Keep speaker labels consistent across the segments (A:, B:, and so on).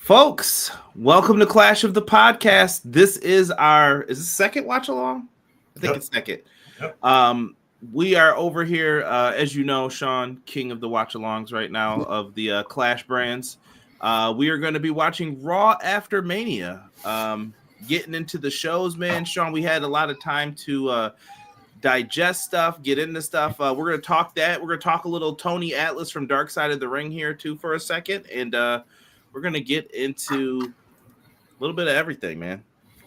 A: Folks, welcome to Clash of the Podcast. This is this second watch along? I think it's second. Yep. We are over here, as you know, Sean, king of the watch alongs right now of the Clash brands. We are going to be watching Raw After Mania. Getting into the shows, man. Sean, we had a lot of time to digest stuff, get into stuff. We're going to talk that. We're going to talk a little Tony Atlas from Dark Side of the Ring here, too, for a second. And we're going to get into a little bit of everything, man.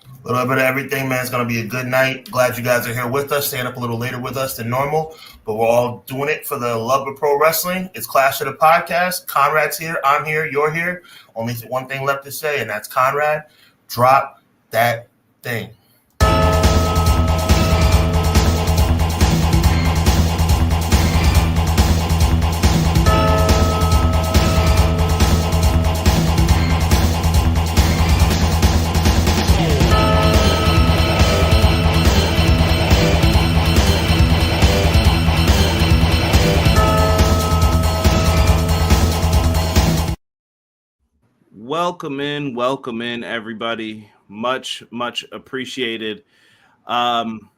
B: A little bit of everything, man. It's going to be a good night. Glad you guys are here with us, staying up a little later with us than normal. But we're all doing it for the love of pro wrestling. It's Clash of the Podcast. Conrad's here. I'm here. You're here. Only one thing left to say, and that's Conrad. Drop that thing.
A: Welcome in, everybody. Much appreciated. Sean,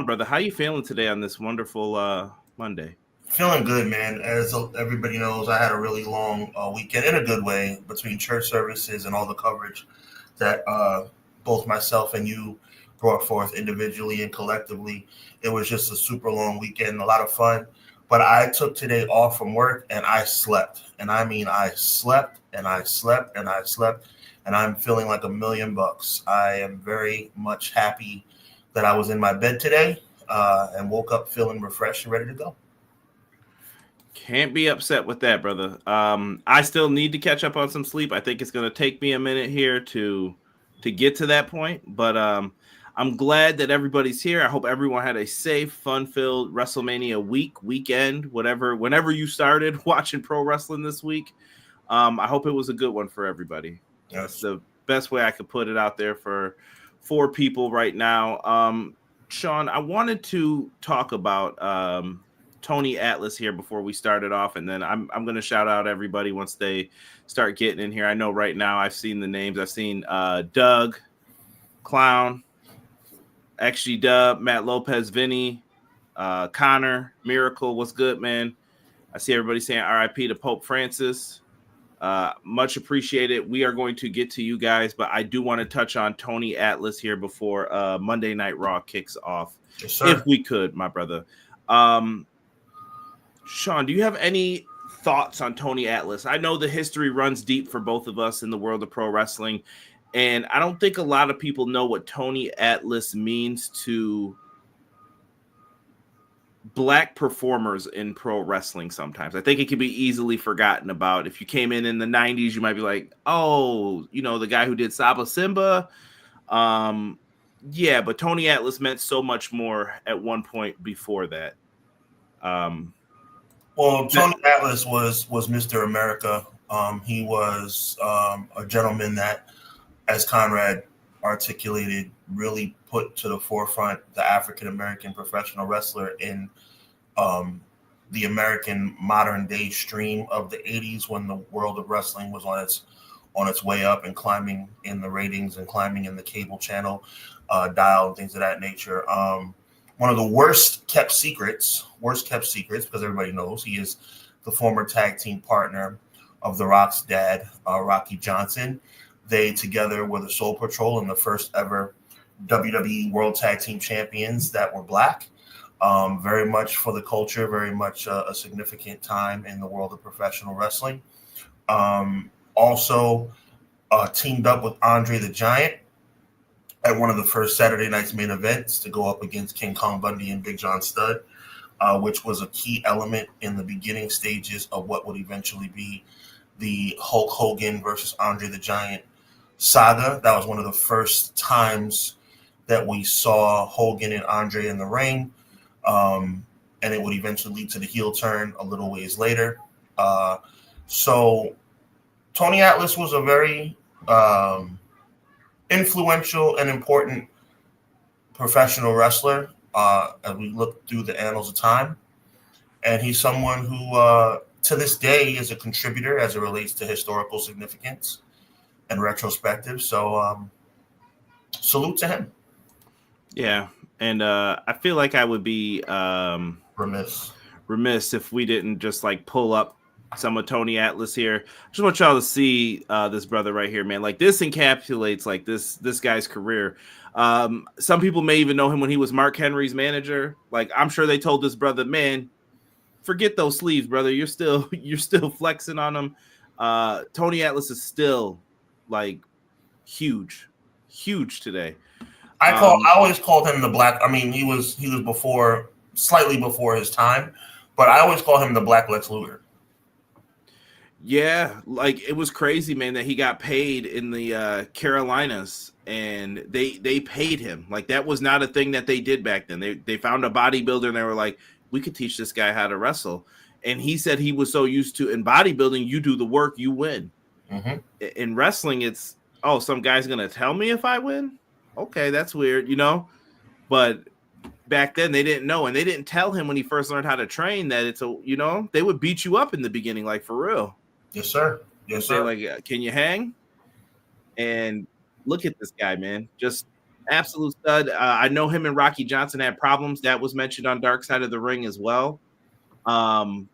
A: brother, how you feeling today on this wonderful Monday?
B: Feeling good, man. As everybody knows, I had a really long weekend in a good way between church services and all the coverage that both myself and you brought forth individually and collectively. It was just a super long weekend, a lot of fun. But I took today off from work and I slept. And I mean, I slept and I slept and I slept. And I'm feeling like $1,000,000. I am very much happy that I was in my bed today and woke up feeling refreshed and ready to go.
A: Can't be upset with that, brother. I still need to catch up on some sleep. I think it's going to take me a minute here to get to that point. But I'm glad that everybody's here. I hope everyone had a safe, fun-filled WrestleMania weekend, whenever you started watching pro wrestling this week. I hope it was a good one for everybody.
B: Yes.
A: That's the best way I could put it out there for people right now. Sean, I wanted to talk about Tony Atlas here before we started off, and then I'm going to shout out everybody once they start getting in here. I know right now I've seen the names. I've seen Doug, Clown, XG Dub, Matt Lopez, Vinny, Connor, Miracle. What's good, man? I see everybody saying RIP to Pope Francis. Much appreciated. We are going to get to you guys, but I do want to touch on Tony Atlas here before Monday Night Raw kicks off.
B: Yes, sir.
A: If we could, my brother. Sean, do you have any thoughts on Tony Atlas? I know the history runs deep for both of us in the world of pro wrestling. And I don't think a lot of people know what Tony Atlas means to Black performers in pro wrestling sometimes. I think it can be easily forgotten about. If you came in the 90s, you might be like, oh, the guy who did Saba Simba. Yeah, but Tony Atlas meant so much more at one point before that.
B: Well, Tony Atlas was Mr. America. He was a gentleman that, as Conrad articulated, really put to the forefront the African-American professional wrestler in the American modern-day stream of the 80s when the world of wrestling was on its way up and climbing in the ratings and climbing in the cable channel dial and things of that nature. One of the worst kept secrets, because everybody knows he is the former tag team partner of The Rock's dad, Rocky Johnson. They together were the Soul Patrol and the first ever WWE World Tag Team Champions that were Black. Very much for the culture, very much a significant time in the world of professional wrestling. Also teamed up with Andre the Giant at one of the first Saturday night's main events to go up against King Kong Bundy and Big John Studd, which was a key element in the beginning stages of what would eventually be the Hulk Hogan versus Andre the Giant saga. That was one of the first times that we saw Hogan and Andre in the ring, and it would eventually lead to the heel turn a little ways later. So Tony Atlas was a very influential and important professional wrestler as we look through the annals of time. And he's someone who, to this day, is a contributor as it relates to historical significance. in retrospective. So salute to him.
A: Yeah, and I feel like I would be remiss if we didn't just like pull up some of Tony Atlas here. I just want y'all to see this brother right here, man. Like this encapsulates like this guy's career. Some people may even know him when he was Mark Henry's manager. Like I'm sure they told this brother, man, forget those sleeves, brother. You're still flexing on them. Tony Atlas is still like huge today.
B: I always called him the Black. I mean, he was slightly before his time, but I always call him the Black Lex Luger.
A: Yeah, like it was crazy, man, that he got paid in the Carolinas, and they paid him. Like that was not a thing that they did back then. They found a bodybuilder and they were like, we could teach this guy how to wrestle. And he said he was so used to in bodybuilding, you do the work, you win. Mm-hmm. In wrestling, it's some guy's gonna tell me if I win. Okay, that's weird, But back then they didn't know, and they didn't tell him when he first learned how to train that it's they would beat you up in the beginning, like for real.
B: Yes, sir. Yes, sir.
A: Like, can you hang? And look at this guy, man. Just absolute stud. I know him and Rocky Johnson had problems. That was mentioned on Dark Side of the Ring as well. And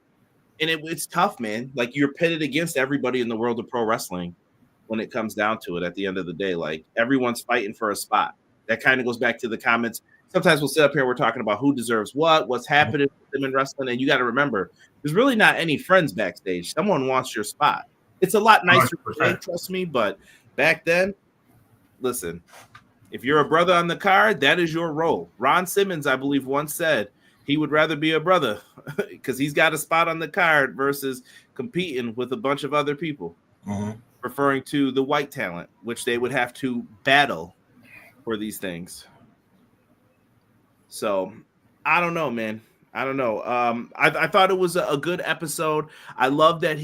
A: it's tough, man. Like you're pitted against everybody in the world of pro wrestling when it comes down to it at the end of the day. Like everyone's fighting for a spot. That kind of goes back to the comments. Sometimes we'll sit up here and we're talking about who deserves what's happening with them in wrestling. And you got to remember, there's really not any friends backstage. Someone wants your spot. It's a lot nicer today, trust me. But back then, listen, if you're a brother on the card, that is your role. Ron Simmons, I believe, once said he would rather be a brother because he's got a spot on the card versus competing with a bunch of other people. Mm-hmm. Referring to the white talent, which they would have to battle for these things. So I don't know, man. I don't know. I thought it was a good episode. I love that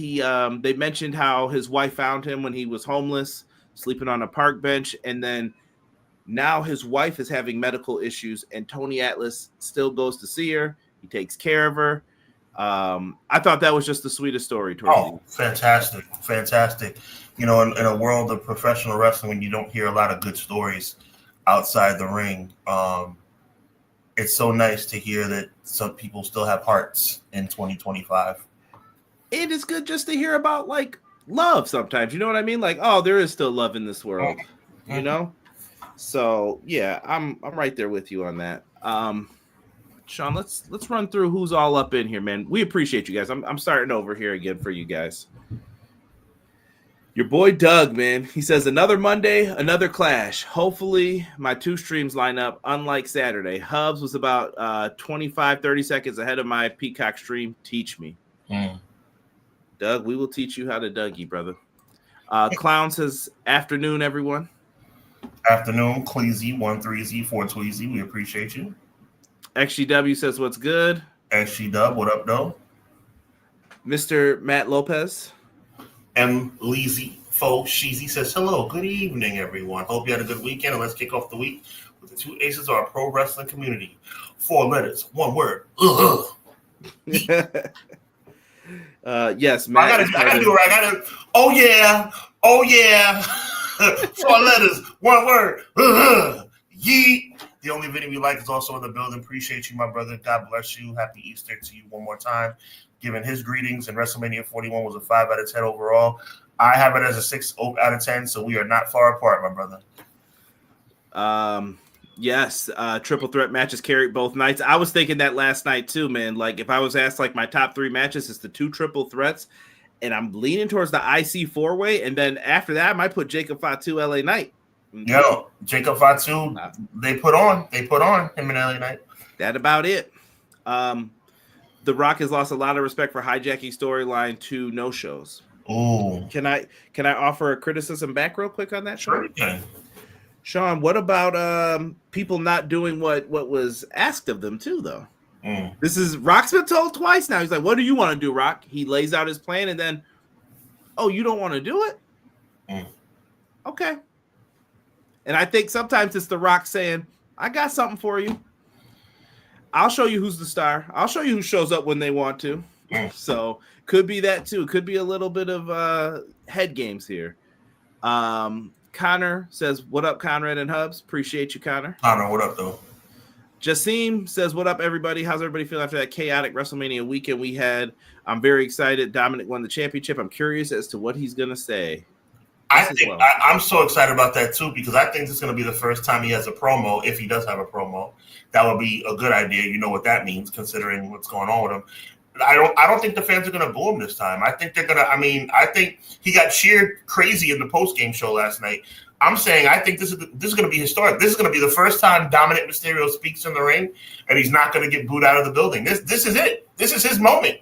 A: they mentioned how his wife found him when he was homeless, sleeping on a park bench. And then now his wife is having medical issues and Tony Atlas still goes to see her. He takes care of her. I thought that was just the sweetest story.
B: Fantastic. In a world of professional wrestling, when you don't hear a lot of good stories outside the ring, it's so nice to hear that some people still have hearts in 2025.
A: It is good just to hear about like love sometimes. You know what I mean? Like, there is still love in this world. Mm-hmm. So yeah, I'm right there with you on that. Sean, let's run through who's all up in here, man. We appreciate you guys. I'm starting over here again for you guys. Your boy Doug, man. He says another Monday, another clash. Hopefully my 2 streams line up. Unlike Saturday, Hubs was about 25-30 seconds ahead of my Peacock stream. Teach me. Doug, we will teach you how to Dougie, brother. Clown says afternoon, everyone.
B: Afternoon, Cleezy, 13Z, 4Tweezy. We appreciate you.
A: XGW says what's good.
B: XGW, what up, though?
A: Mr. Matt Lopez.
B: M. Leezy Fo Sheezy says, hello, good evening, everyone. Hope you had a good weekend, and let's kick off the week with the 2 aces of our pro wrestling community. 4 letters, 1 word.
A: Yes, Matt.
B: I gotta do it right. Oh yeah. 4 letters, 1 word. Yeet. The only video we like is also in the building. Appreciate you, my brother. God bless you. Happy Easter to you one more time. Giving his greetings, and WrestleMania 41 was a 5 out of 10 overall. I have it as a 6 out of 10, so we are not far apart, my brother.
A: Yes, triple threat matches carried both nights. I was thinking that last night too, man. Like if I was asked like my top 3 matches, it's the 2 triple threats, and I'm leaning towards the IC 4-way, and then after that, I might put Jacob Fatu LA Knight.
B: Yo, Jacob Fatu, they put on him in LA Knight.
A: That about it. The Rock has lost a lot of respect for hijacking storyline to no-shows.
B: Ooh.
A: Can I offer a criticism back real quick on that, Sean?
B: Sure.
A: Sean, what about people not doing what was asked of them too, though? This is Rock's been told twice now. He's like, what do you want to do, Rock? He lays out his plan and then, you don't want to do it? Okay. And I think sometimes it's The Rock saying, I got something for you. I'll show you who's the star. I'll show you who shows up when they want to. So could be that too. Could be a little bit of head games here. Connor says, "What up, Conrad and Hubs? Appreciate you, Connor."
B: Connor, what up, though?
A: Jasim says, "What up, everybody? How's everybody feeling after that chaotic WrestleMania weekend we had? I'm very excited. Dominic won the championship. I'm curious as to what he's gonna say."
B: I'm so excited about that too, because I think this is going to be the first time he has a promo. If he does have a promo, that would be a good idea. You know what that means, considering what's going on with him. I don't think the fans are going to boo him this time. I think they're going to. I mean, I think he got cheered crazy in the post game show last night. I'm saying I think this is going to be historic. This is going to be the first time Dominic Mysterio speaks in the ring, and he's not going to get booed out of the building. This is it. This is his moment.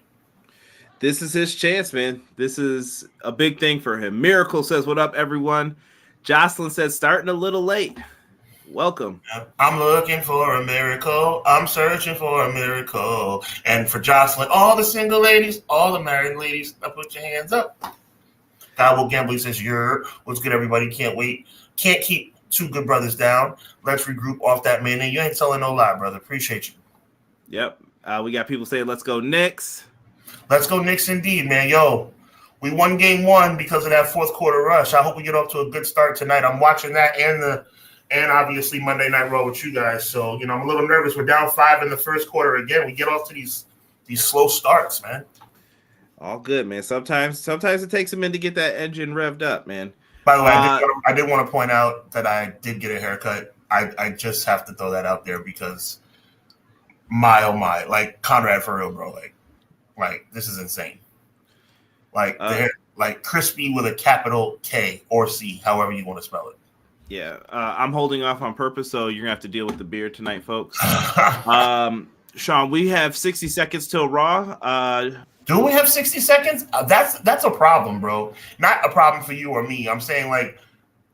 A: This is his chance, man. This is a big thing for him. Miracle says, "What up, everyone?" Jocelyn says, "Starting a little late. Welcome."
B: I'm looking for a miracle. I'm searching for a miracle. And for Jocelyn, all the single ladies, all the married ladies, now put your hands up. Gobble Gambling says, what's good, everybody? Can't wait. Can't keep two good brothers down. Let's regroup off that man. You ain't telling no lie, brother. Appreciate you.
A: Yep. We got people saying, "Let's go Knicks."
B: Let's go Knicks indeed, man. Yo, we won game one because of that fourth quarter rush. I hope we get off to a good start tonight. I'm watching that and obviously Monday Night Raw with you guys. So, I'm a little nervous. We're down 5 in the first quarter again. We get off to these slow starts, man.
A: All good, man. Sometimes it takes a minute to get that engine revved up, man.
B: By the way, I did want to point out that I did get a haircut. I just have to throw that out there because my, oh my, like Conrad for real, bro. Like this is insane. Like crispy with a capital K or C, however you want to spell it.
A: Yeah, I'm holding off on purpose, so you're gonna have to deal with the beard tonight, folks. Sean, we have 60 seconds till Raw.
B: Do we have 60 seconds? That's a problem, bro. Not a problem for you or me. I'm saying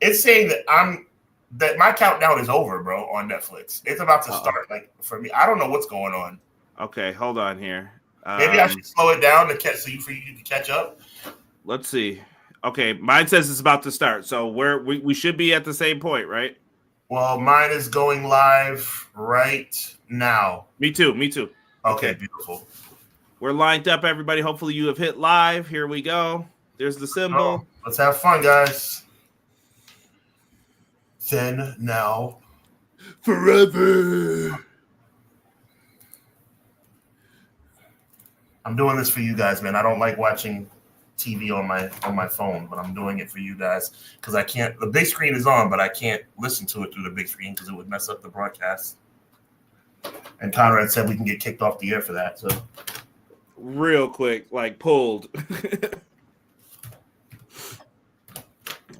B: it's saying that my countdown is over, bro, on Netflix. It's about to start. Like for me, I don't know what's going on.
A: Okay, hold on here.
B: Maybe I should slow it down for you to catch up.
A: Let's see. Okay, mine says it's about to start, so we should be at the same point, right?
B: Well, mine is going live right now.
A: Me too.
B: Okay, beautiful.
A: We're lined up, everybody. Hopefully you have hit live. Here we go. There's the symbol.
B: Let's have fun, guys. Then, now,
A: forever.
B: I'm doing this for you guys, man. I don't like watching TV on my phone, but I'm doing it for you guys because I can't. The big screen is on, but I can't listen to it through the big screen because it would mess up the broadcast. And Conrad said we can get kicked off the air for that. So,
A: real quick, pulled.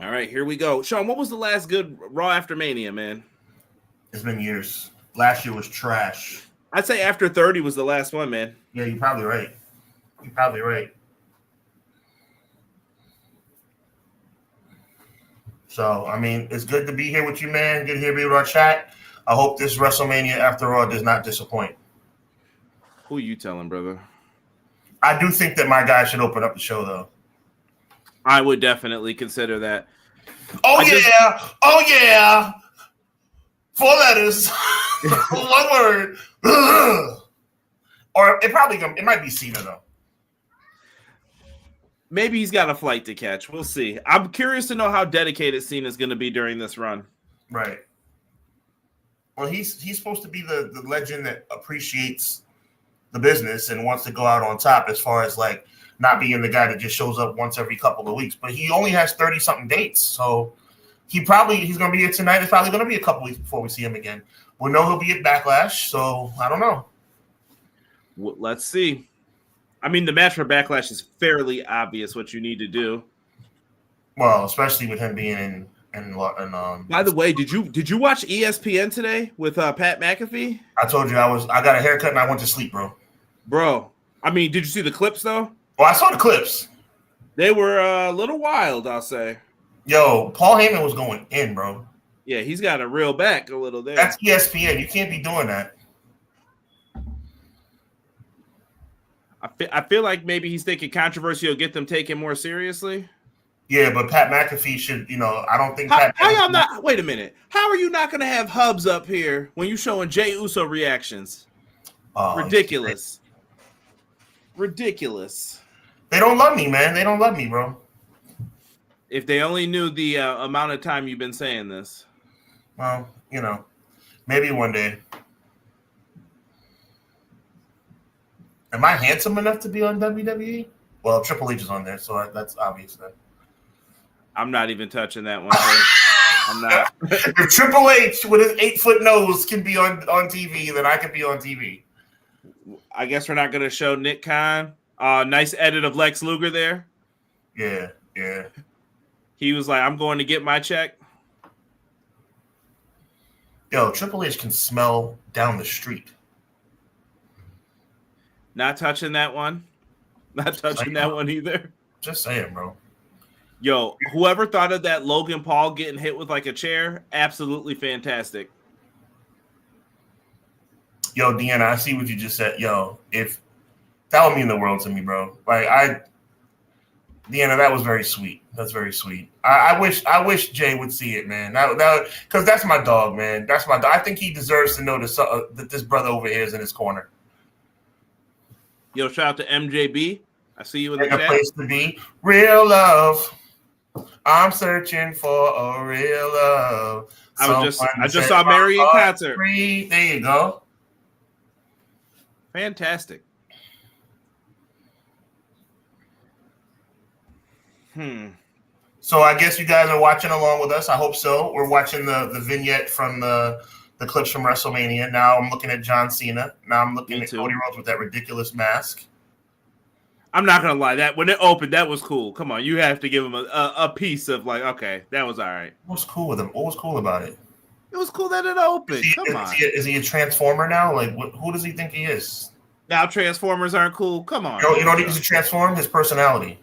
A: All right, here we go. Sean, what was the last good Raw after Mania, man?
B: It's been years. Last year was trash.
A: I'd say after 30 was the last one, man.
B: Yeah, you're probably right. So, I mean, it's good to be here with you, man. Good to hear you with our chat. I hope this WrestleMania after all does not disappoint.
A: Who are you telling, brother?
B: I do think that my guy should open up the show, though.
A: I would definitely consider that.
B: Oh, yeah. 4 letters. 1 word. Or it might be Cena, though.
A: Maybe he's got a flight to catch. We'll see. I'm curious to know how dedicated Cena's going to be during this run.
B: Right. Well, he's supposed to be the legend that appreciates the business and wants to go out on top as far as not being the guy that just shows up once every couple of weeks. But he only has 30-something dates. So he's going to be here tonight. It's probably going to be a couple weeks before we see him again. We'll know he'll be at Backlash. So I don't know.
A: Let's see. I mean, the match for Backlash is fairly obvious what you need to do.
B: Well, especially with him being in
A: By the way, did you watch ESPN today with Pat McAfee?
B: I told you I got a haircut and I went to sleep, bro.
A: Bro, I mean, did you see the clips though?
B: Well, I saw the clips.
A: They were a little wild, I'll say.
B: Yo, Paul Heyman was going in, bro.
A: Yeah, he's got to reel back a little there.
B: That's ESPN. You can't be doing that.
A: I feel like maybe he's thinking controversy will get them taken more seriously.
B: Yeah, but Pat McAfee should, I don't think
A: how y'all not. Wait a minute. How are you not going to have Hubs up here when you showing Jey Uso reactions? Ridiculous. Ridiculous.
B: They don't love me, man. They don't love me, bro.
A: If they only knew the amount of time you've been saying this.
B: Well, maybe one day. Am I handsome enough to be on WWE? Well, Triple H is on there, so that's obvious then.
A: I'm not even touching that one. I'm not.
B: If Triple H with his 8-foot nose can be on TV, then I can be on TV.
A: I guess we're not going to show Nick Khan. Nice edit of Lex Luger there.
B: Yeah.
A: He was like, I'm going to get my check.
B: Yo, Triple H can smell down the street.
A: Not touching that one. Not touching that one either.
B: Just saying, bro.
A: Yo, whoever thought of that Logan Paul getting hit with like a chair, absolutely fantastic.
B: Yo, Deanna, I see what you just said. Yo, if that would mean the world to me, bro. Like Deanna, that was very sweet. That's very sweet. I wish Jay would see it, man. That because that's my dog, man. That's my dog. I think he deserves to know that this brother over here is in his corner.
A: Yo, shout out to MJB. I see you in the
B: Like
A: chat.
B: a place to be. Real love. I'm searching for a real love.
A: I just saw Mary in concert.
B: Free. There you go.
A: Fantastic.
B: So I guess you guys are watching along with us. I hope so. We're watching the vignette from the clips from WrestleMania. Now I'm looking at John Cena. Now I'm looking at Cody Rhodes with that ridiculous mask.
A: I'm not gonna lie, that when it opened, that was cool. Come on, you have to give him a piece of like, okay, that was all right.
B: What was cool with him? What was cool about it?
A: It was cool that it opened. Come on.
B: Is he a transformer now? Like, who does he think he is?
A: Now Transformers aren't cool. Come on.
B: You don't need to transform his personality.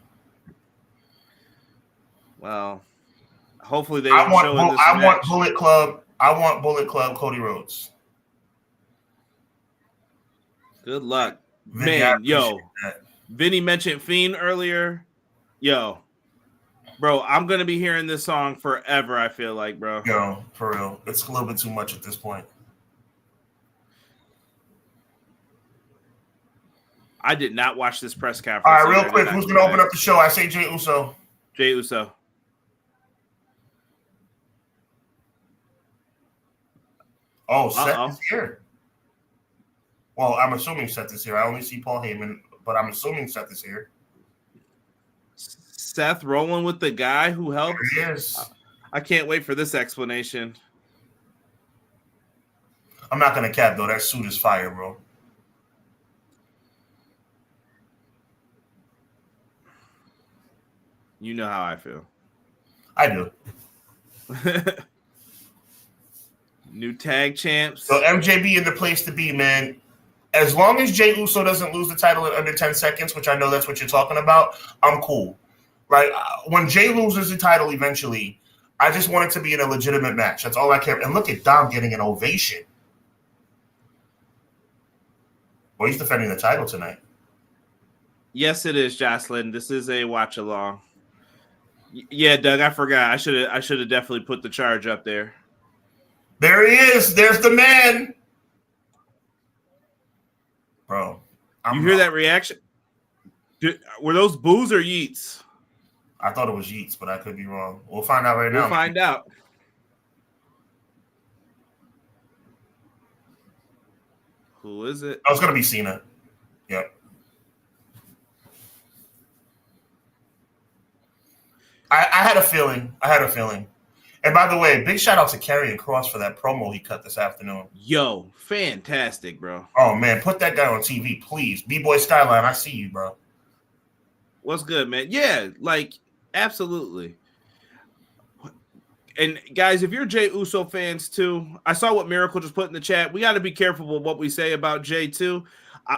A: Well, hopefully they.
B: I want Bullet Club. I want Bullet Club Cody Rhodes.
A: Good luck,
B: Vinny,
A: man. Yo, Vinny mentioned Fiend earlier. Yo, bro, I'm gonna be hearing this song forever. I feel like, bro.
B: Yo, for real, it's a little bit too much at this point.
A: I did not watch this press conference.
B: All right, real quick, who's gonna open up the show? I say Jey Uso.
A: Jey Uso.
B: Oh, Seth is here. Well, I'm assuming Seth is here. I only see Paul Heyman, but I'm assuming Seth is here.
A: Seth rolling with the guy who helped?
B: There he is.
A: I can't wait for this explanation.
B: I'm not going to cap, though. That suit is fire, bro.
A: You know how I feel.
B: I do.
A: New tag champs.
B: So MJB in the place to be, man. As long as Jey Uso doesn't lose the title in under 10 seconds, which I know that's what you're talking about, I'm cool. Like, when Jey loses the title eventually, I just want it to be in a legitimate match. That's all I care. And look at Dom getting an ovation. Well, he's defending the title tonight.
A: Yes, it is, Jocelyn. This is a watch along. Yeah, Doug, I forgot. I should have definitely put the charge up there.
B: There he is. There's the man. Bro.
A: You hear that reaction? Were those boos or yeets?
B: I thought it was yeets, but I could be wrong. We'll find out right now.
A: We'll find out. Who is it?
B: Oh, it's going to be Cena. Yep. I had a feeling. And by the way, big shout out to Karrion Kross for that promo he cut this afternoon.
A: Yo, fantastic, bro.
B: Oh, man. Put that guy on TV, please. B-Boy Skyline, I see you, bro.
A: What's good, man? Yeah, like, absolutely. And, guys, if you're Jey Uso fans, too, I saw what Miracle just put in the chat. We got to be careful with what we say about Jey, too.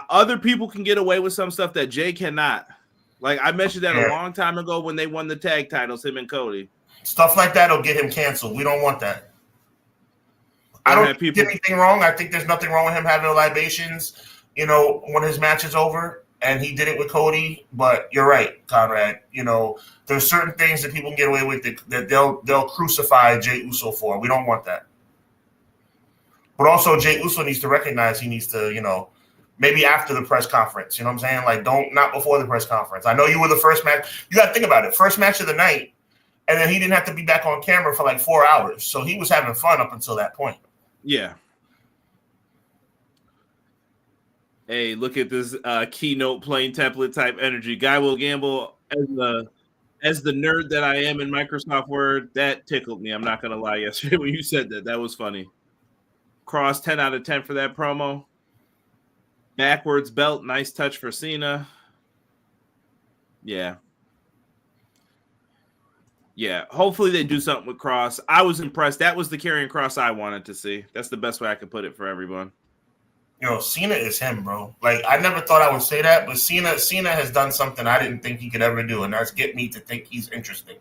A: Other people can get away with some stuff that Jey cannot. Like, I mentioned that a long time ago when they won the tag titles, him and Cody.
B: Stuff like that will get him canceled. We don't want that. I don't think there's anything wrong. I think there's nothing wrong with him having libations, when his match is over, and he did it with Cody. But you're right, Conrad. There's certain things that people can get away with that they'll crucify Jey Uso for. We don't want that. But also, Jey Uso needs to recognize he needs to, maybe after the press conference. You know what I'm saying? Like, not before the press conference. I know you were the first match. You got to think about it. First match of the night. and then he didn't have to be back on camera for like 4 hours. So he was having fun up until that point.
A: Yeah. Hey, look at this keynote playing template type energy. Guy will gamble as the nerd that I am in Microsoft Word. That tickled me. I'm not gonna lie. Yesterday when you said that, that was funny. Cross 10 out of 10 for that promo. Backwards belt, nice touch for Cena. Yeah. Yeah, hopefully they do something with Cross. I was impressed. That was the Karrion Cross I wanted to see. That's the best way I could put it for everyone.
B: Cena is him, bro. Like, I never thought I would say that, but Cena has done something I didn't think he could ever do, and that's get me to think he's interesting.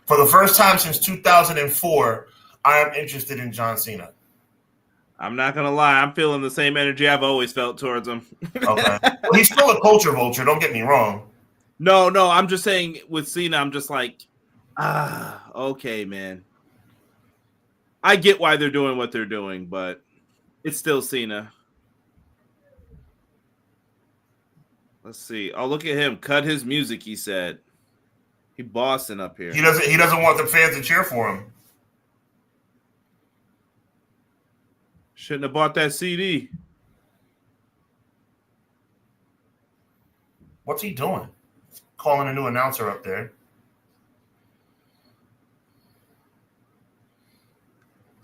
B: For the first time since 2004, I am interested in John Cena.
A: I'm not going to lie. I'm feeling the same energy I've always felt towards him.
B: Okay. Well, he's still a culture vulture, don't get me wrong.
A: No, I'm just saying with Cena, I'm just like, okay, man. I get why they're doing what they're doing, but it's still Cena. Let's see. Oh, look at him. Cut his music, he said. He bossing up here.
B: He doesn't want the fans to cheer for him.
A: Shouldn't have bought that CD.
B: What's he doing? Calling a new announcer up there.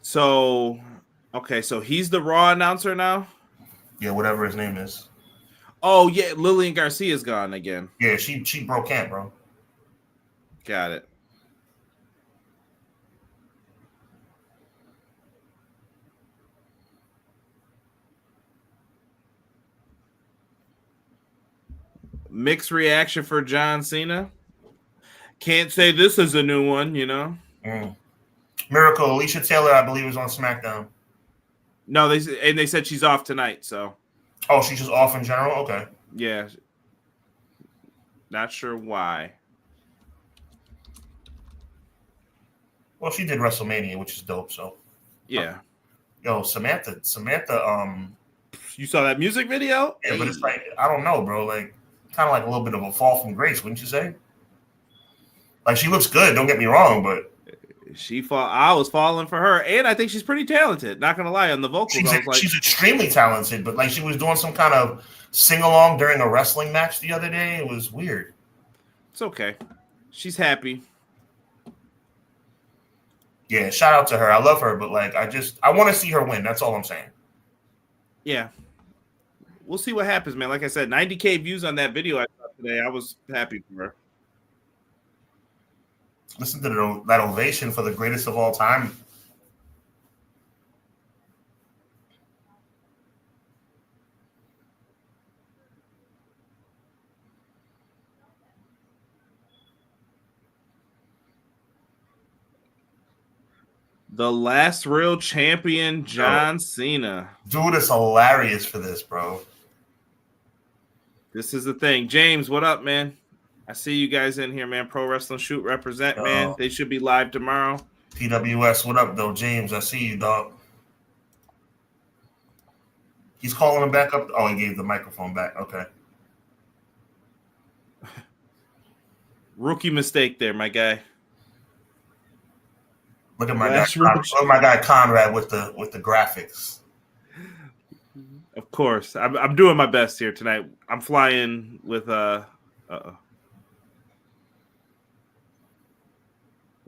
A: So, okay, so he's the Raw announcer now?
B: Yeah, whatever his name is.
A: Oh, yeah, Lillian Garcia's gone again.
B: Yeah, she broke camp, bro.
A: Got it. Mixed reaction for John Cena. Can't say this is a new one, you know.
B: Miracle Alicia Taylor, I believe, is on SmackDown.
A: No, they said she's off tonight. So.
B: Oh, she's just off in general. Okay.
A: Yeah. Not sure why.
B: Well, she did WrestleMania, which is dope. So.
A: Yeah.
B: Yo, Samantha.
A: You saw that music video?
B: Yeah, but it's like, I don't know, bro. Like, kind of like a little bit of a fall from grace, wouldn't you say? Like, she looks good. Don't get me wrong, but
A: I was falling for her, and I think she's pretty talented. Not gonna lie, on the vocals,
B: she's extremely talented. But like, she was doing some kind of sing along during a wrestling match the other day. It was weird.
A: It's okay. She's happy.
B: Yeah, shout out to her. I love her, but like, I want to see her win. That's all I'm saying.
A: Yeah, we'll see what happens, man. Like I said, 90K views on that video I saw today. I was happy for her.
B: Listen to that ovation for the greatest of all time.
A: The last real champion, John Cena.
B: Dude is hilarious for this, bro.
A: This is the thing. James, what up, man? I see you guys in here, man. Pro Wrestling Shoot represent, man. They should be live tomorrow.
B: PWS, what up, though, James? I see you, dog. He's calling him back up. Oh, he gave the microphone back. Okay.
A: Rookie mistake there, my guy.
B: Look at my guy. Look at my guy Conrad with the graphics.
A: Of course, I'm doing my best here tonight. I'm flying with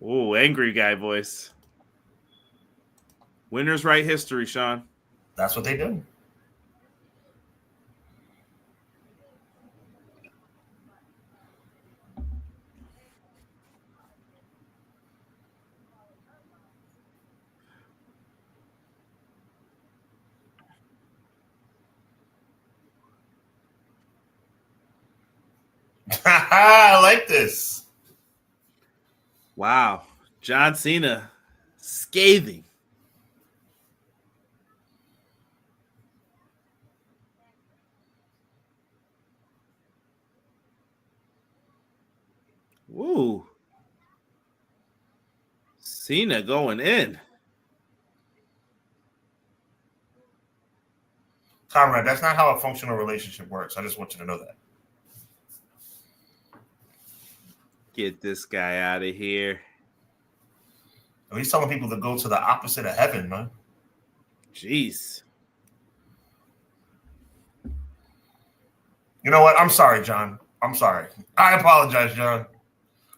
A: Oh, angry guy voice. Winners write history, Sean.
B: That's what they do. I like this.
A: Wow. John Cena scathing. Woo. Cena going in.
B: Conrad, that's not how a functional relationship works. I just want you to know that.
A: Get this guy out of here.
B: He's telling people to go to the opposite of heaven, man.
A: Jeez.
B: You know what? I'm sorry, John. I'm sorry. I apologize, John.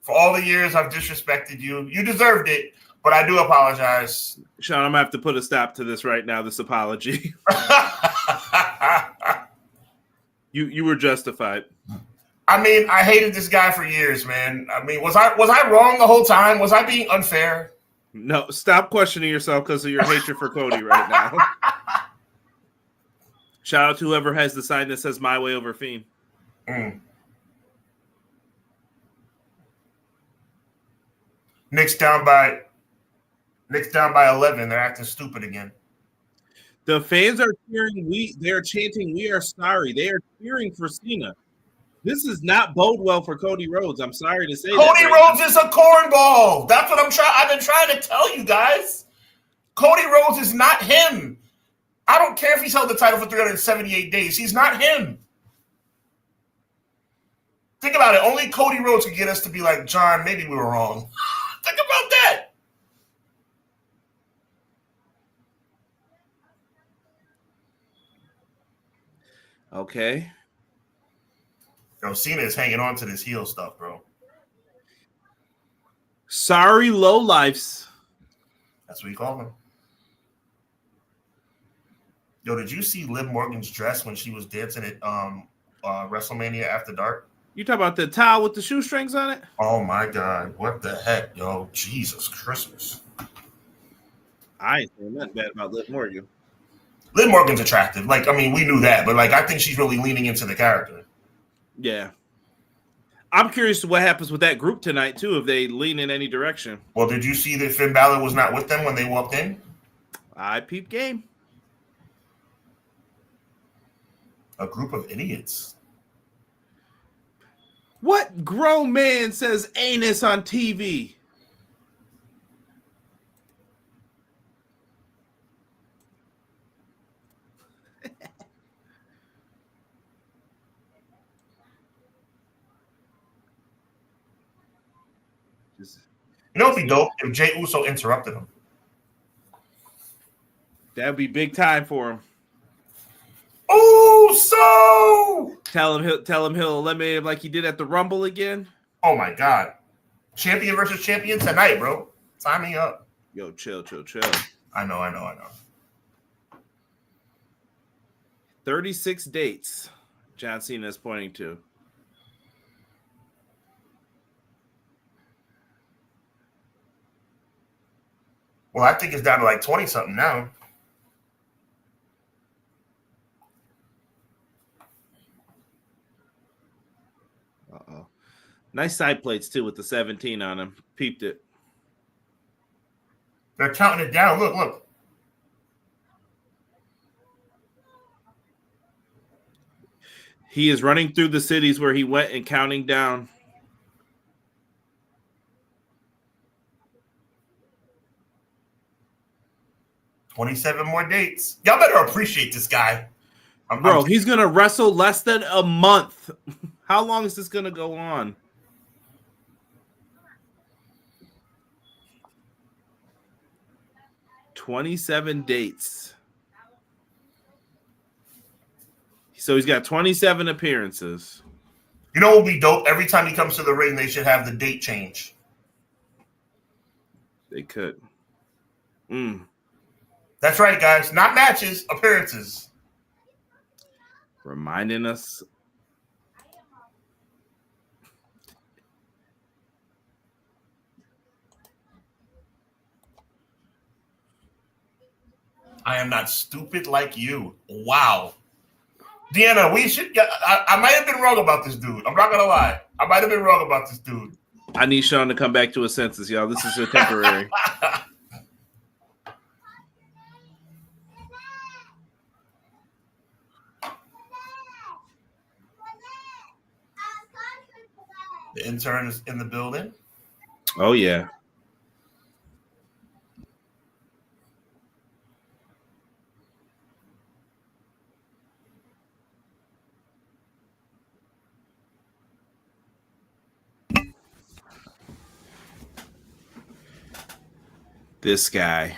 B: For all the years I've disrespected you. You deserved it, but I do apologize.
A: Sean, I'm going to have to put a stop to this right now, this apology. You were justified.
B: I mean, I hated this guy for years, man. I mean, was I wrong the whole time? Was I being unfair?
A: No, stop questioning yourself because of your hatred for Cody right now. Shout out to whoever has the sign that says "My Way Over Fiend."
B: Nick's down by 11. They're acting stupid again.
A: The fans are cheering. They're chanting, "We are sorry." They are cheering for Cena. This is not bode well for Cody Rhodes. I'm sorry to say
B: Cody Rhodes is a cornball. That's what I've been trying to tell you guys. Cody Rhodes is not him. I don't care if he's held the title for 378 days. He's not him. Think about it. Only Cody Rhodes could get us to be like, John, maybe we were wrong. Think about that.
A: Okay.
B: Yo, Cena is hanging on to this heel stuff, bro.
A: Sorry, lowlifes.
B: That's what you call them. Yo, did you see Liv Morgan's dress when she was dancing at WrestleMania After Dark?
A: You talking about the towel with the shoestrings on it?
B: Oh my God! What the heck, yo? Jesus Christmas!
A: I ain't saying nothing bad about Liv Morgan.
B: Liv Morgan's attractive. Like, I mean, we knew that, but like, I think she's really leaning into the character.
A: Yeah. I'm curious to what happens with that group tonight, too, if they lean in any direction.
B: Well, did you see that Finn Balor was not with them when they walked in?
A: I peep game.
B: A group of idiots.
A: What grown man says anus on TV?
B: You know, it'd be dope if Jey Uso interrupted him.
A: That'd be big time for him.
B: Oh, so
A: Tell him he'll eliminate him like he did at the Rumble again.
B: Oh my God. Champion versus champion tonight, bro. Sign me up.
A: Yo, chill.
B: I know.
A: 36 dates John Cena is pointing to.
B: Well, I think it's down to like 20-something now.
A: Uh-oh. Nice side plates, too, with the 17 on them. Peeped it.
B: They're counting it down. Look.
A: He is running through the cities where he went and counting down.
B: $27 more dates. Y'all better appreciate this guy.
A: Bro, he's going to wrestle less than a month. How long is this going to go on? $27 dates. So he's got 27 appearances.
B: You know what would be dope? Every time he comes to the ring, they should have the date change.
A: They could.
B: That's right, guys. Not matches, appearances.
A: Reminding us.
B: I am not stupid like you. Wow. Deanna, we should. I might have been wrong about this dude. I'm not going to lie. I might have been wrong about this dude.
A: I need Sean to come back to his senses, y'all. This is a temporary.
B: The intern is in the building.
A: Oh, yeah. This guy.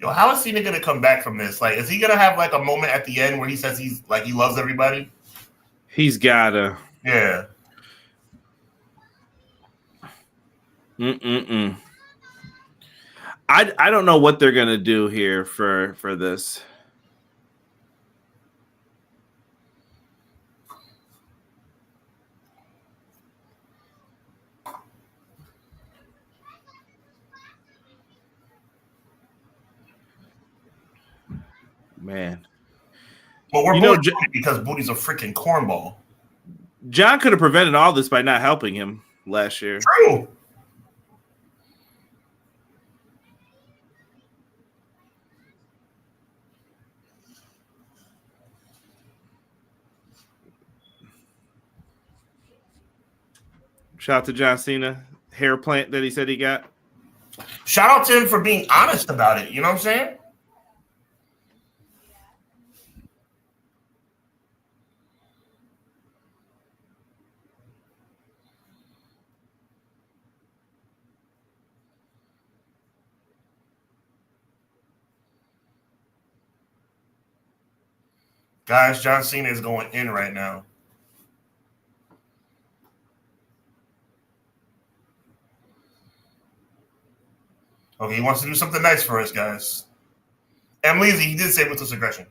B: Yo, how is Cena gonna come back from this? Like, is he gonna have like a moment at the end where he says he's like he loves everybody?
A: He's gotta.
B: Yeah.
A: I don't know what they're gonna do here for this. Man.
B: Well, we're both because Booty's a freaking cornball.
A: John could have prevented all this by not helping him last year.
B: True.
A: Shout out to John Cena. Hair plant that he said he got.
B: Shout out to him for being honest about it. You know what I'm saying? Guys, John Cena is going in right now. Okay, he wants to do something nice for us, guys. Emily, he did say with this aggression.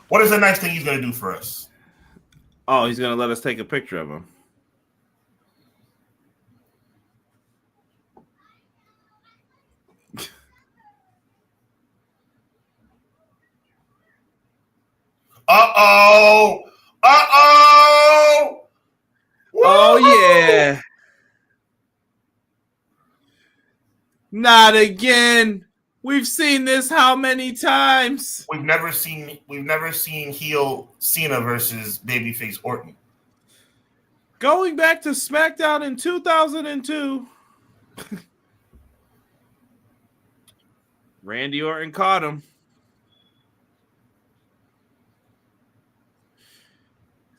B: What is the nice thing he's going to do for us?
A: Oh, he's going to let us take a picture of him.
B: Uh-oh! Uh-oh! Woo!
A: Oh, yeah. Not again. We've seen this how many times?
B: We've never seen heel Cena versus babyface Orton.
A: Going back to SmackDown in 2002. Randy Orton caught him.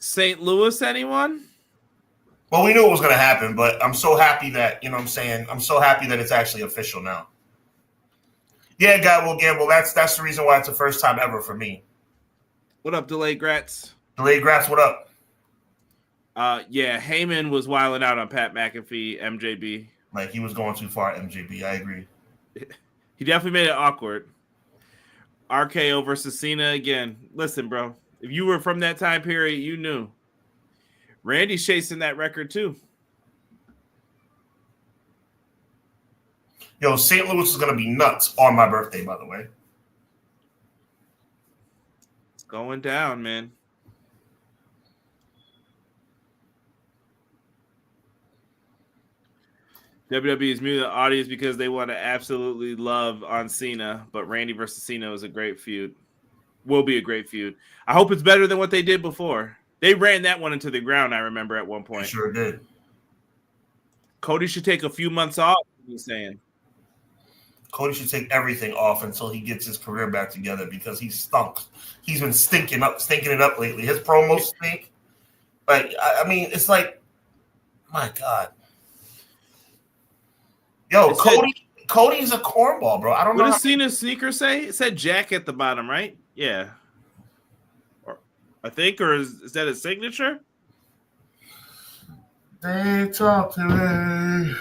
A: St. Louis, anyone?
B: Well, we knew it was going to happen, but I'm so happy that, you know what I'm saying, I'm so happy that it's actually official now. Yeah, God will gamble. That's the reason why it's the first time ever for me.
A: What up, Delayed Grats?
B: Delayed Grats, what up?
A: Yeah, Heyman was wilding out on Pat McAfee, MJB.
B: Like, he was going too far, MJB. I agree.
A: He definitely made it awkward. RKO versus Cena again. Listen, bro. If you were from that time period, you knew. Randy's chasing that record, too.
B: Yo, St. Louis is going to be nuts on my birthday, by the way.
A: It's going down, man. WWE is muting the audience because they want to absolutely love on Cena, but Randy versus Cena was a great feud. Will be a great feud. I hope it's better than what they did before. They ran that one into the ground, I remember, at one point.
B: They sure did.
A: Cody should take a few months off, he's saying.
B: Cody should take everything off until he gets his career back together because he's stunk. He's been stinking it up lately. His promos stink. Like, I mean, it's like, my God. Yo, Cody's a cornball, bro. I don't know.
A: What does Cena's sneaker say? It said Jack at the bottom, right? Yeah. I think, or is that his signature?
B: They talk to me.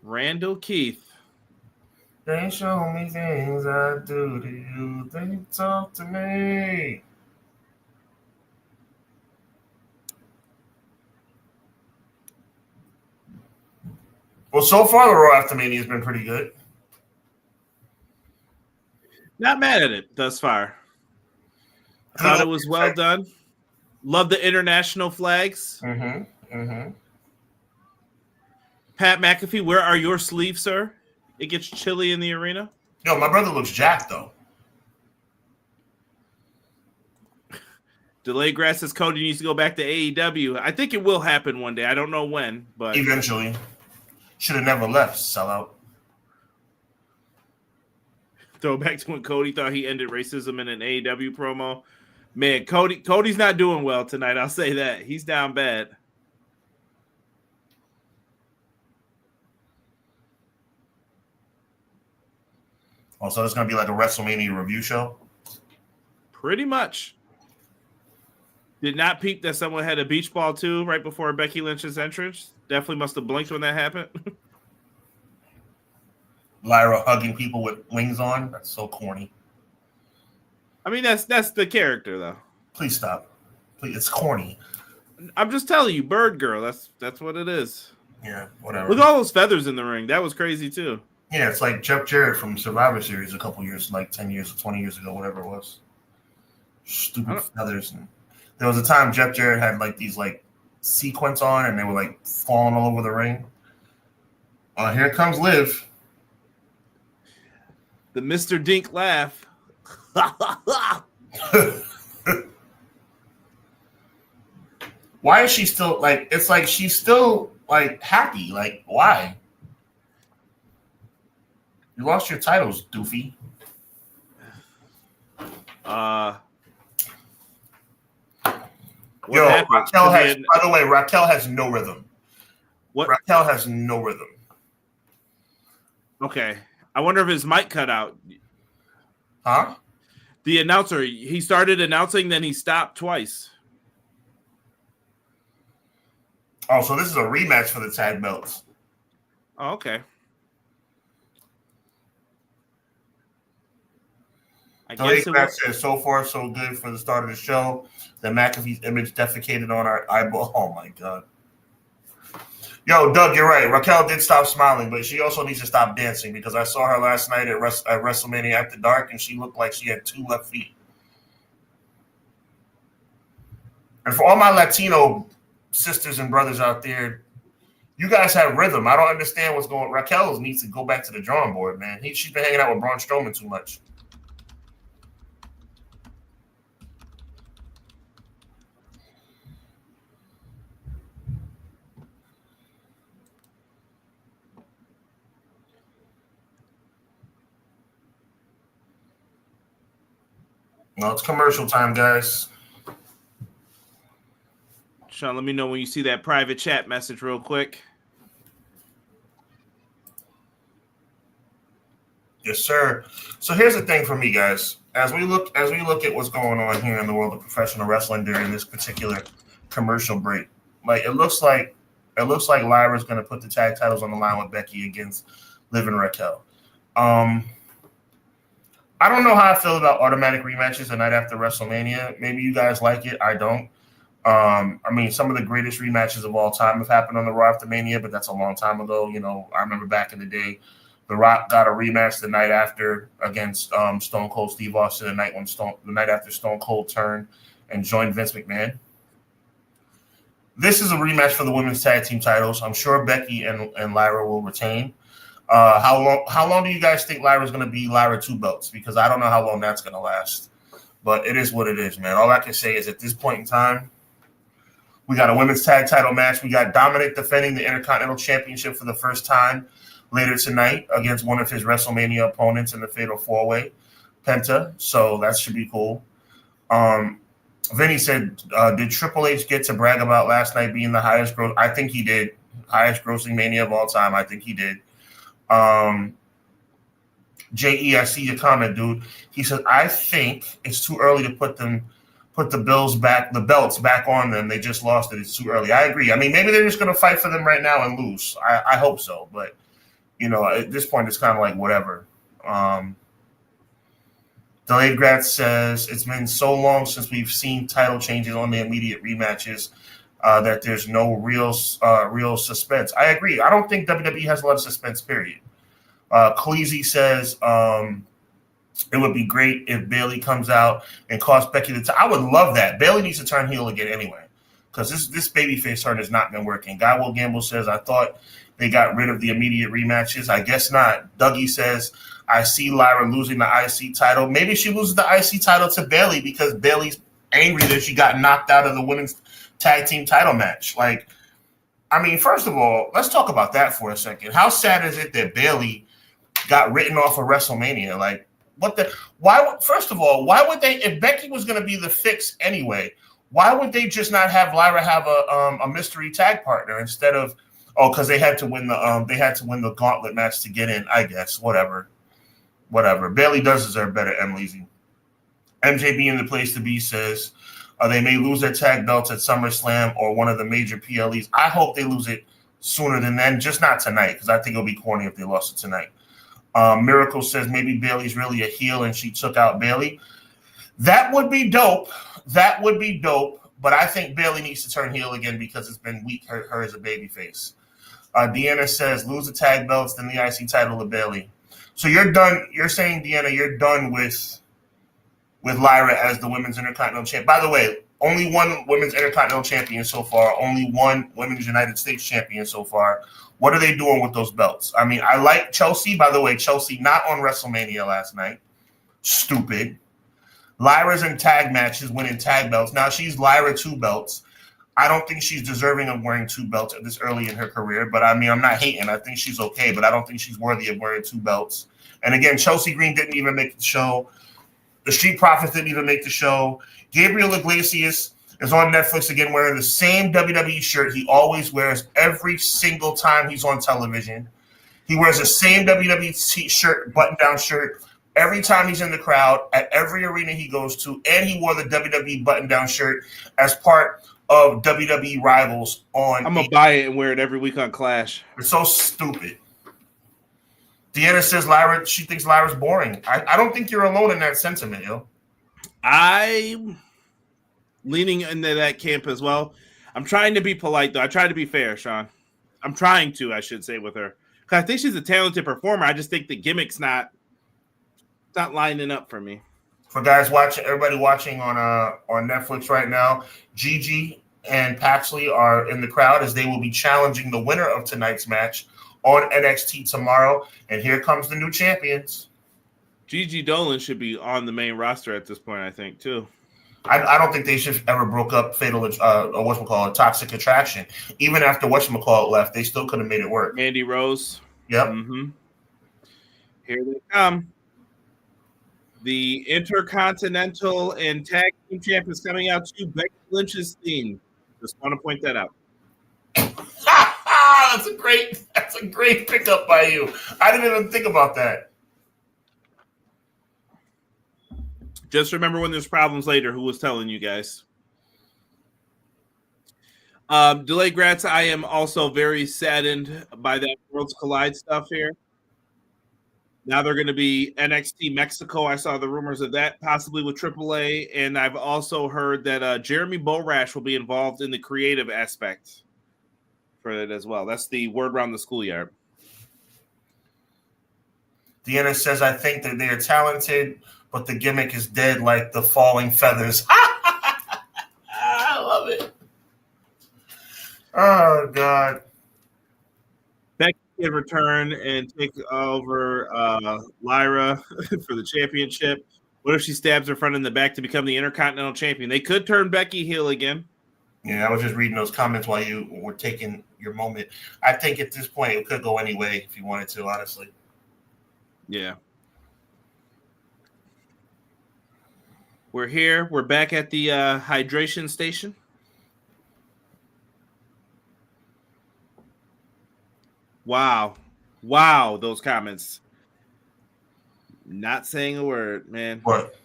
A: Randall Keith.
B: They show me things I do to you. They talk to me. Well, so far the Raw After Mania has been pretty good.
A: Not mad at it thus far. I thought it was well done. Love the international flags. Pat McAfee, where are your sleeves, sir? It gets chilly in the arena.
B: Yo, my brother looks jacked, though.
A: Delayed Grass says Cody needs to go back to AEW. I think it will happen one day. I don't know when, but
B: eventually. Should have never left, sellout.
A: Throw back to when Cody thought he ended racism in an AEW promo. Man, Cody's not doing well tonight. I'll say that. He's down bad.
B: Oh, so it's going to be like a WrestleMania review show?
A: Pretty much. Did not peep that someone had a beach ball too right before Becky Lynch's entrance. Definitely must have blinked when that happened.
B: Lyra hugging people with wings on. That's so corny.
A: I mean, that's the character though.
B: Please stop. Please, it's corny.
A: I'm just telling you, Bird Girl. That's what it is.
B: Yeah, whatever.
A: Look at all those feathers in the ring. That was crazy too.
B: Yeah, it's like Jeff Jarrett from Survivor Series a couple years, like 10 years or 20 years ago, whatever it was. Stupid feathers. And there was a time Jeff Jarrett had like these like sequins on and they were like falling all over the ring. Here comes Liv.
A: The Mr. Dink laugh.
B: Why is she still like, it's like she's still like happy. Like, why? You lost your titles, doofy. Yo, Raquel has, by the way, Raquel has no rhythm.
A: What?
B: Raquel has no rhythm.
A: Okay. I wonder if his mic cut out.
B: Huh?
A: The announcer, he started announcing, then he stopped twice.
B: Oh, so this is a rematch for the tag belts.
A: Oh, okay. I guess
B: It says, so far, so good for the start of the show. The McAfee's image defecated on our eyeball. Oh, my God. Yo, Doug, you're right. Raquel did stop smiling, but she also needs to stop dancing because I saw her last night at WrestleMania After Dark, and she looked like she had 2 left feet. And for all my Latino sisters and brothers out there, you guys have rhythm. I don't understand what's going on. Raquel needs to go back to the drawing board, man. She's been hanging out with Braun Strowman too much. No, it's commercial time, guys.
A: Sean, let me know when you see that private chat message real quick.
B: Yes, sir. So here's the thing for me, guys. As we look at what's going on here in the world of professional wrestling during this particular commercial break, like it looks like Lyra's going to put the tag titles on the line with Becky against Liv and Raquel. I don't know how I feel about automatic rematches the night after WrestleMania. Maybe you guys like it. I don't. I mean, some of the greatest rematches of all time have happened on the Raw after Mania, but that's a long time ago. You know, I remember back in the day, The Rock got a rematch the night after against Stone Cold Steve Austin the night after Stone Cold turned and joined Vince McMahon. This is a rematch for the women's tag team titles. I'm sure Becky and Lyra will retain. How long do you guys think Lyra's going to be Lyra 2 belts? Because I don't know how long that's going to last. But it is what it is, man. All I can say is at this point in time, we got a women's tag title match. We got Dominic defending the Intercontinental Championship for the first time later tonight against one of his WrestleMania opponents in the Fatal 4-Way, Penta. So that should be cool. Vinny said, did Triple H get to brag about last night being the highest gross? I think he did. Highest grossing Mania of all time. I think he did. JE, I see your comment, dude. He said, I think it's too early to put the belts back on them. They just lost it. It's too early. I agree. I mean, maybe they're just going to fight for them right now and lose. I hope so. But, you know, at this point, it's kind of like whatever. Delayed Gratz says, it's been so long since we've seen title changes on the immediate rematches that there's no real suspense. I agree. I don't think WWE has a lot of suspense, period. Khaleesi says it would be great if Bayley comes out and costs Becky the title. I would love that. Bayley needs to turn heel again anyway because this babyface turn has not been working. Guy Will Gamble says, I thought they got rid of the immediate rematches. I guess not. Dougie says, I see Lyra losing the IC title. Maybe she loses the IC title to Bayley because Bayley's angry that she got knocked out of the women's tag team title match. Like, I mean, first of all, let's talk about that for a second. How sad is it that Bayley got written off of WrestleMania? Like, first of all, why would they, if Becky was going to be the fix anyway, why would they just not have Lyra have a mystery tag partner instead of, because they had to win the gauntlet match to get in, I guess. Whatever. Bayley does deserve better, Emily. MJ being the place to be says they may lose their tag belts at SummerSlam or one of the major PLEs. I hope they lose it sooner than then, just not tonight, because I think it'll be corny if they lost it tonight. Miracle says maybe Bayley's really a heel and she took out Bayley. That would be dope. But I think Bayley needs to turn heel again because it's been weak her as a babyface. Deanna says lose the tag belts, then the IC title to Bayley. So you're done. You're saying, Deanna, you're done with Lyra as the Women's Intercontinental Champion. By the way, only one Women's Intercontinental Champion so far. Only one Women's United States Champion so far. What are they doing with those belts? I mean, I like Chelsea. By the way, Chelsea not on WrestleMania last night. Stupid. Lyra's in tag matches, winning tag belts. Now she's Lyra 2 belts. I don't think she's deserving of wearing 2 belts at this early in her career. But, I mean, I'm not hating. I think she's okay, but I don't think she's worthy of wearing 2 belts. And, again, Chelsea Green didn't even make the show. The Street Profits didn't even make the show. Gabriel Iglesias is on Netflix again wearing the same WWE shirt he always wears every single time he's on television. He wears the same WWE shirt, button-down shirt, every time he's in the crowd, at every arena he goes to, and he wore the WWE button-down shirt as part of WWE Rivals on.
A: I'm going to buy it and wear it every week on Clash.
B: It's so stupid. Deanna says she thinks Lyra's boring. I don't think you're alone in that sentiment, yo.
A: I'm leaning into that camp as well. I'm trying to be polite, though. I try to be fair, Sean. I'm trying to, I should say, with her. Because I think she's a talented performer. I just think the gimmick's not lining up for me.
B: For guys everybody watching on Netflix right now, Gigi and Paxley are in the crowd as they will be challenging the winner of tonight's match on NXT tomorrow. And here comes the new champions.
A: Gigi Dolan should be on the main roster at this point, I think, too.
B: I don't think they should ever broke up Toxic Attraction. Even after whatchamacallit left, they still could have made it work.
A: Mandy Rose.
B: Yep.
A: Mm-hmm. Here they come. The Intercontinental and Tag Team Champ is coming out to Becky Lynch's theme. Just want to point that out.
B: That's a great pickup by you. I didn't even think about that.
A: Just remember when there's problems later, who was telling you guys. Delay Grats, I am also very saddened by that Worlds Collide stuff here. Now they're going to be NXT Mexico. I saw the rumors of that, possibly with AAA. And I've also heard that Jeremy Borash will be involved in the creative aspect for it as well. That's the word around the schoolyard.
B: Deanna says, I think that they are talented, but the gimmick is dead like the falling feathers. I love it. Oh, God.
A: Becky can return and take over Lyra for the championship. What if she stabs her front in the back to become the Intercontinental Champion? They could turn Becky heel again.
B: Yeah, I was just reading those comments while you were taking your moment. I think at this point it could go any way if you wanted to, honestly.
A: Yeah. We're here. We're back at the hydration station. Wow. Those comments. Not saying a word, man.
B: What?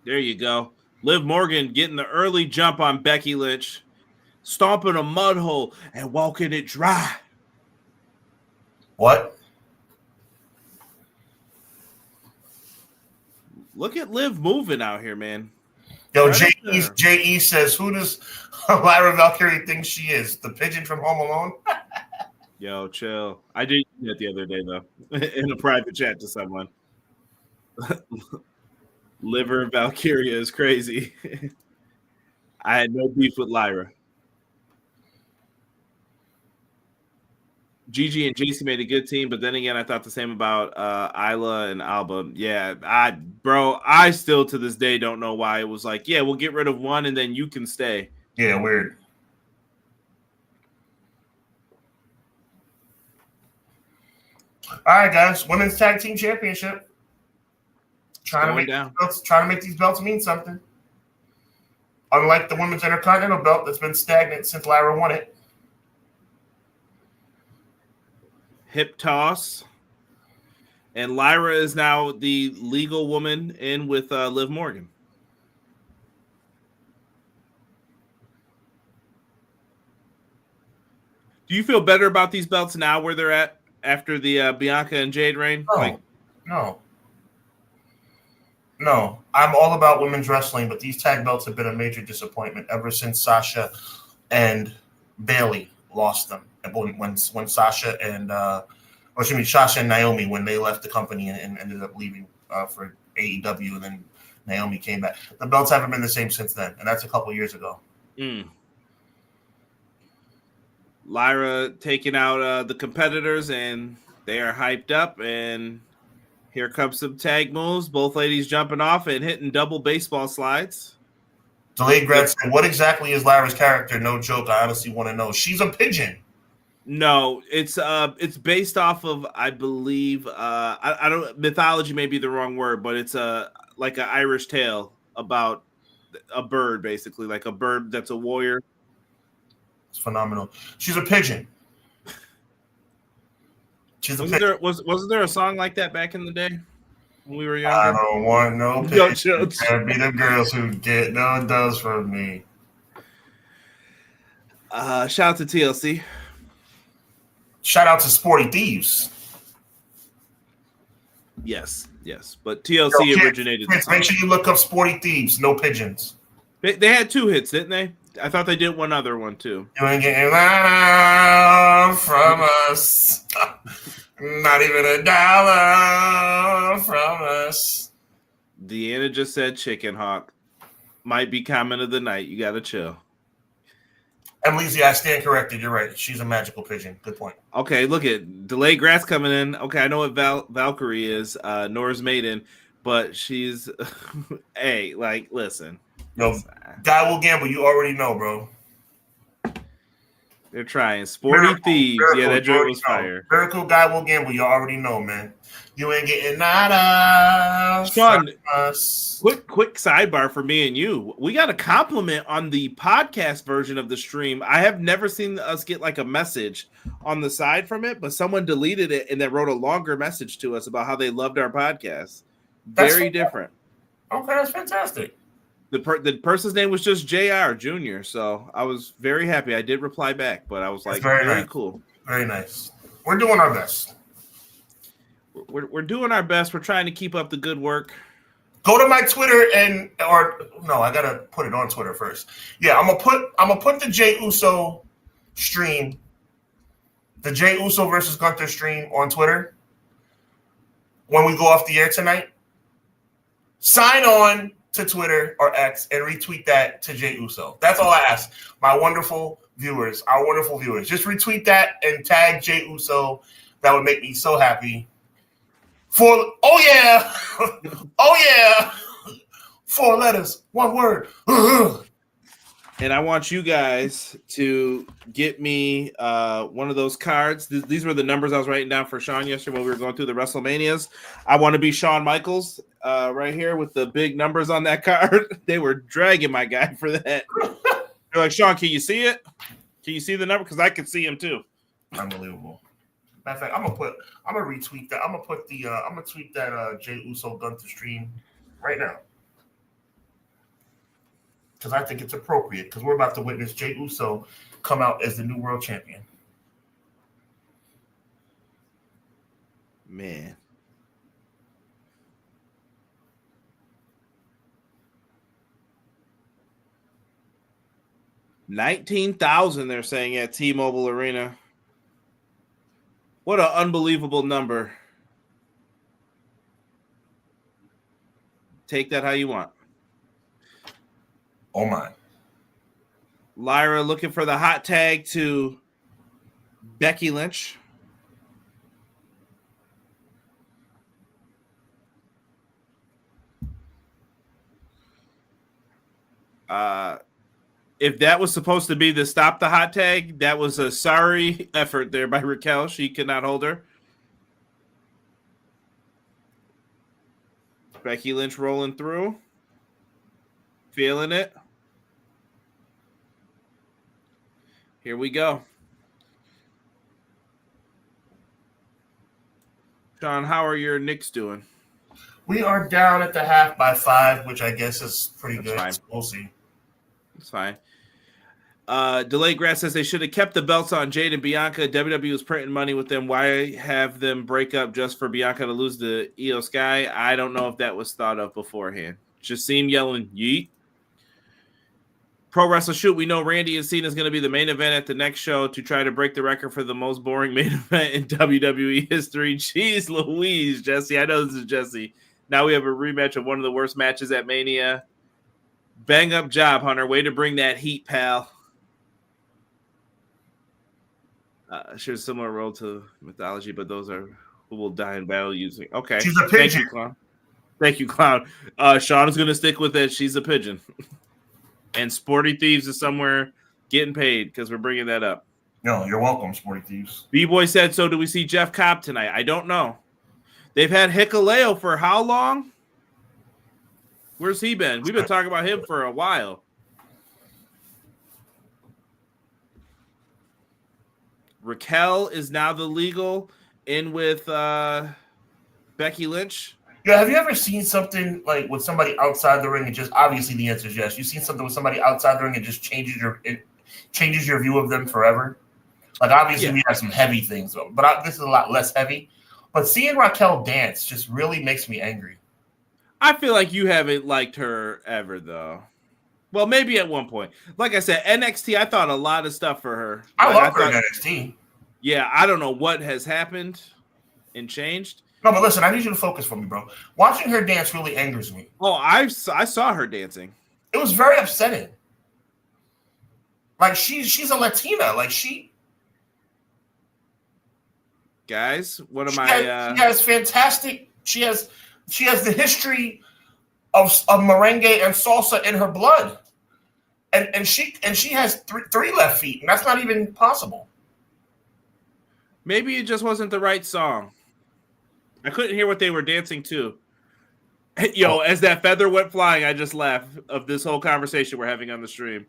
A: There you go. Liv Morgan getting the early jump on Becky Lynch, stomping a mud hole and walking it dry.
B: What?
A: Look at Liv moving out here, man.
B: Yo, J.E. says, who does Lyra Valkyrie think she is? The pigeon from Home Alone?
A: Yo, chill. You that the other day though, in a private chat to someone. Liver Valkyria is crazy. I had no beef with Lyra. Gigi and JC made a good team, but then again, I thought the same about Isla and Alba. Yeah, I still to this day don't know why it was like, yeah, we'll get rid of one and then you can stay.
B: Yeah, weird. All right, guys, Women's Tag Team Championship. Trying to make these belts mean something. Unlike the Women's Intercontinental belt that's been stagnant since Lyra won it.
A: Hip toss. And Lyra is now the legal woman in with Liv Morgan. Do you feel better about these belts now where they're at after the Bianca and Jade reign?
B: No. I'm all about women's wrestling, but these tag belts have been a major disappointment ever since Sasha and Bayley lost them. When Sasha and Sasha and Naomi, when they left the company and ended up leaving for AEW, and then Naomi came back. The belts haven't been the same since then, and that's a couple years ago.
A: Lyra taking out the competitors, and they are hyped up, and here comes some tag moves. Both ladies jumping off and hitting double baseball slides.
B: Delayed Grad said, what exactly is Lyra's character? No joke. I honestly want to know. She's a pigeon.
A: No, it's based off of, I believe, I don't, mythology may be the wrong word, but it's like an Irish tale about a bird, basically, like a bird that's a warrior.
B: It's phenomenal. She's a pigeon.
A: Wasn't there a song like that back in the day when we were younger?
B: I don't want no pigeons. Can't be the girls who get no does from me.
A: Shout out to TLC.
B: Shout out to Sporty Thieves.
A: Yes. But TLC originated.
B: Make sure you look up Sporty Thieves. No pigeons.
A: They had 2 hits, didn't they? I thought they did one other one too.
B: You ain't getting that from us. Not even $1 from us.
A: Deanna just said Chicken Hawk. Might be comment of the night. You gotta chill.
B: Emily, I stand corrected. You're right. She's a magical pigeon. Good point.
A: Okay, look at Delayed Grass coming in. Okay, I know what Valkyrie is, Nora's maiden, but she's hey, like, listen.
B: No, Guy Will Gamble, you already know, bro.
A: They're trying. Sporty Thieves. Yeah, that joint was fire.
B: Very cool. Guy Will Gamble, you already know, man. You ain't getting nada.
A: Sean, quick sidebar for me and you. We got a compliment on the podcast version of the stream. I have never seen us get like a message on the side from it, but someone deleted it and then wrote a longer message to us about how they loved our podcast. Very different.
B: Okay, that's fantastic.
A: The person's name was just JR Jr., so I was very happy. I did reply back, but I was like,
B: very
A: nice.
B: Cool. Very nice. We're doing our best.
A: We're doing our best. We're trying to keep up the good work.
B: Go to my Twitter I gotta put it on Twitter first. Yeah, I'm gonna put the Jey Uso stream, the Jey Uso versus Gunther stream on Twitter when we go off the air tonight. Sign on to Twitter or X and retweet that to Jey Uso. That's all I ask. Our wonderful viewers. Just retweet that and tag Jey Uso. That would make me so happy. 4 letters, 1 word.
A: And I want you guys to get me one of those cards. These were the numbers I was writing down for Sean yesterday when we were going through the WrestleManias. I want to be Shawn Michaels right here with the big numbers on that card. They were dragging my guy for that. They're like, Sean, can you see it? Can you see the number? Because I can see him too.
B: Unbelievable. Matter of fact, I'm gonna retweet that. I'm gonna tweet that Jey Uso Gunther stream right now. Because I think it's appropriate, because we're about to witness Jey Uso come out as the new world champion.
A: Man. $19,000 they're saying at T-Mobile Arena. What an unbelievable number. Take that how you want.
B: Oh, my.
A: Lyra looking for the hot tag to Becky Lynch. If that was supposed to be the stop the hot tag, that was a sorry effort there by Raquel. She could not hold her. Becky Lynch rolling through. Feeling it. Here we go. Sean, how are your Knicks doing?
B: We are down at the half by 5, which I guess is pretty
A: That's
B: good.
A: fine.
B: We'll see.
A: It's fine. Delayed Grass says they should have kept the belts on Jade and Bianca. WWE was printing money with them. Why have them break up just for Bianca to lose to Io Sky? I don't know if that was thought of beforehand. Just see him yelling, yeet. Pro Wrestle Shoot, we know Randy and Cena is going to be the main event at the next show to try to break the record for the most boring main event in WWE history. Jeez Louise, Jesse. I know this is Jesse. Now we have a rematch of one of the worst matches at Mania. Bang up job, Hunter. Way to bring that heat, pal. Shares a similar role to mythology, but those are who will die in battle using. Okay.
B: She's a pigeon.
A: Thank you, Clown. Thank you, Clown. Sean is going to stick with it. She's a pigeon. And Sporty Thieves is somewhere getting paid because we're bringing that up.
B: No, you're welcome, Sporty Thieves.
A: B-Boy said, so do we see Jeff Cobb tonight? I don't know. They've had Hikuleo for how long? Where's he been? We've been talking about him for a while. Raquel is now the legal in with Becky Lynch.
B: Yeah, have you ever seen something like with somebody outside the ring and just obviously the answer is yes. You've seen something with somebody outside the ring and just changes your view of them forever. Like obviously we have some heavy things, but this is a lot less heavy. But seeing Raquel dance just really makes me angry.
A: I feel like you haven't liked her ever though. Well, maybe at one point. Like I said, NXT, I thought a lot of stuff for her.
B: I love her in NXT.
A: Yeah, I don't know what has happened and changed.
B: No, but listen, I need you to focus for me, bro. Watching her dance really angers me.
A: Oh, I saw her dancing.
B: It was very upsetting. Like she's a Latina. Like
A: guys, what am
B: I? She has fantastic. She has the history of merengue and salsa in her blood, and she has three left feet, and that's not even possible.
A: Maybe it just wasn't the right song. I couldn't hear what they were dancing to. Yo, as that feather went flying, I just laughed of this whole conversation we're having on the stream.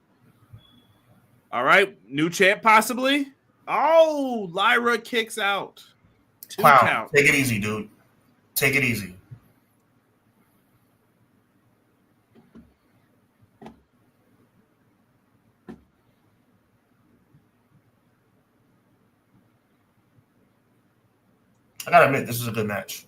A: All right, new champ possibly. Oh, Lyra kicks out. 2 count.
B: Take it easy, dude. Take it easy. I gotta admit, this is a good match.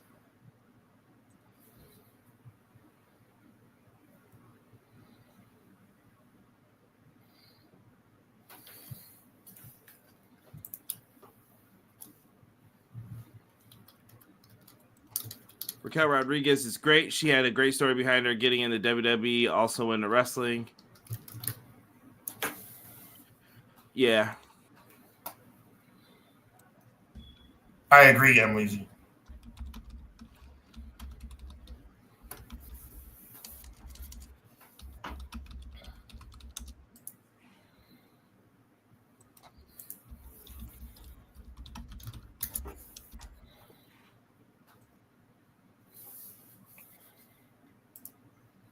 A: Raquel Rodriguez is great. She had a great story behind her getting into WWE, also into wrestling. Yeah.
B: I agree, Emily.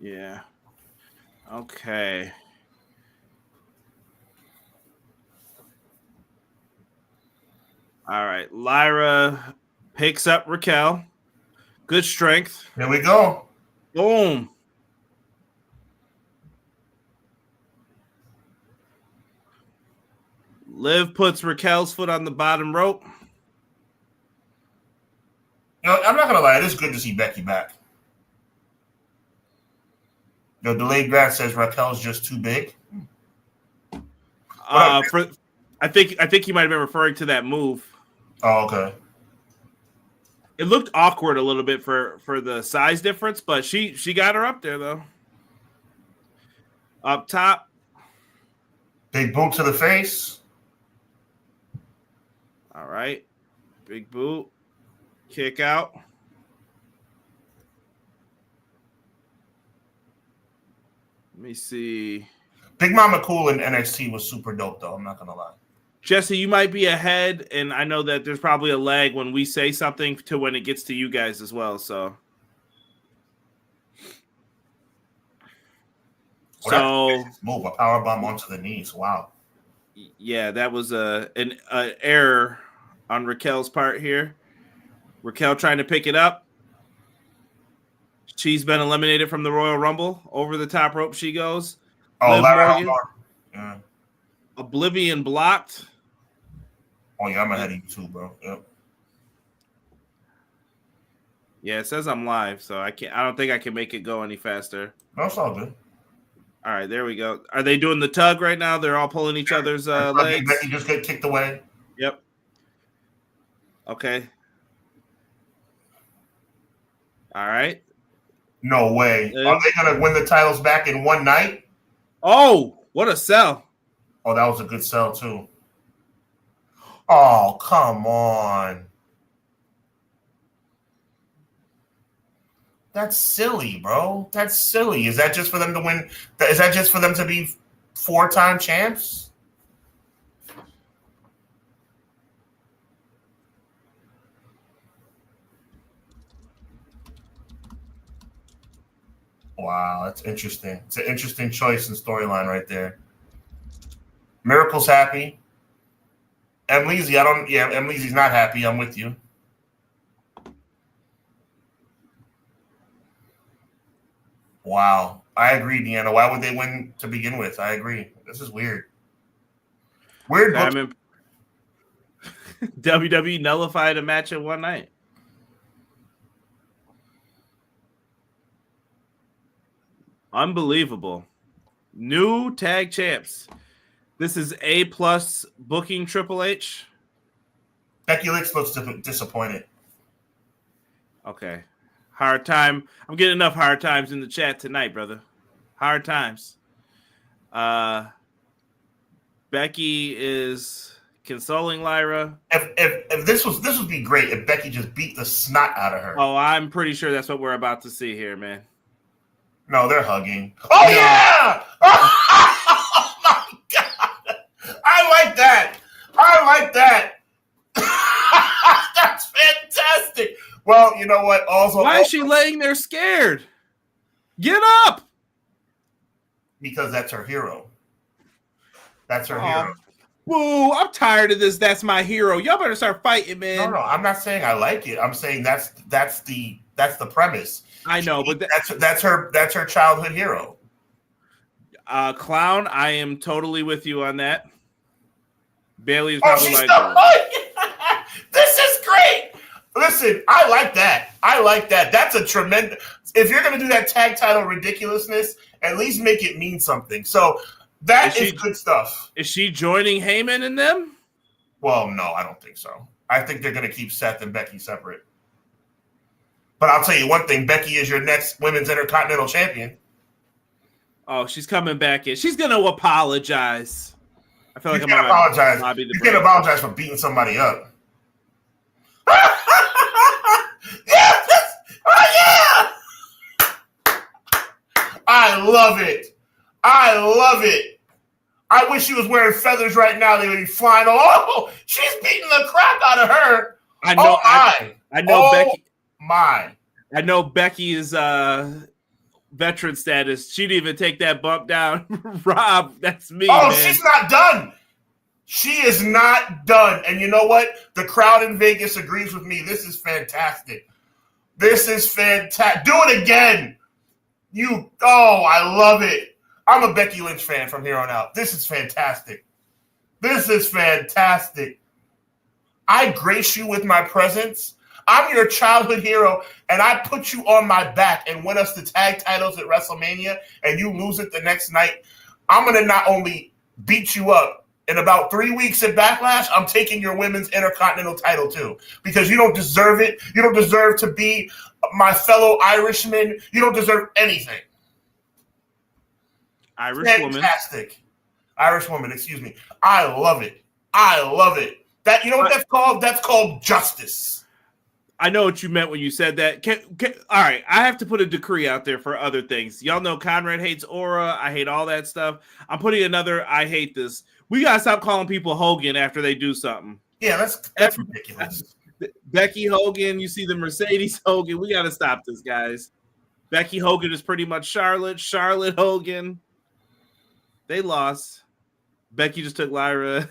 A: Yeah. Okay. All right. Lyra picks up Raquel. Good strength.
B: Here we go.
A: Boom. Liv puts Raquel's foot on the bottom rope.
B: You know, I'm not gonna lie, it is good to see Becky back. The delayed grass says Raquel's just too big.
A: I think you might have been referring to that move.
B: Oh, okay.
A: It looked awkward a little bit for the size difference, but she got her up there though. Up top.
B: Big boot to the face.
A: All right. Big boot. Kick out. Let me see.
B: Big Mama Cool in NXT was super dope, though. I'm not going to lie.
A: Jesse, you might be ahead, and I know that there's probably a lag when we say something to when it gets to you guys as well. So
B: move a power bomb onto the knees. Wow.
A: Yeah, that was an error on Raquel's part here. Raquel trying to pick it up. She's been eliminated from the Royal Rumble. Over the top rope she goes.
B: Oh,
A: Liv Morgan.
B: Yeah.
A: Oblivion blocked.
B: Oh, yeah, I'm ahead of you too, bro. Yep.
A: Yeah, it says I'm live, so I don't think I can make it go any faster.
B: No, it's all good.
A: All right, there we go. Are they doing the tug right now? They're all pulling each other's legs.
B: Becky just get kicked away.
A: Yep. Okay. All right.
B: No way. Are they going to win the titles back in one night?
A: Oh, what a sell.
B: Oh, that was a good sell, too. Oh, come on. That's silly, bro. That's silly. Is that just for them to win? Is that just for them to be 4-time champs? Wow, that's interesting. It's an interesting choice and storyline right there. Miracle's happy. Emleezy, Emleezy's not happy. I'm with you. Wow. I agree, Deanna. Why would they win to begin with? I agree. This is weird. Weird.
A: WWE nullified a match in one night. Unbelievable. New tag champs. This is A+ booking Triple H.
B: Becky Lynch looks disappointed.
A: Okay. Hard time. I'm getting enough hard times in the chat tonight, brother. Hard times. Becky is consoling Lyra.
B: If this would be great if Becky just beat the snot out of her.
A: Oh, I'm pretty sure that's what we're about to see here, man.
B: No, they're hugging. Oh, no. Yeah! Oh, my God. I like that. That's fantastic. Well, you know what?
A: Why is she laying there scared? Get up!
B: Because that's her hero. That's her hero.
A: Woo! I'm tired of this. That's my hero. Y'all better start fighting, man.
B: No, I'm not saying I like it. I'm saying that's the premise.
A: I know, but
B: that's her childhood hero.
A: Clown, I am totally with you on that. Bailey is
B: probably this is great. Listen, I like that. That's a tremendous. If you're going to do that tag title ridiculousness, at least make it mean something. So that is good stuff.
A: Is she joining Heyman in them?
B: Well, no, I don't think so. I think they're going to keep Seth and Becky separate. But I'll tell you one thing: Becky is your next Women's Intercontinental Champion.
A: Oh, she's coming back in. She's going to apologize. I feel like I'm
B: going to apologize. You can't apologize for beating somebody up. Yes! Oh, yeah! I love it. I wish she was wearing feathers right now. They would be flying. Oh, she's beating the crap out of her.
A: I know. I know Becky.
B: My.
A: I know Becky is veteran status. She'd even take that bump down. Rob, that's me.
B: Oh,
A: man.
B: She's not done. She is not done. And you know what? The crowd in Vegas agrees with me. This is fantastic. Do it again. I love it. I'm a Becky Lynch fan from here on out. This is fantastic. I grace you with my presence. I'm your childhood hero, and I put you on my back and win us the tag titles at WrestleMania, and you lose it the next night. I'm going to not only beat you up in about 3 weeks at Backlash, I'm taking your women's Intercontinental title too, because you don't deserve it. You don't deserve to be my fellow Irishman. You don't deserve anything. Fantastic. Irish woman, excuse me. I love it. I love it. That, you know what that's called? That's called justice.
A: I know what you meant when you said that. All right, I have to put a decree out there for other things. Y'all know Conrad hates Aura. I hate all that stuff. I'm putting another I hate this. We got to stop calling people Hogan after they do something.
B: Yeah, that's ridiculous.
A: Becky Hogan, you see the Mercedes Hogan. We got to stop this, guys. Becky Hogan is pretty much Charlotte. Charlotte Hogan. They lost. Becky just took Lyra.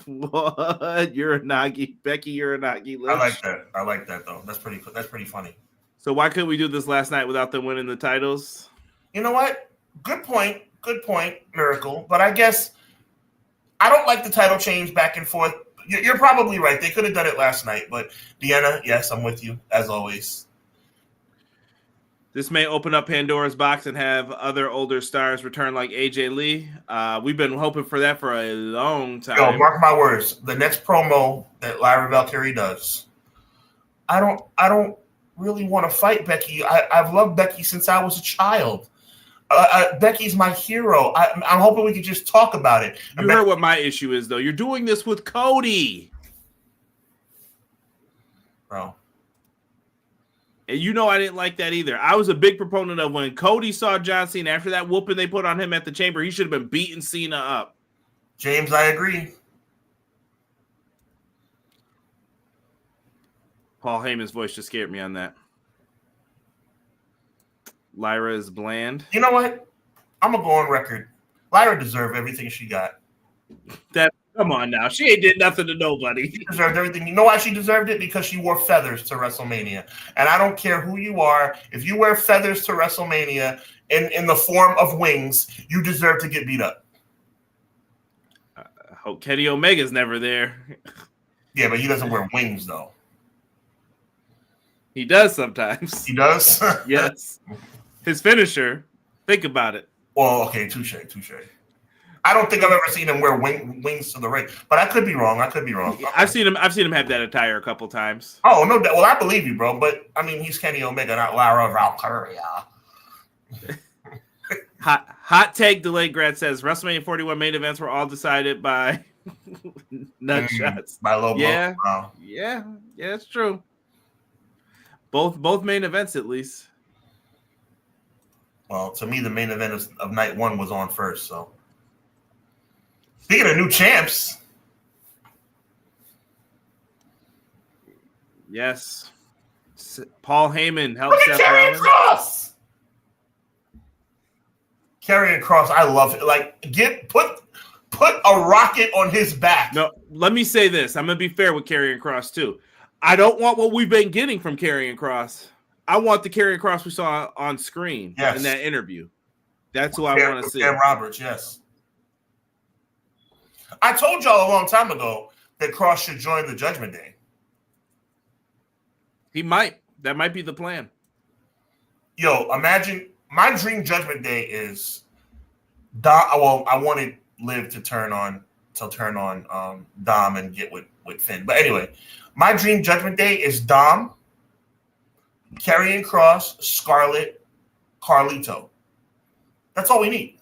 A: What? Uranagi. Becky Uranagi.
B: I like that. I like that, though. That's pretty funny.
A: So why couldn't we do this last night without them winning the titles?
B: You know what? Good point. Good point, Miracle. But I guess I don't like the title change back and forth. You're probably right. They could have done it last night. But Deanna, yes, I'm with you, as always.
A: This may open up Pandora's box and have other older stars return like AJ Lee. We've been hoping for that for a long time.
B: Yo, mark my words. The next promo that Lyra Valkyrie does, I don't really want to fight Becky. I've loved Becky since I was a child. Becky's my hero. I'm hoping we could just talk about it.
A: You heard what my issue is, though. You're doing this with Cody.
B: Bro.
A: And you know I didn't like that either. I was a big proponent of when Cody saw John Cena after that whooping they put on him at the Chamber, he should have been beating Cena up.
B: James, I agree.
A: Paul Heyman's voice just scared me on that. Lyra is bland.
B: You know what? I'm going to go on record. Lyra deserved everything she got.
A: Come on now. She ain't did nothing to nobody.
B: She deserved everything. You know why she deserved it? Because she wore feathers to WrestleMania. And I don't care who you are. If you wear feathers to WrestleMania in the form of wings, you deserve to get beat up.
A: I hope Kenny Omega's never there.
B: Yeah, but he doesn't wear wings, though.
A: He does sometimes.
B: He does?
A: Yes. His finisher. Think about it.
B: Well, okay, touche. I don't think I've ever seen him wear wings to the ring, but I could be wrong. Okay.
A: I've seen him have that attire a couple times.
B: Oh no! Well, I believe you, bro. But I mean, he's Kenny Omega, not Lyra Valkyrie.
A: Hot take. Delayed Grad says WrestleMania 41 main events were all decided by nut shots.
B: By low blow.
A: Yeah,
B: wow.
A: yeah, it's true. Both main events, at least.
B: Well, to me, the main event of night one was on first. So, speaking of new champs,
A: yes, Paul Heyman helped Seth
B: Karrion Kross. Karrion Kross, I love it. Like, put a rocket on his back.
A: No, let me say this. I'm gonna be fair with Karrion Kross too. I don't want what we've been getting from Karrion Kross. I want the Karrion Kross we saw on screen in that interview. That's who I want to see.
B: Sam Roberts, yes. I told y'all a long time ago that Kross should join the Judgment Day.
A: He might. That might be the plan.
B: Yo, imagine my dream Judgment Day is Dom. Well, I wanted Liv to turn on Dom and get with Finn. But anyway, my dream Judgment Day is Dom, Karrion Kross, Scarlett, Carlito. That's all we need.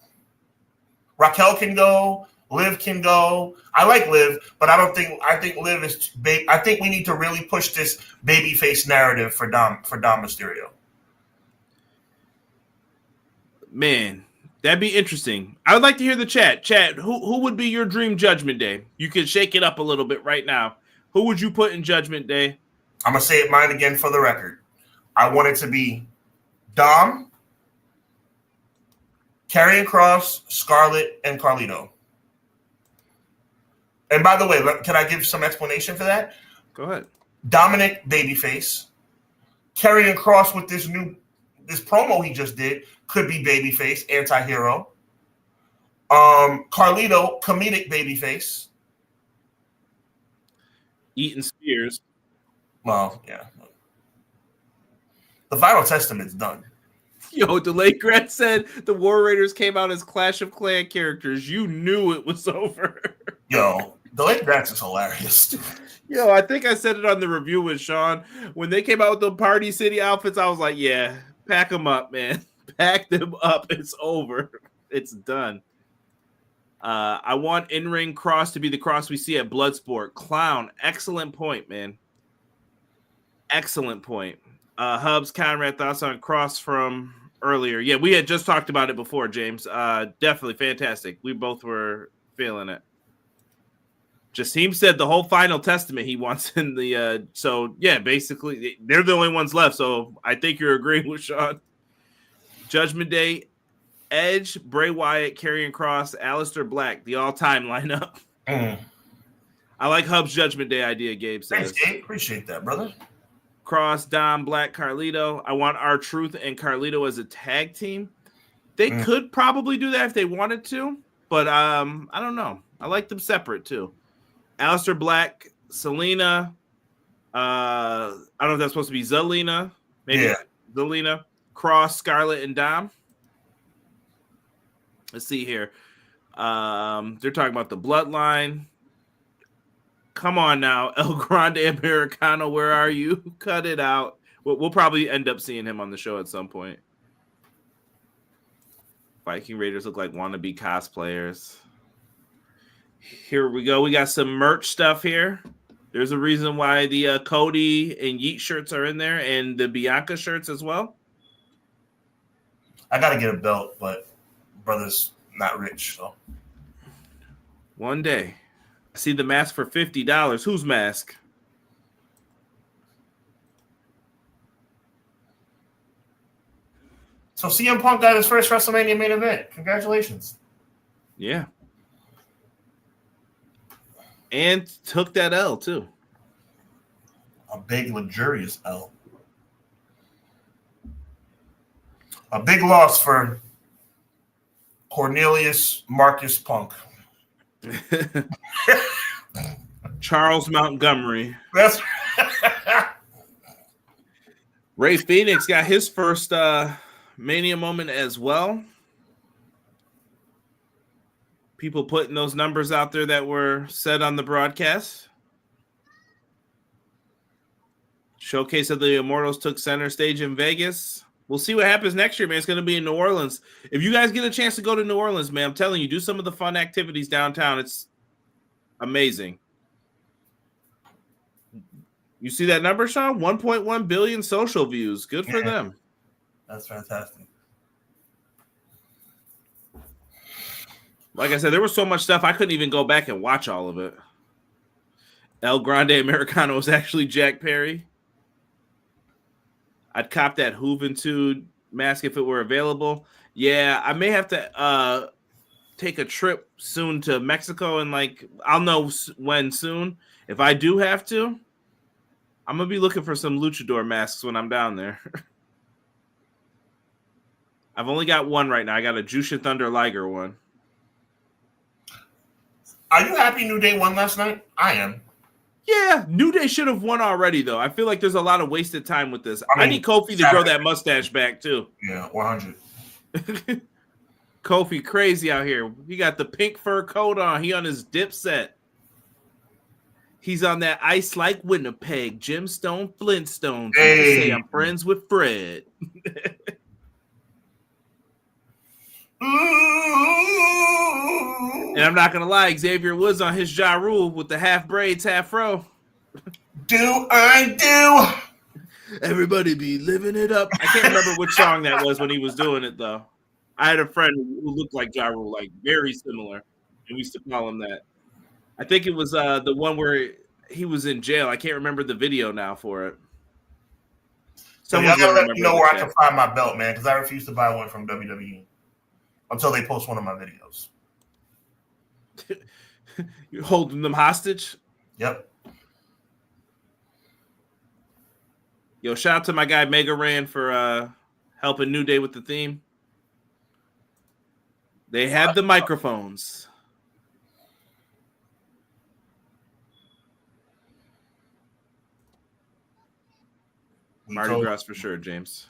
B: Raquel can go. Liv can go. I like Liv, but I think Liv is. I think we need to really push this babyface narrative for Dom Mysterio.
A: Man, that'd be interesting. I would like to hear the chat. Chat, who would be your dream Judgment Day? You can shake it up a little bit right now. Who would you put in Judgment Day?
B: I'm gonna say it mine again for the record. I want it to be Dom, Karrion Kross, Scarlett, and Carlito. And by the way, can I give some explanation for that?
A: Go ahead.
B: Dominic babyface, Karrion Kross with this promo he just did could be babyface, anti-hero. Carlito, comedic babyface.
A: Eating spears.
B: Well, yeah. The Final Testament's done.
A: Yo, Delayed Grant said the War Raiders came out as Clash of Clan characters. You knew it was over.
B: Yo, the late dance is hilarious.
A: Yo, I think I said it on the review with Sean. When they came out with the Party City outfits, I was like, yeah, pack them up, man. Pack them up. It's over. It's done. I want in-ring Cross to be the Cross we see at Bloodsport. Clown, excellent point, man. Excellent point. Hubs, Conrad, thoughts on Cross from earlier? Yeah, we had just talked about it before, James. Definitely fantastic. We both were feeling it. Jasim said the whole Final Testament he wants in the so yeah, basically they're the only ones left. So I think you're agreeing with Sean. Judgment Day, Edge, Bray Wyatt, Karrion Kross, Aleister Black, the all-time lineup. I like Hub's Judgment Day idea, Gabe says.
B: Thanks, Gabe. Appreciate that, brother.
A: Cross, Dom, Black, Carlito. I want R-Truth and Carlito as a tag team. They could probably do that if they wanted to, but I don't know. I like them separate too. Aleister Black, Selena. I don't know if that's supposed to be Zelina. Maybe Zelina. Cross, Scarlett, and Dom. Let's see here. They're talking about the bloodline. Come on now, El Grande Americano, where are you? Cut it out. We'll probably end up seeing him on the show at some point. Viking Raiders look like wannabe cosplayers. Here we go. We got some merch stuff here. There's a reason why the Cody and Yeet shirts are in there and the Bianca shirts as well.
B: I got to get a belt, but brother's not rich, so.
A: One day. I see the mask for $50. Whose mask?
B: So CM Punk got his first WrestleMania main event. Congratulations.
A: Yeah. And took that L, too.
B: A big, luxurious L. A big loss for Cornelius Marcus Punk.
A: Charles Montgomery.
B: That's
A: Ray Phoenix got his first Mania moment as well. People putting those numbers out there that were said on the broadcast. Showcase of the Immortals took center stage in Vegas. We'll see what happens next year, man. It's going to be in New Orleans. If you guys get a chance to go to New Orleans, man, I'm telling you, do some of the fun activities downtown. It's amazing. You see that number, Sean? 1.1 billion social views. Good for them.
B: That's fantastic.
A: Like I said, there was so much stuff, I couldn't even go back and watch all of it. El Grande Americano was actually Jack Perry. I'd cop that Juventud mask if it were available. Yeah, I may have to take a trip soon to Mexico, and I'll know when soon. If I do have to, I'm going to be looking for some luchador masks when I'm down there. I've only got one right now. I got a Jushin Thunder Liger one.
B: Are you happy New Day won last night? I am.
A: Yeah, New Day should have won already, though. I feel like there's a lot of wasted time with this. I need Kofi to grow that mustache back, too.
B: Yeah, 100.
A: Kofi crazy out here. He got the pink fur coat on. He on his dip set. He's on that ice like Winnipeg, Gemstone Flintstone.
B: Hey.
A: Say I'm friends with Fred. And I'm not going to lie, Xavier Woods on his Ja Rule with the half braids, half fro.
B: Do I do?
A: Everybody be living it up. I can't remember which song that was when he was doing it, though. I had a friend who looked like Ja Rule, very similar. And we used to call him that. I think it was the one where he was in jail. I can't remember the video now for it.
B: Someone's going to let me know where I can find my belt, man, because I refuse to buy one from WWE until they post one of my videos.
A: You're holding them hostage?
B: Yep.
A: Yo, shout out to my guy Mega Ran for helping New Day with the theme. They have the microphones. Mardi Gras for sure, James.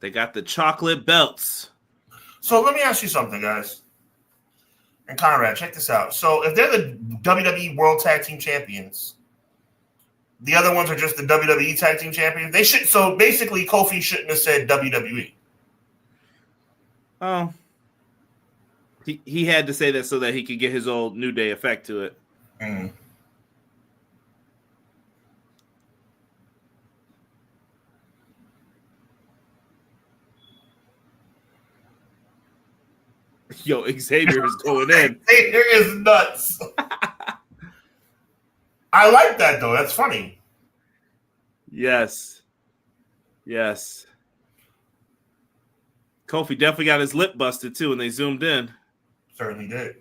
A: They got the chocolate belts.
B: So let me ask you something, guys. And Conrad, check this out. So if they're the WWE World Tag Team Champions, the other ones are just the WWE Tag Team Champions. They should. So basically, Kofi shouldn't have said WWE.
A: Oh, he had to say that so that he could get his old New Day effect to it.
B: Mm.
A: Yo, Xavier is going in.
B: Xavier is nuts. I like that though. That's funny.
A: Yes. Kofi definitely got his lip busted too when they zoomed in.
B: Certainly did.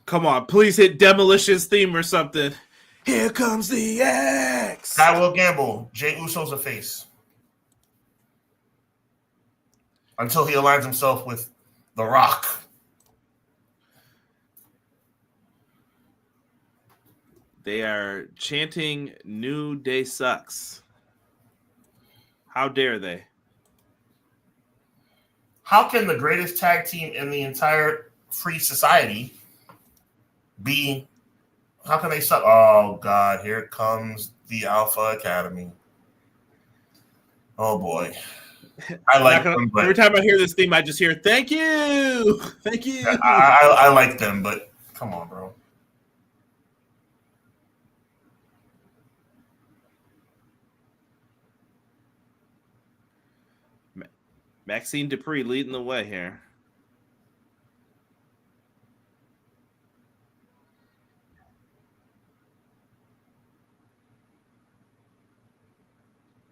A: Come on, please hit Demolition's theme or something. Here comes the X.
B: I will gamble. Jey Uso's a face. Until he aligns himself with The Rock.
A: They are chanting New Day sucks. How dare they?
B: How can the greatest tag team in the entire free society be? How can they suck? Oh, God. Here comes the Alpha Academy. Oh, boy. I like them. But
A: every time I hear this theme, I just hear, thank you. Thank you.
B: I like them, but come on, bro.
A: Maxine Dupree leading the way here.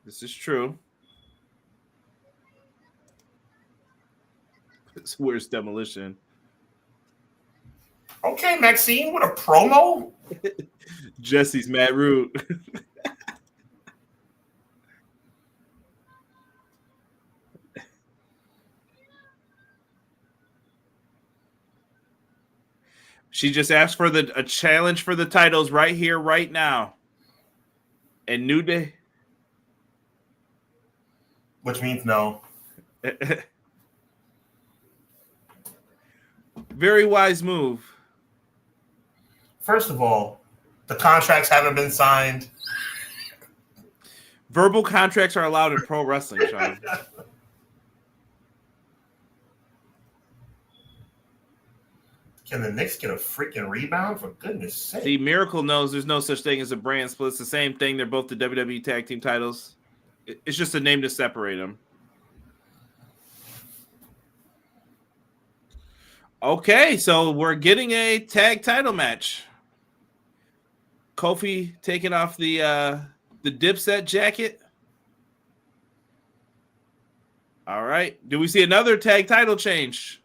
A: This is true. Where's Demolition?
B: Okay, Maxine, with a promo?
A: Jesse's mad rude. She just asked for a challenge for the titles right here, right now. And New Day.
B: Which means no.
A: Very wise move.
B: First of all, the contracts haven't been signed.
A: Verbal contracts are allowed in pro wrestling, Sean.
B: Can the Knicks get a freaking rebound? For goodness sake.
A: See, Miracle knows there's no such thing as a brand split. It's the same thing. They're both the WWE Tag Team titles. It's just a name to separate them. Okay, so we're getting a tag title match. Kofi taking off the Dipset jacket. All right. Do we see another tag title change?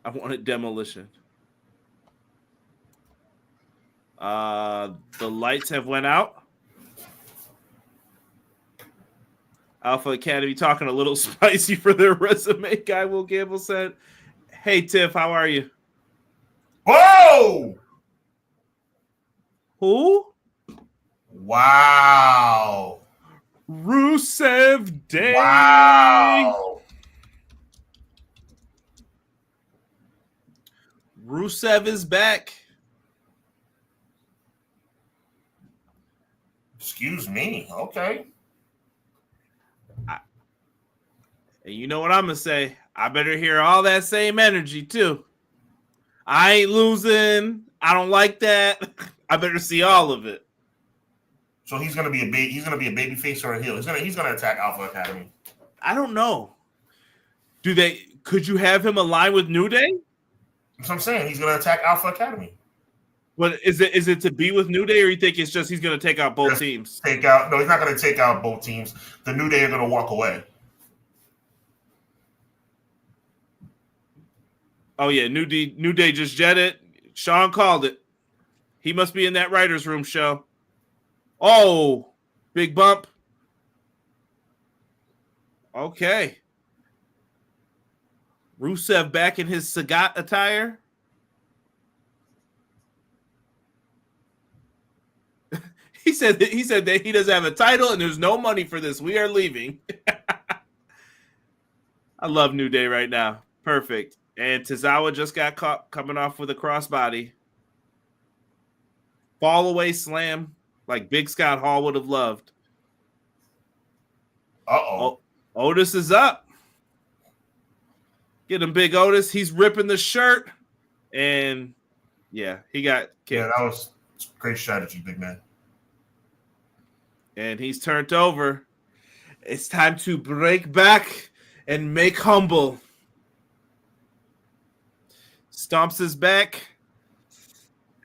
A: I wanted Demolition. The lights have went out. Alpha Academy talking a little spicy for their resume. Guy Will Gamble said, "Hey Tiff, how are you?"
B: Whoa!
A: Who?
B: Wow.
A: Rusev Day.
B: Wow.
A: Rusev is back.
B: Excuse me. Okay.
A: And you know what I'm going to say? I better hear all that same energy, too. I ain't losing. I don't like that. I better see all of it.
B: So he's gonna be a baby face or a heel. He's gonna attack Alpha Academy.
A: I don't know. Could you have him align with New Day?
B: That's what I'm saying. He's gonna attack Alpha Academy.
A: But is it to be with New Day, or you think it's just he's gonna take out both teams?
B: No, he's not gonna take out both teams. The New Day are gonna walk away.
A: Oh yeah, New Day just jetted. Sean called it. He must be in that writer's room show. Oh, big bump. Okay. Rusev back in his Sagat attire. He said that he doesn't have a title and there's no money for this. We are leaving. I love New Day right now. Perfect. And Tozawa just got caught coming off with a crossbody. Fall away slam like Big Scott Hall would have loved.
B: Uh-oh.
A: Otis is up. Get him, Big Otis. He's ripping the shirt. And, yeah, he got kicked.
B: Yeah, that was great strategy, big man.
A: And he's turned over. It's time to break back and make humble. Stomps his back.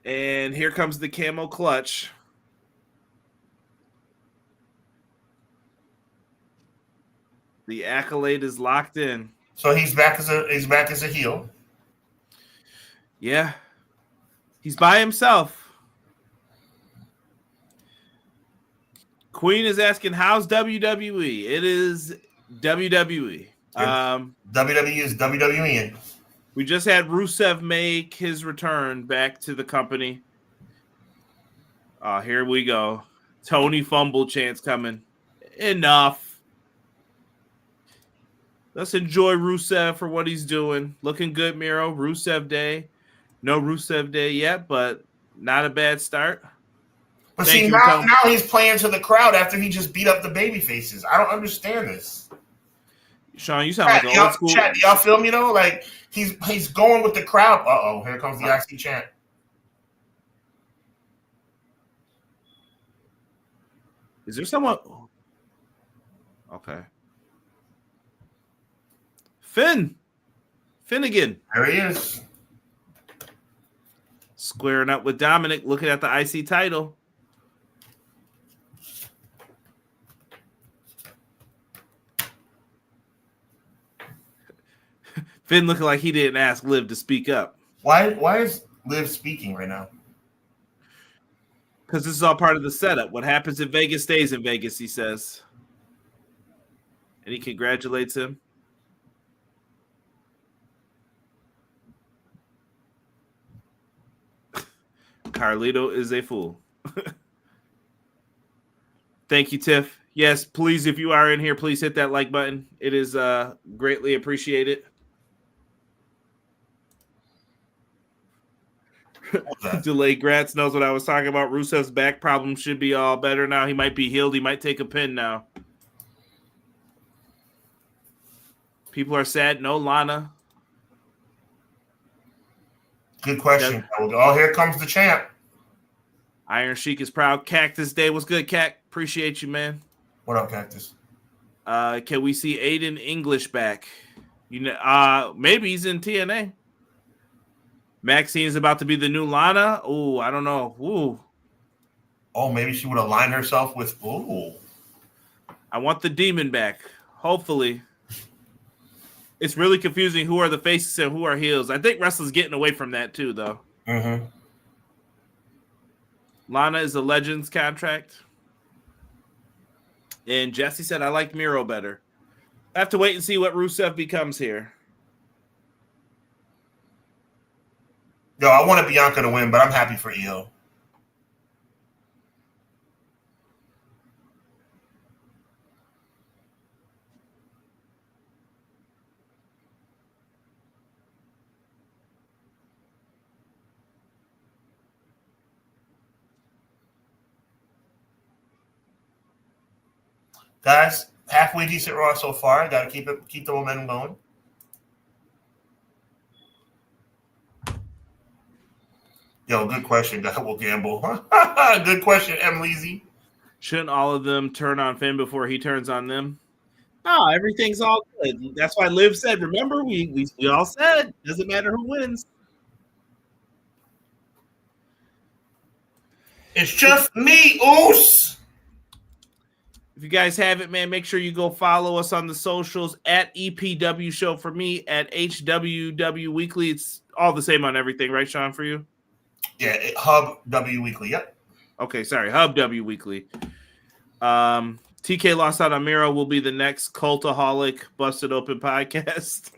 A: And here comes the camel clutch. The accolade is locked in.
B: So he's back as a heel.
A: Yeah. He's by himself. Queen is asking, how's WWE? It is WWE.
B: WWE is WWE.
A: We just had Rusev make his return back to the company. Here we go. Tony fumble chance coming. Enough. Let's enjoy Rusev for what he's doing. Looking good, Miro. Rusev Day. No Rusev Day yet, but not a bad start.
B: But see, now he's playing to the crowd after he just beat up the baby faces. I don't understand this.
A: Sean, you sound like an old school.
B: Chat, y'all feel me though? Like he's going with the crowd. Uh-oh, here comes the Oxy chant.
A: Is there someone? Okay. Finnegan.
B: There he is.
A: Squaring up with Dominic, looking at the IC title. Finn looking like he didn't ask Liv to speak up.
B: Why is Liv speaking right now?
A: Because this is all part of the setup. What happens in Vegas stays in Vegas, he says. And he congratulates him. Carlito is a fool. Thank you, Tiff. Yes, please, if you are in here, please hit that like button. It is greatly appreciated. Delay Gratz knows what I was talking about. Rusev's back problem should be all better now. He might be healed. He might take a pin now. People are sad. No Lana.
B: Good question. Oh, here comes the champ.
A: Iron Sheik is proud. Cactus Day was good, Cac. Appreciate you, man.
B: What up, Cactus?
A: Can we see Aiden English back? You know, maybe he's in TNA. Maxine is about to be the new Lana. Oh, I don't know. Ooh.
B: Oh, maybe she would align herself with. Ooh.
A: I want the demon back. Hopefully. It's really confusing who are the faces and who are heels. I think wrestlers getting away from that too, though.
B: Mm-hmm.
A: Lana is a Legends contract. And Jesse said, I like Miro better. I have to wait and see what Rusev becomes here.
B: Yo, I wanted Bianca to win, but I'm happy for Io. Guys, halfway decent Raw so far. Got to keep the momentum going. Yo, good question. God will gamble. Good question, Emily.
A: Shouldn't all of them turn on Finn before he turns on them? No, everything's all good. That's why Liv said, remember, we all said, doesn't matter who wins.
B: It's just me, Oos.
A: If you guys have it, man, make sure you go follow us on the socials at EPW Show for me, at HWW Weekly. It's all the same on everything, right, Sean, for you?
B: Yeah, Hub W Weekly, yep.
A: Okay, sorry, Hub W Weekly. TK Lost Out on Miro will be the next Cultaholic Busted Open podcast.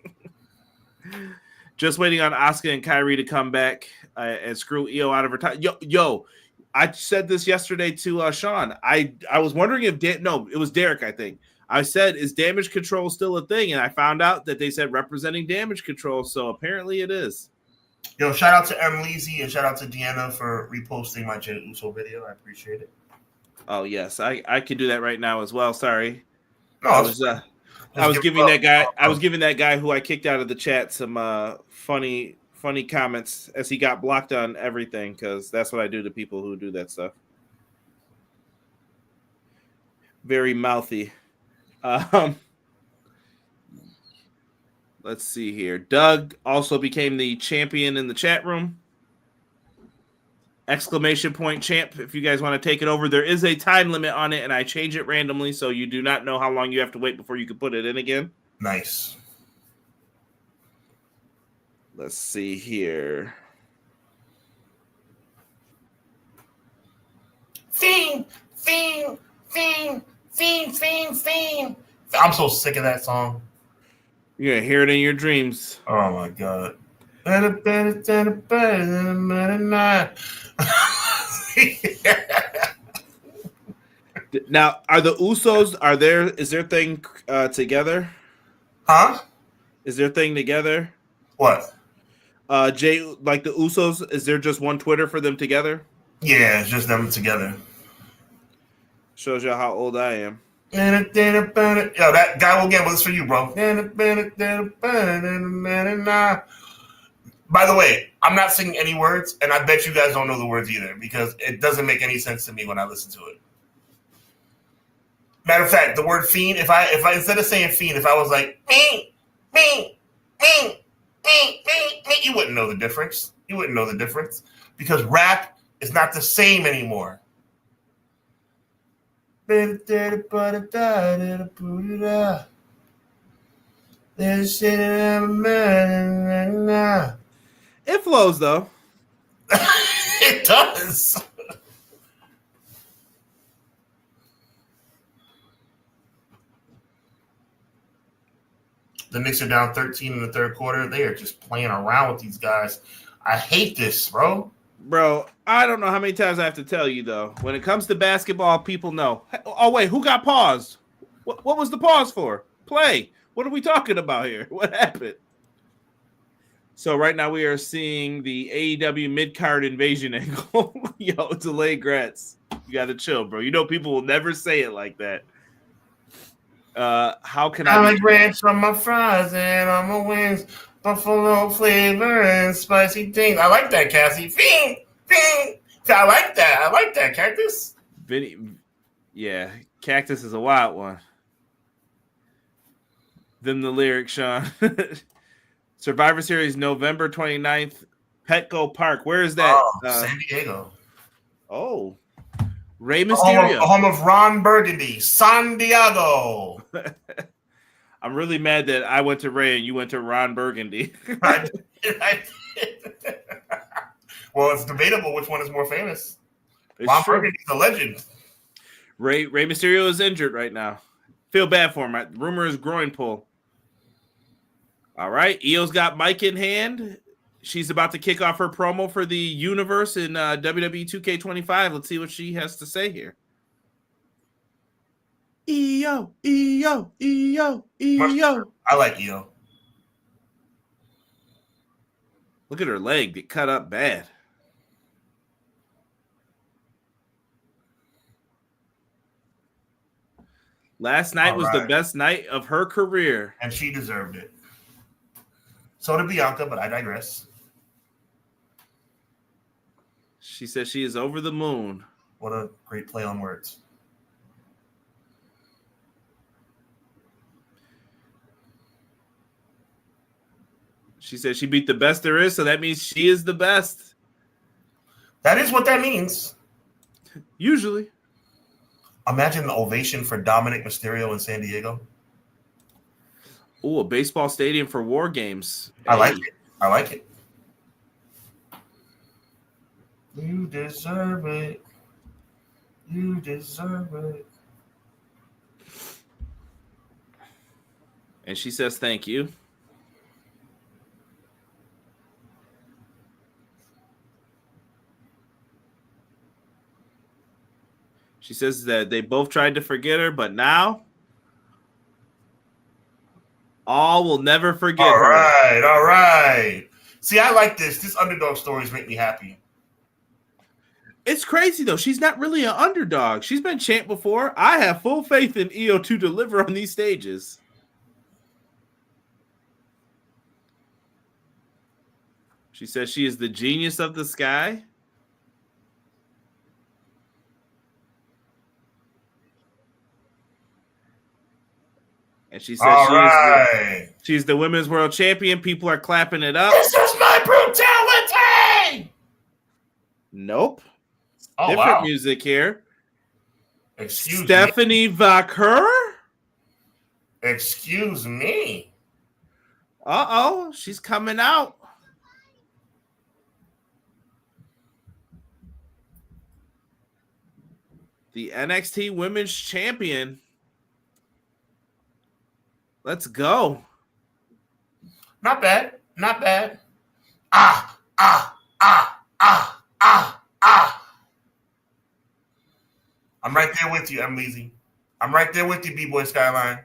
A: Just waiting on Asuka and Kyrie to come back and screw Io out of her time. Yo, I said this yesterday to Sean. I was wondering if it was Derek. I think I said, "Is damage control still a thing?" And I found out that they said representing damage control. So apparently it is.
B: Yo, shout out to M. Leezy and shout out to Deanna for reposting my Jey Uso video. I appreciate it.
A: Oh yes, I can do that right now as well. Sorry,
B: No,
A: I was giving that guy. I was giving that guy who I kicked out of the chat some funny comments as he got blocked on everything, because that's what I do to people who do that stuff. Very mouthy. Let's see here. Doug also became the champion in the chat room. Exclamation point champ, if you guys want to take it over. There is a time limit on it, and I change it randomly, so you do not know how long you have to wait before you can put it in again.
B: Nice.
A: Let's see here.
B: Fiend, fiend, fiend, fiend, fiend, fiend. I'm so sick of that song.
A: You're going to hear it in your dreams.
B: Oh, my God.
A: Now, are the Usos, is their thing together?
B: Huh?
A: Is their thing together?
B: What?
A: Jay, like the Usos, is there just one Twitter for them together?
B: Yeah, it's just them together.
A: Shows you how old I am.
B: Yo, that guy will gamble. This for you, bro. By the way, I'm not singing any words, and I bet you guys don't know the words either, because it doesn't make any sense to me when I listen to it. Matter of fact, the word fiend, if I instead of saying fiend, if I was like me, you wouldn't know the difference. You wouldn't know the difference, because rap is not the same anymore. It
A: flows though.
B: It does. The Knicks are down 13 in the third quarter. They are just playing around with these guys. I hate this, bro.
A: Bro, I don't know how many times I have to tell you, though. When it comes to basketball, people know. Oh, wait, who got paused? What was the pause for? Play. What are we talking about here? What happened? So right now we are seeing the AEW mid-card invasion angle. Yo, delay grats. You got to chill, bro. You know people will never say it like that. How can I
B: like ranch on my fries and on my wings, buffalo flavor and spicy things. I like that, Cassie. Fiend. I like that, Cactus.
A: Vinny, yeah, Cactus is a wild one. Then the lyrics, Sean. Survivor Series, November 29th, Petco Park. Where is that?
B: San Diego.
A: Oh, Rey Mysterio.
B: The home of Ron Burgundy, San Diego.
A: I'm really mad that I went to Ray and you went to Ron Burgundy.
B: I did. Well, it's debatable which one is more famous. Ron Burgundy's a legend.
A: Rey Mysterio is injured right now. Feel bad for him. Right? Rumor is groin pull. All right. Io's got mic in hand. She's about to kick off her promo for the universe in WWE 2K25. Let's see what she has to say here. Io.
B: I like Io.
A: Look at her leg get cut up bad. Last night was the best night of her career.
B: And she deserved it. So did Bianca, but I digress.
A: She says she is over the moon.
B: What a great play on words.
A: She said she beat the best there is, so that means she is the best.
B: That is what that means.
A: Usually.
B: Imagine the ovation for Dominic Mysterio in San Diego.
A: Oh, a baseball stadium for War Games.
B: I like it. You deserve it. You deserve it.
A: And she says thank you. She says that they both tried to forget her, but now all will never forget her.
B: All right. See, I like this. These underdog stories make me happy.
A: It's crazy, though. She's not really an underdog. She's been champ before. I have full faith in Io to deliver on these stages. She says she is the genius of the sky. And she says she's the women's world champion. People are clapping it up.
B: This is my brutality!
A: Nope.
B: Oh,
A: different music here.
B: Excuse
A: Stephanie Vaquer?
B: Excuse me.
A: Uh-oh. She's coming out. The NXT Women's Champion. Let's go.
B: Not bad. I'm right there with you, MLeezy. I'm right there with you, B-Boy Skyline.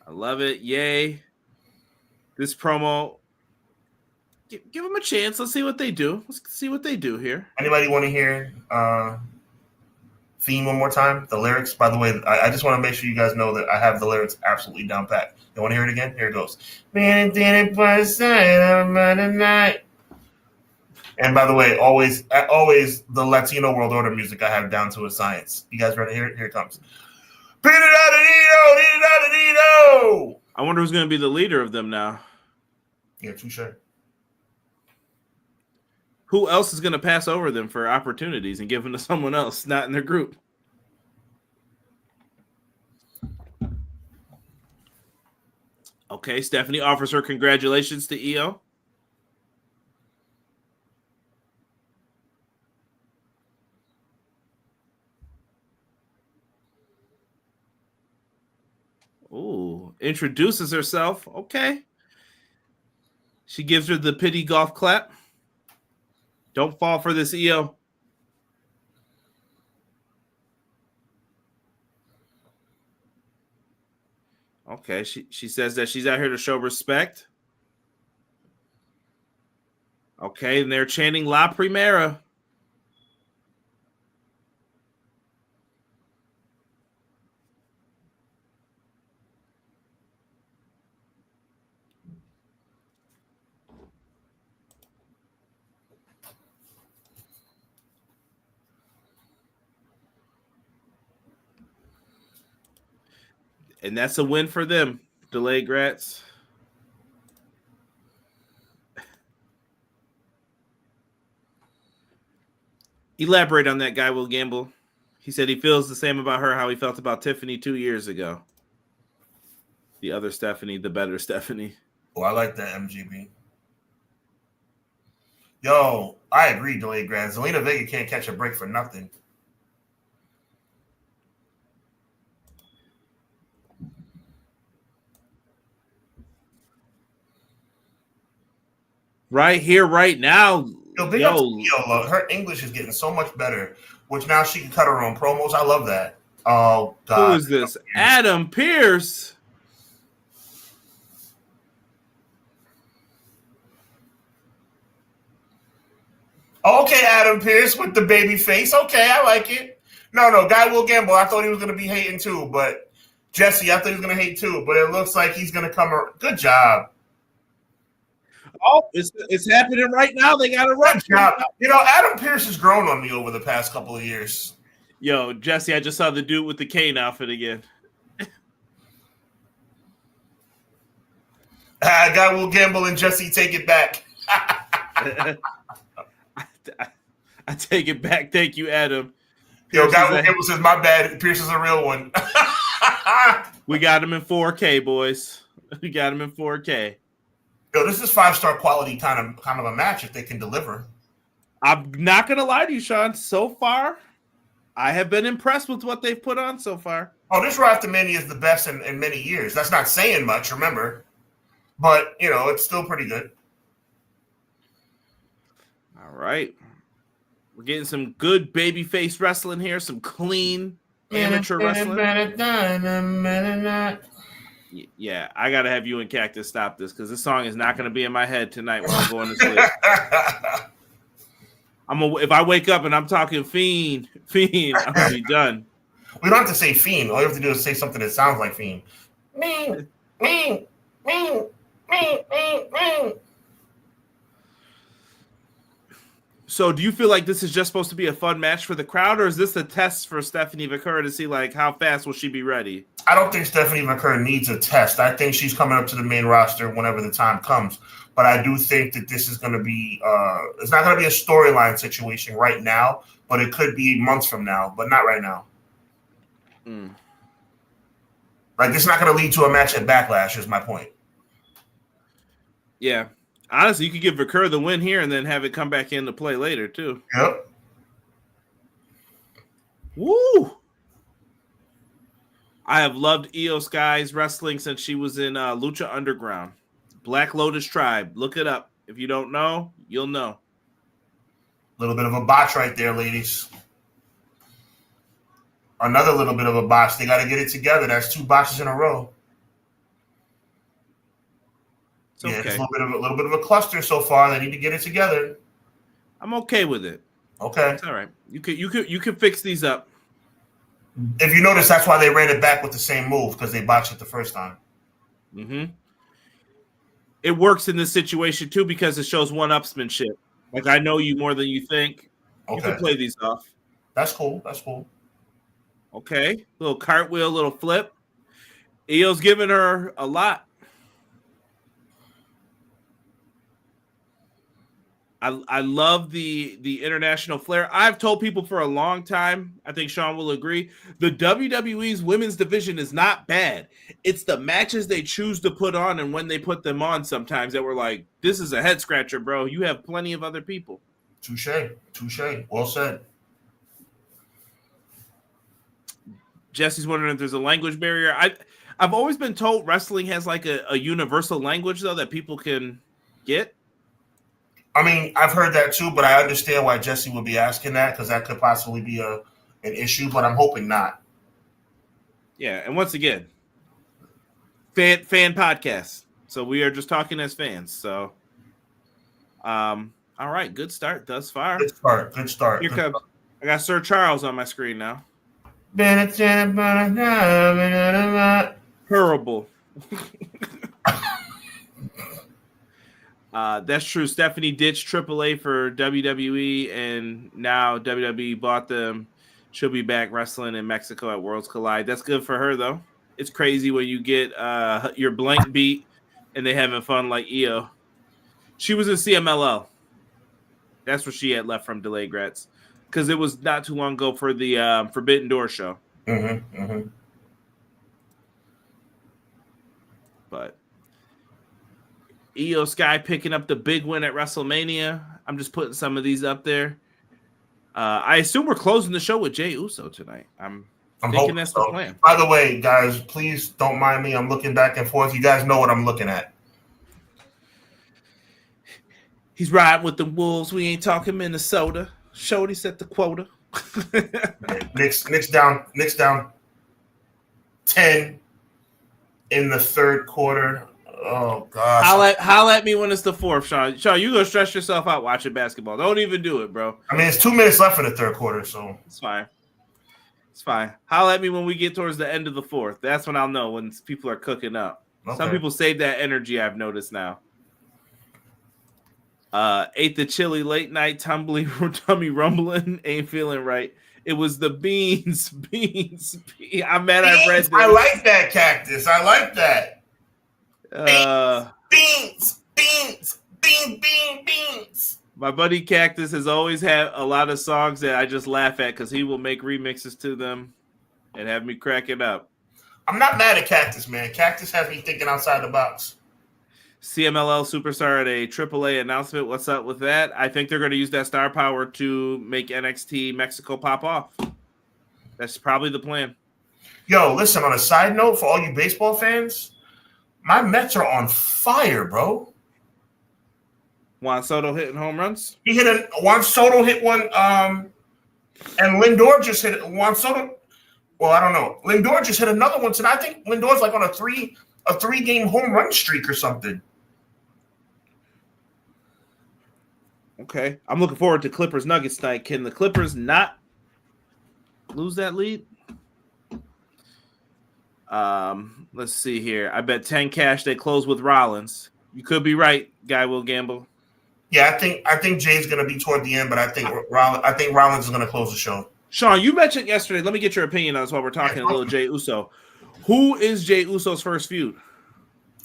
A: I love it. Yay. This promo. Give them a chance. Let's see what they do. Let's see what they do here.
B: Anybody want to hear theme one more time? The lyrics, by the way, I just want to make sure you guys know that I have the lyrics absolutely down pat. You want to hear it again? Here it goes. Man, did it by the side of Monday night. And by the way, always the Latino World Order music I have down to a science. You guys ready to hear it? Here it comes.
A: I wonder who's going to be the leader of them now.
B: Yeah, touche.
A: Who else is going to pass over them for opportunities and give them to someone else, not in their group? Okay, Stephanie offers her congratulations to Io. Ooh, introduces herself. Okay. She gives her the pity golf clap. Don't fall for this, Io. Okay, she says that she's out here to show respect. Okay, and they're chanting La Primera. And that's a win for them. Delayed grats. Elaborate on that guy, Will Gamble. He said he feels the same about her how he felt about Tiffany 2 years ago. The other Stephanie, the better Stephanie.
B: Oh, I like that, MGB. Yo, I agree, delayed grats. Zelina Vega can't catch a break for nothing.
A: Right here, right now.
B: Yo, her English is getting so much better, which now she can cut her own promos. I love that. Oh, God.
A: Who is this? Adam Pearce.
B: Okay, Adam Pearce with the baby face. Okay, I like it. No, Guy Will Gamble. I thought he was going to be hating too, but Jesse, I thought he was going to hate too, but it looks like he's going to come. Good job.
A: Oh, it's happening right now. They got a run.
B: You know, Adam Pearce has grown on me over the past couple of years.
A: Yo, Jesse, I just saw the dude with the cane outfit again.
B: Guy Will Gamble and Jesse take it back.
A: I take it back. Thank you, Adam.
B: Yo, Guy Will Gamble says, my bad. Pearce is a real one.
A: We got him in 4K, boys. We got him in 4K.
B: Yo, this is 5-star quality kind of a match if they can deliver.
A: I'm not gonna lie to you, Sean. So far, I have been impressed with what they've put on so far.
B: Oh, this Raw After Mania is the best in many years. That's not saying much, remember, but you know it's still pretty good.
A: All right, We're getting some good babyface wrestling here, some clean amateur wrestling. Yeah, I gotta have you and Cactus stop this because this song is not gonna be in my head tonight when I'm going to sleep. If I wake up and I'm talking fiend, I'm gonna be done.
B: We don't have to say fiend. All you have to do is say something that sounds like fiend. Mean.
A: So do you feel like this is just supposed to be a fun match for the crowd, or is this a test for Stephanie McCurry to see like how fast will she be ready?
B: I don't think Stephanie McCurry needs a test. I think she's coming up to the main roster whenever the time comes. But I do think that this is going to be it's not going to be a storyline situation right now, but it could be months from now, but not right now. Like, this is not going to lead to a match at Backlash, is my point.
A: Yeah. Honestly, you could give Vicker the win here and then have it come back into play later, too.
B: Yep.
A: Woo! I have loved Io Sky's wrestling since she was in Lucha Underground. Black Lotus Tribe. Look it up. If you don't know, you'll know.
B: A little bit of a botch right there, ladies. Another little bit of a botch. They got to get it together. That's 2 botches in a row. It's okay. It's a little bit of a cluster so far. They need to get it together.
A: I'm okay with it.
B: Okay,
A: it's all right. You could fix these up.
B: If you notice, that's why they ran it back with the same move because they botched it the first time.
A: Mm-hmm. It works in this situation too because it shows one-upsmanship. Like, I know you more than you think. Okay. You can play these off.
B: That's cool. That's cool.
A: Okay, little cartwheel, little flip. Io's giving her a lot. I love the international flair. I've told people for a long time, I think Sean will agree, the WWE's women's division is not bad. It's the matches they choose to put on and when they put them on sometimes that we're like, this is a head scratcher, bro. You have plenty of other people.
B: Touche. Well said.
A: Jesse's wondering if there's a language barrier. I've always been told wrestling has like a universal language, though, that people can get.
B: I mean, I've heard that too, but I understand why Jesse would be asking that because that could possibly be an issue, but I'm hoping not.
A: Yeah, and once again, fan podcast. So we are just talking as fans. So, all right, good start thus far.
B: Good start.
A: Here comes. I got Sir Charles on my screen now. Terrible. That's true. Stephanie ditched AAA for WWE, and now WWE bought them. She'll be back wrestling in Mexico at Worlds Collide. That's good for her, though. It's crazy when you get your blank beat and they having fun like Io. She was in CMLL. That's where she had left from Delayed Grats. Because it was not too long ago for the Forbidden Door show. But Io Sky picking up the big win at WrestleMania. I'm just putting some of these up there. I assume we're closing the show with Jey Uso tonight. I'm thinking that's the plan.
B: By the way, guys, please don't mind me. I'm looking back and forth. You guys know what I'm looking at.
A: He's riding with the Wolves. We ain't talking Minnesota. Shorty set the quota.
B: Knicks down 10 in the third quarter. Oh gosh!
A: Holla at me when it's the fourth, Sean. Sean, you gonna stress yourself out watching basketball? Don't even do it, bro.
B: I mean, it's 2 minutes left in the third quarter, so
A: it's fine. It's fine. Holla at me when we get towards the end of the fourth. That's when I'll know when people are cooking up. Okay. Some people save that energy. I've noticed now. Ate the chili late night tummy rumbling. Ain't feeling right. It was the beans. I'm mad I read this.
B: I like that, Cactus. I like that. Beans.
A: My buddy Cactus has always had a lot of songs that I just laugh at because he will make remixes to them and have me cracking up.
B: I'm not mad at Cactus, man. Cactus has me thinking outside the box.
A: CMLL Superstar at a AAA announcement. What's up with that? I think they're going to use that star power to make NXT Mexico pop off. That's probably the plan.
B: Yo, listen, on a side note, for all you baseball fans, my Mets are on fire, bro.
A: Juan Soto hitting home runs?
B: Juan Soto hit one, and Lindor just hit it. Juan Soto, well, I don't know. Lindor just hit another one tonight. I think Lindor's like on a three-game home run streak or something.
A: Okay. I'm looking forward to Clippers Nuggets tonight. Can the Clippers not lose that lead? Let's see here. I bet 10 cash they close with Rollins. You could be right, Guy Will Gamble.
B: Yeah, I think Jay's going to be toward the end, but I think Rollins is going to close the show.
A: Sean, you mentioned yesterday. Let me get your opinion on this while we're talking a little Jey Uso. Who is Jey Uso's first feud?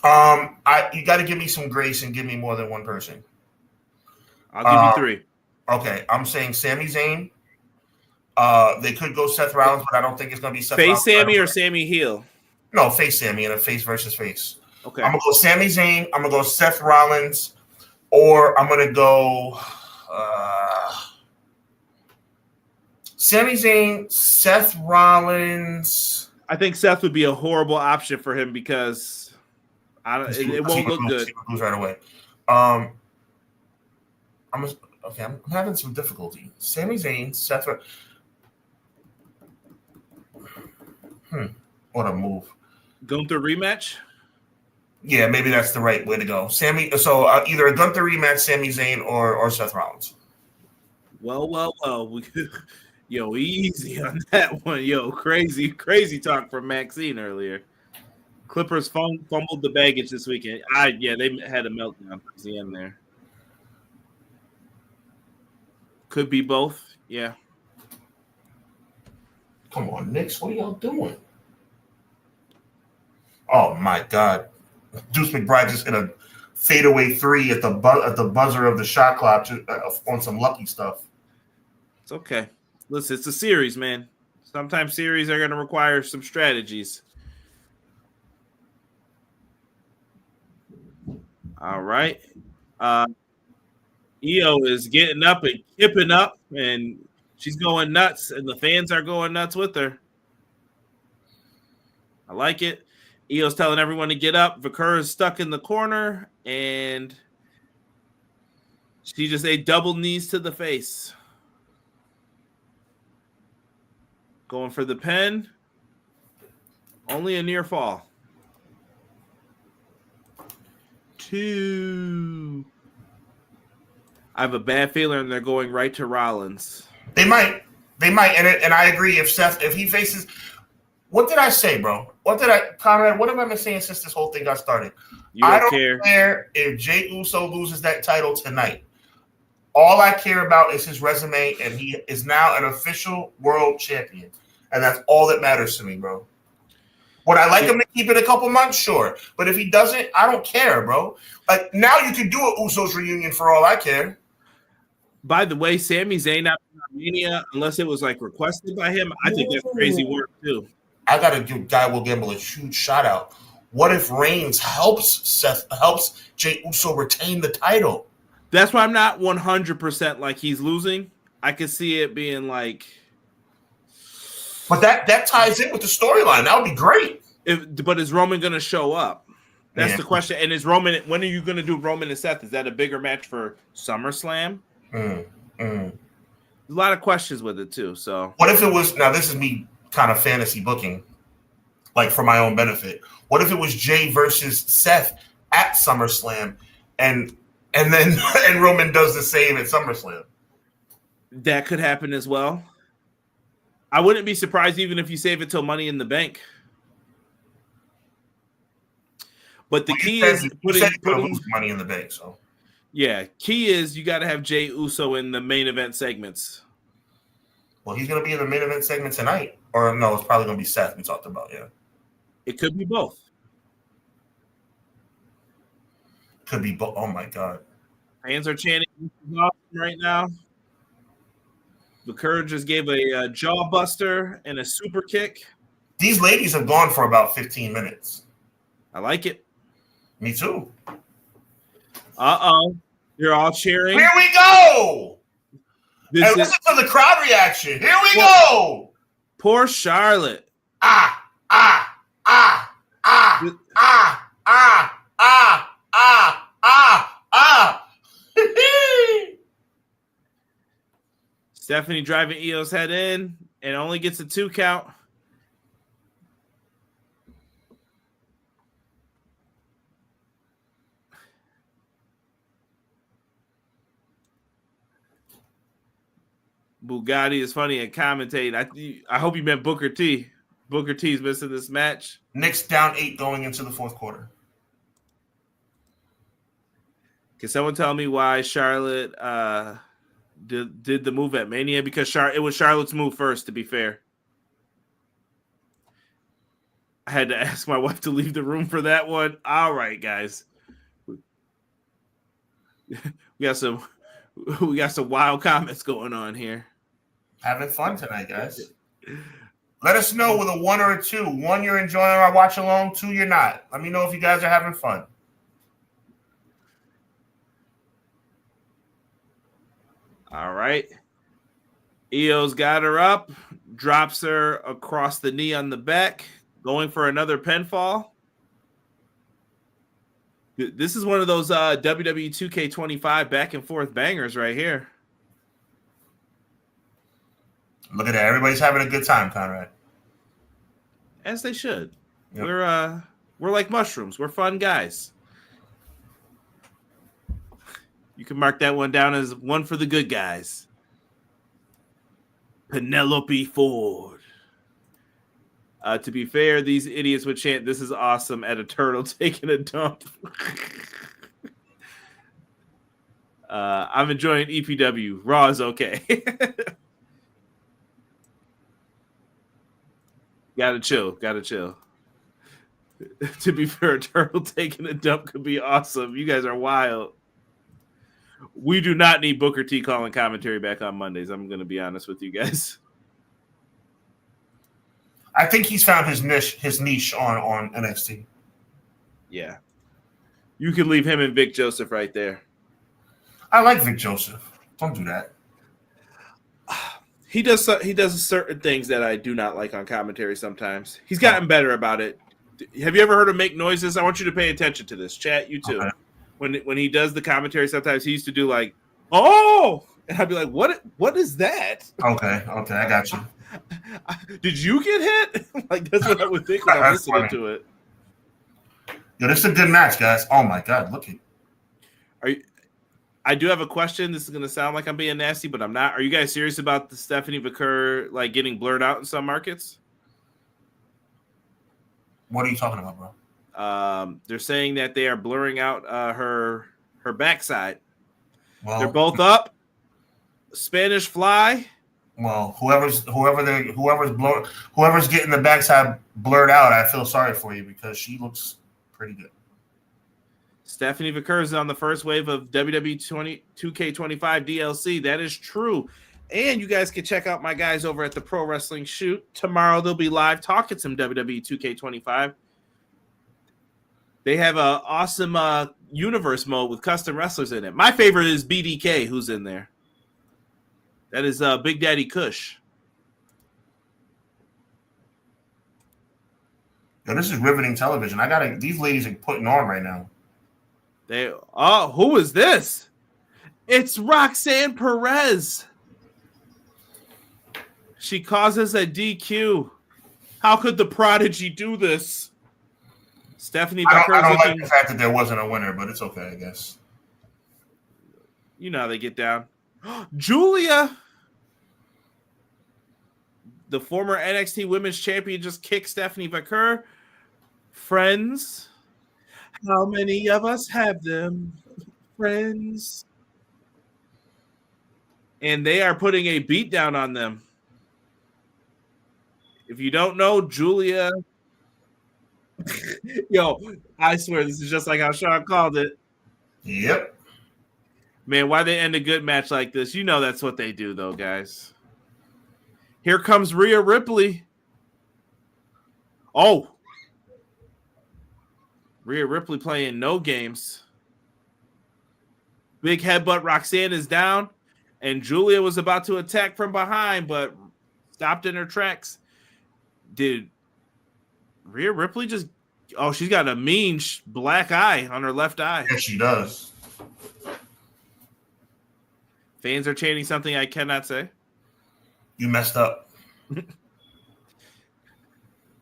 B: You got to give me some grace and give me more than one person.
A: I'll give you 3.
B: Okay, I'm saying Sami Zayn. They could go Seth Rollins, but I don't think it's going to be Seth
A: Face
B: Rollins.
A: Sami or Sami heel?
B: No, face Sami in a face versus face.
A: Okay.
B: I'm going to go Sami Zayn. I'm going to go Seth Rollins. Or I'm going to go Sami Zayn, Seth Rollins.
A: I think Seth would be a horrible option for him because it won't look good.
B: He right away. I'm having some difficulty. Sami Zayn, Seth. What a move.
A: Gunther rematch?
B: Yeah, maybe that's the right way to go. So either a Gunther rematch, Sami Zayn, or Seth Rollins.
A: Well. Yo, easy on that one. Yo, crazy talk from Maxine earlier. Clippers fumbled the baggage this weekend. They had a meltdown towards the end there. Could be both. Yeah.
B: Come on, Knicks. What are y'all doing? Oh, my God. Deuce McBride just hit a fadeaway 3 at the buzzer of the shot clock on some lucky stuff.
A: It's okay. Listen, it's a series, man. Sometimes series are going to require some strategies. All right. Io is getting up and kipping up, and she's going nuts, and the fans are going nuts with her. I like it. Io's telling everyone to get up. Vikur is stuck in the corner, and she just ate double knees to the face. Going for the pin. Only a near fall. 2. I have a bad feeling they're going right to Rollins.
B: They might, and I agree. If he faces, what did I say, bro? Conrad? What am I saying since this whole thing got started? I don't care if Jey Uso loses that title tonight. All I care about is his resume, and he is now an official world champion, and that's all that matters to me, bro. Would I like him to keep it a couple months? Sure. But if he doesn't, I don't care, bro. Like, now you can do an Usos reunion for all I care.
A: By the way, Sami Zayn at WrestleMania, unless it was like requested by him, I think that's crazy work too.
B: I gotta give Guy Will Gamble a huge shout out. What if Reigns helps Jey Uso retain the title?
A: That's why I'm not 100% like he's losing. I could see it being like,
B: but that ties in with the storyline. That would be great.
A: But is Roman going to show up? That's the question. And is Roman? When are you going to do Roman and Seth? Is that a bigger match for SummerSlam? There's a lot of questions with it too. So
B: what if it was? Now this is me kind of fantasy booking, like for my own benefit. What if it was Jay versus Seth at SummerSlam, and Roman does the same at SummerSlam?
A: That could happen as well. I wouldn't be surprised even if you save it till Money in the Bank. But the key is putting
B: Money in the Bank. So
A: yeah, key is you got to have Jey Uso in the main event segments.
B: Well, he's going to be in the main event segment tonight, or no? It's probably going to be Seth. We talked about
A: It could be both.
B: Could be both. Oh my God!
A: Fans are chanting right now. Vikur just gave a jaw buster and a super kick.
B: These ladies have gone for about 15 minutes.
A: I like it.
B: Me too.
A: You're all cheering.
B: Here we go. Listen to the crowd reaction. Here we go.
A: Poor Charlotte. Stephanie driving Io's head in and only gets a 2 count. Bugatti is funny and commentating. I hope you meant Booker T. Booker T's missing this match.
B: Knicks down 8 going into the fourth quarter.
A: Can someone tell me why Charlotte did the move at Mania? Because it was Charlotte's move first, to be fair. I had to ask my wife to leave the room for that one. All right, guys. We got some wild comments going on here.
B: Having fun tonight, guys. Let us know with a 1 or a 2. 1, you're enjoying our watch along. 2, you're not. Let me know if you guys are having fun.
A: All right. Io's got her up, drops her across the knee on the back, going for another pinfall. This is one of those WWE 2K25 back and forth bangers right here.
B: Look at that. Everybody's having a good time, Conrad.
A: As they should.
B: Yep.
A: We're like mushrooms. We're fun guys. You can mark that one down as one for the good guys. Penelope Ford. To be fair, these idiots would chant, "This is awesome," at a turtle taking a dump. I'm enjoying EPW. Raw is okay. Gotta chill. To be fair, a turtle taking a dump could be awesome. You guys are wild. We do not need Booker T calling commentary back on Mondays. I'm going to be honest with you guys.
B: I think he's found his niche on NXT.
A: Yeah. You can leave him and Vic Joseph right there.
B: I like Vic Joseph. Don't do that.
A: He does certain things that I do not like on commentary sometimes. He's gotten better about it. Have you ever heard him make noises? I want you to pay attention to this. Chat, you too. Okay. When he does the commentary, sometimes he used to do like, "Oh!" And I'd be like, What is that?
B: Okay, I got you.
A: Did you get hit? Like, that's what I would think when I'm listening to it.
B: Yo, this is a good match, guys. Oh my God, look at.
A: I do have a question. This is going to sound like I'm being nasty, but I'm not. Are you guys serious about the Stephanie McCurr like getting blurred out in some markets?
B: What are you talking about, bro?
A: They're saying that they are blurring out her backside.
B: Well,
A: they're both up. Spanish Fly.
B: Well, whoever's getting the backside blurred out, I feel sorry for you because she looks pretty good.
A: Stephanie McCurr is on the first wave of WWE 2K25 DLC. That is true. And you guys can check out my guys over at the Pro Wrestling Shoot. Tomorrow they'll be live talking some WWE 2K25. They have an awesome universe mode with custom wrestlers in it. My favorite is BDK, who's in there. That is Big Daddy Kush.
B: Yo, this is riveting television. These ladies are putting on right now.
A: Who is this? It's Roxanne Perez. She causes a DQ. How could the Prodigy do this? Stephanie Becker.
B: I don't like the fact that there wasn't a winner, but it's okay, I guess.
A: You know how they get down. Julia, the former NXT Women's Champion, just kicked Stephanie Becker. Friends. How many of us have them? Friends. And they are putting a beat down on them. If you don't know, Julia. Yo, I swear this is just like how Sean called it.
B: Yep.
A: Man, why they end a good match like this? You know that's what they do, though, guys. Here comes Rhea Ripley. Oh. Rhea Ripley playing no games. Big headbutt. Roxanne is down. And Julia was about to attack from behind, but stopped in her tracks. Did Rhea Ripley just... Oh, she's got a mean black eye on her left eye.
B: Yes, she does.
A: Fans are chanting something I cannot say.
B: You messed up.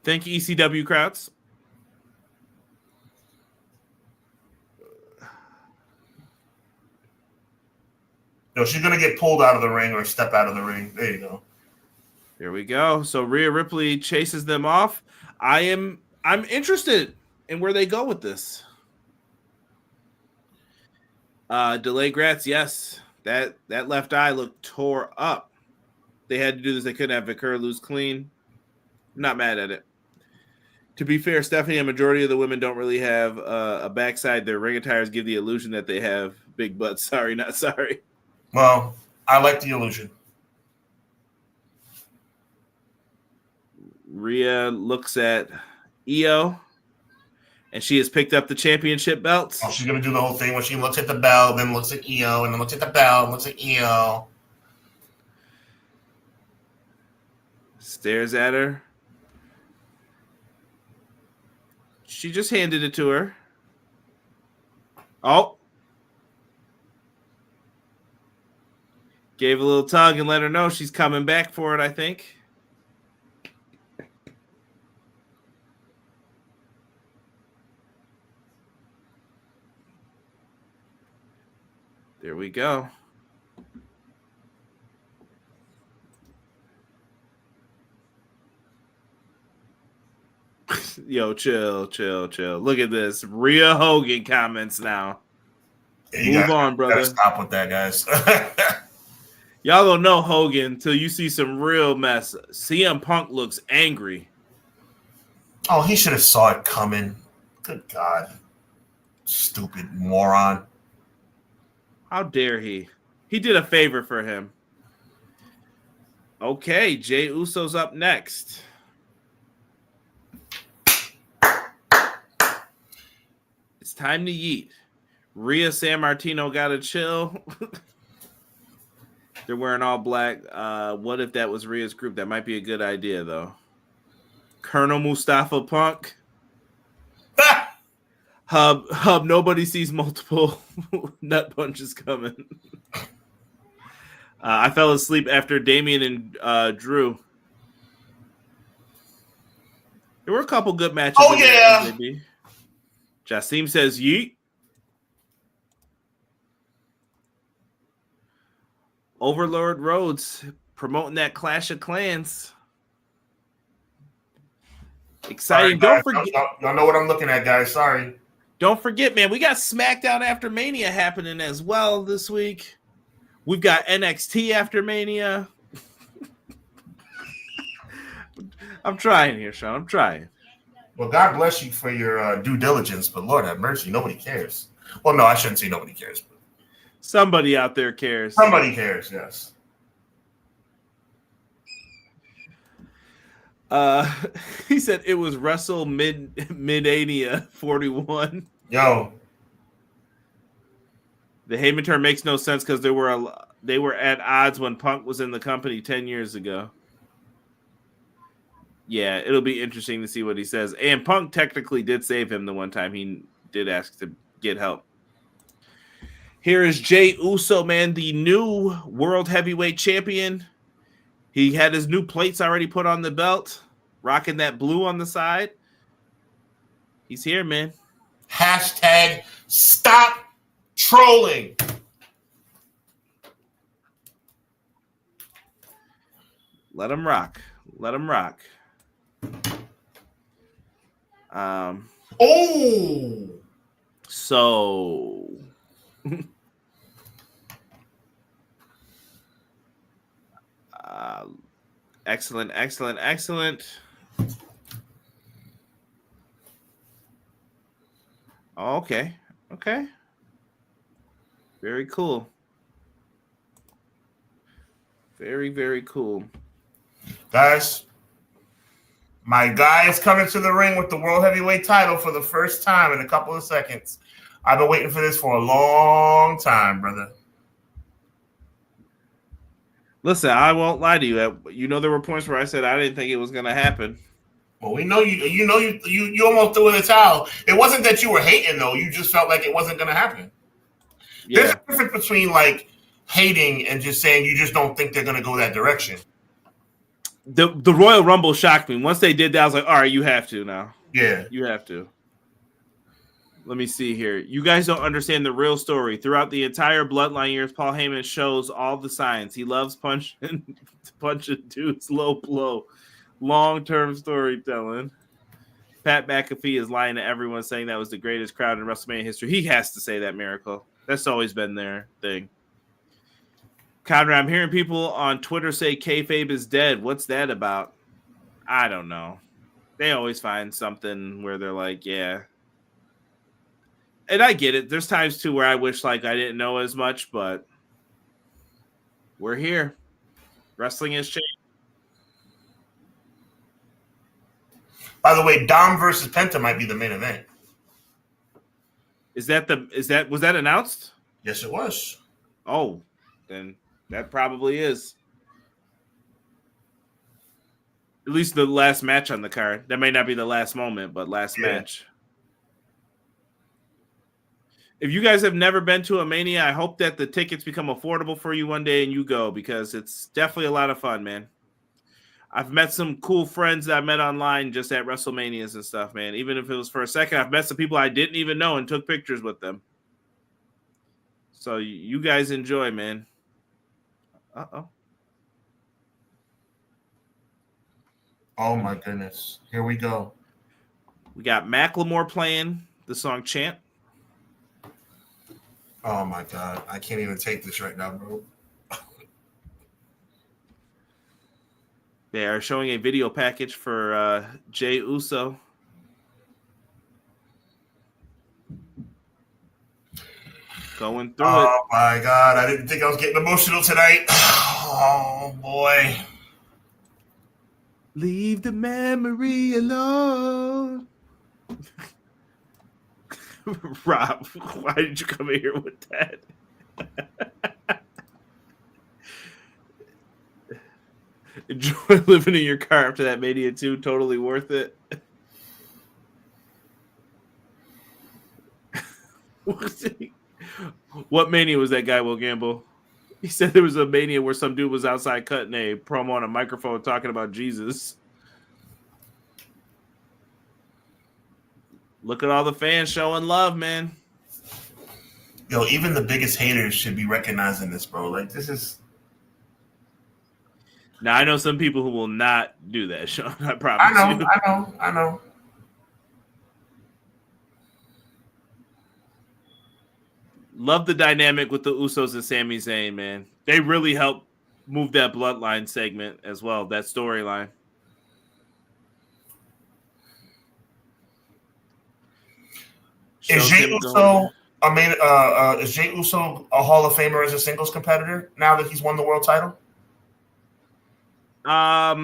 A: Thank you, ECW crowds.
B: No, she's gonna get pulled out of the ring or step out of the ring. There you go.
A: There we go. So Rhea Ripley chases them off. I'm interested in where they go with this. Delay Gratz, yes. That left eye looked tore up. They had to do this. They couldn't have Vickers lose clean. I'm not mad at it. To be fair, Stephanie, a majority of the women don't really have a backside. Their ring attires give the illusion that they have big butts. Sorry, not sorry.
B: Well, I like the illusion.
A: Rhea looks at Io, and she has picked up the championship belts.
B: Oh, she's going to do the whole thing where she looks at the bell, then looks at Io, and then looks at the bell, and looks at Io.
A: Stares at her. She just handed it to her. Oh. Gave a little tug and let her know she's coming back for it, I think. There we go. Yo, chill. Look at this. Rhea Hogan comments now. Move on, brother.
B: Gotta stop with that, guys.
A: Y'all don't know Hogan until you see some real mess. CM Punk looks angry.
B: Oh, he should have saw it coming. Good God. Stupid moron.
A: How dare he? He did a favor for him. Okay, Jey Uso's up next. It's time to yeet. Rhea San Martino gotta chill. They're wearing all black. What if that was Rhea's group? That might be a good idea, though. Colonel Mustafa Punk. Hub, nobody sees multiple nut punches coming. I fell asleep after Damian and Drew. There were a couple good matches.
B: Oh, yeah.
A: Jassim says yeet. Overlord Rhodes promoting that Clash of Clans. Exciting.
B: Right,
A: don't forget.
B: Y'all know what I'm looking at, guys. Sorry.
A: Don't forget, man, we got SmackDown After Mania happening as well this week. We've got NXT After Mania. I'm trying here, Sean. I'm trying.
B: Well, God bless you for your due diligence, but Lord have mercy, nobody cares. Well, no, I shouldn't say nobody cares. But
A: somebody out there cares.
B: Somebody cares, yes.
A: He said it was Wrestle Mid-Ania 41.
B: Yo.
A: The Heyman term makes no sense because they were at odds when Punk was in the company 10 years ago. Yeah, it'll be interesting to see what he says. And Punk technically did save him the one time he did ask to get help. Here is Jey Uso, man, the new World Heavyweight Champion. He had his new plates already put on the belt, rocking that blue on the side. He's here, man.
B: Hashtag stop trolling.
A: Let him rock. Let him rock. So excellent. Okay. Very cool. Very, very cool.
B: Guys, my guy is coming to the ring with the World Heavyweight title for the first time in a couple of seconds. I've been waiting for this for a long time, brother.
A: Listen, I won't lie to you. You know, there were points where I said I didn't think it was going to happen.
B: Well, we know you almost threw in the towel. It wasn't that you were hating, though. You just felt like it wasn't going to happen. Yeah. There's a difference between, like, hating and just saying you just don't think they're going to go that direction.
A: The Royal Rumble shocked me. Once they did that, I was like, all right, you have to now.
B: Yeah.
A: You have to. Let me see here. You guys don't understand the real story. Throughout the entire Bloodline years, Paul Heyman shows all the signs. He loves punching dudes low blow. Long-term storytelling. Pat McAfee is lying to everyone saying that was the greatest crowd in WrestleMania history. He has to say that, Miracle. That's always been their thing. Conrad, I'm hearing people on Twitter say kayfabe is dead. What's that about? I don't know. They always find something where they're like, yeah. And I get it. There's times, too, where I wish like I didn't know as much, but we're here. Wrestling has changed.
B: By the way, Dom versus Penta might be the main event.
A: Was that announced?
B: Yes, it was.
A: Oh, then that probably is. At least the last match on the card. That may not be the last moment, but last match. If you guys have never been to a Mania, I hope that the tickets become affordable for you one day and you go, because it's definitely a lot of fun, man. I've met some cool friends that I met online just at WrestleManias and stuff, man. Even if it was for a second, I've met some people I didn't even know and took pictures with them. So you guys enjoy, man. Uh-oh.
B: Oh, my goodness. Here we go.
A: We got Macklemore playing the song Chant.
B: Oh, my God. I can't even take this right now, bro.
A: They are showing a video package for Jey Uso. Going through it.
B: Oh, my God. I didn't think I was getting emotional tonight. Oh, boy.
A: Leave the memory alone. Rob, why did you come in here with that? Enjoy living in your car after that Mania 2. Totally worth it. What Mania was that guy, Will Gamble? He said there was a Mania where some dude was outside cutting a promo on a microphone talking about Jesus. Look at all the fans showing love, man.
B: Yo, even the biggest haters should be recognizing this, bro. Like, this is...
A: Now, I know some people who will not do that, Sean. I promise you.
B: I know.
A: Love the dynamic with the Usos and Sami Zayn, man. They really helped move that Bloodline segment as well, that storyline.
B: Is Jey Uso a Hall of Famer as a singles competitor now that he's won the world title?
A: I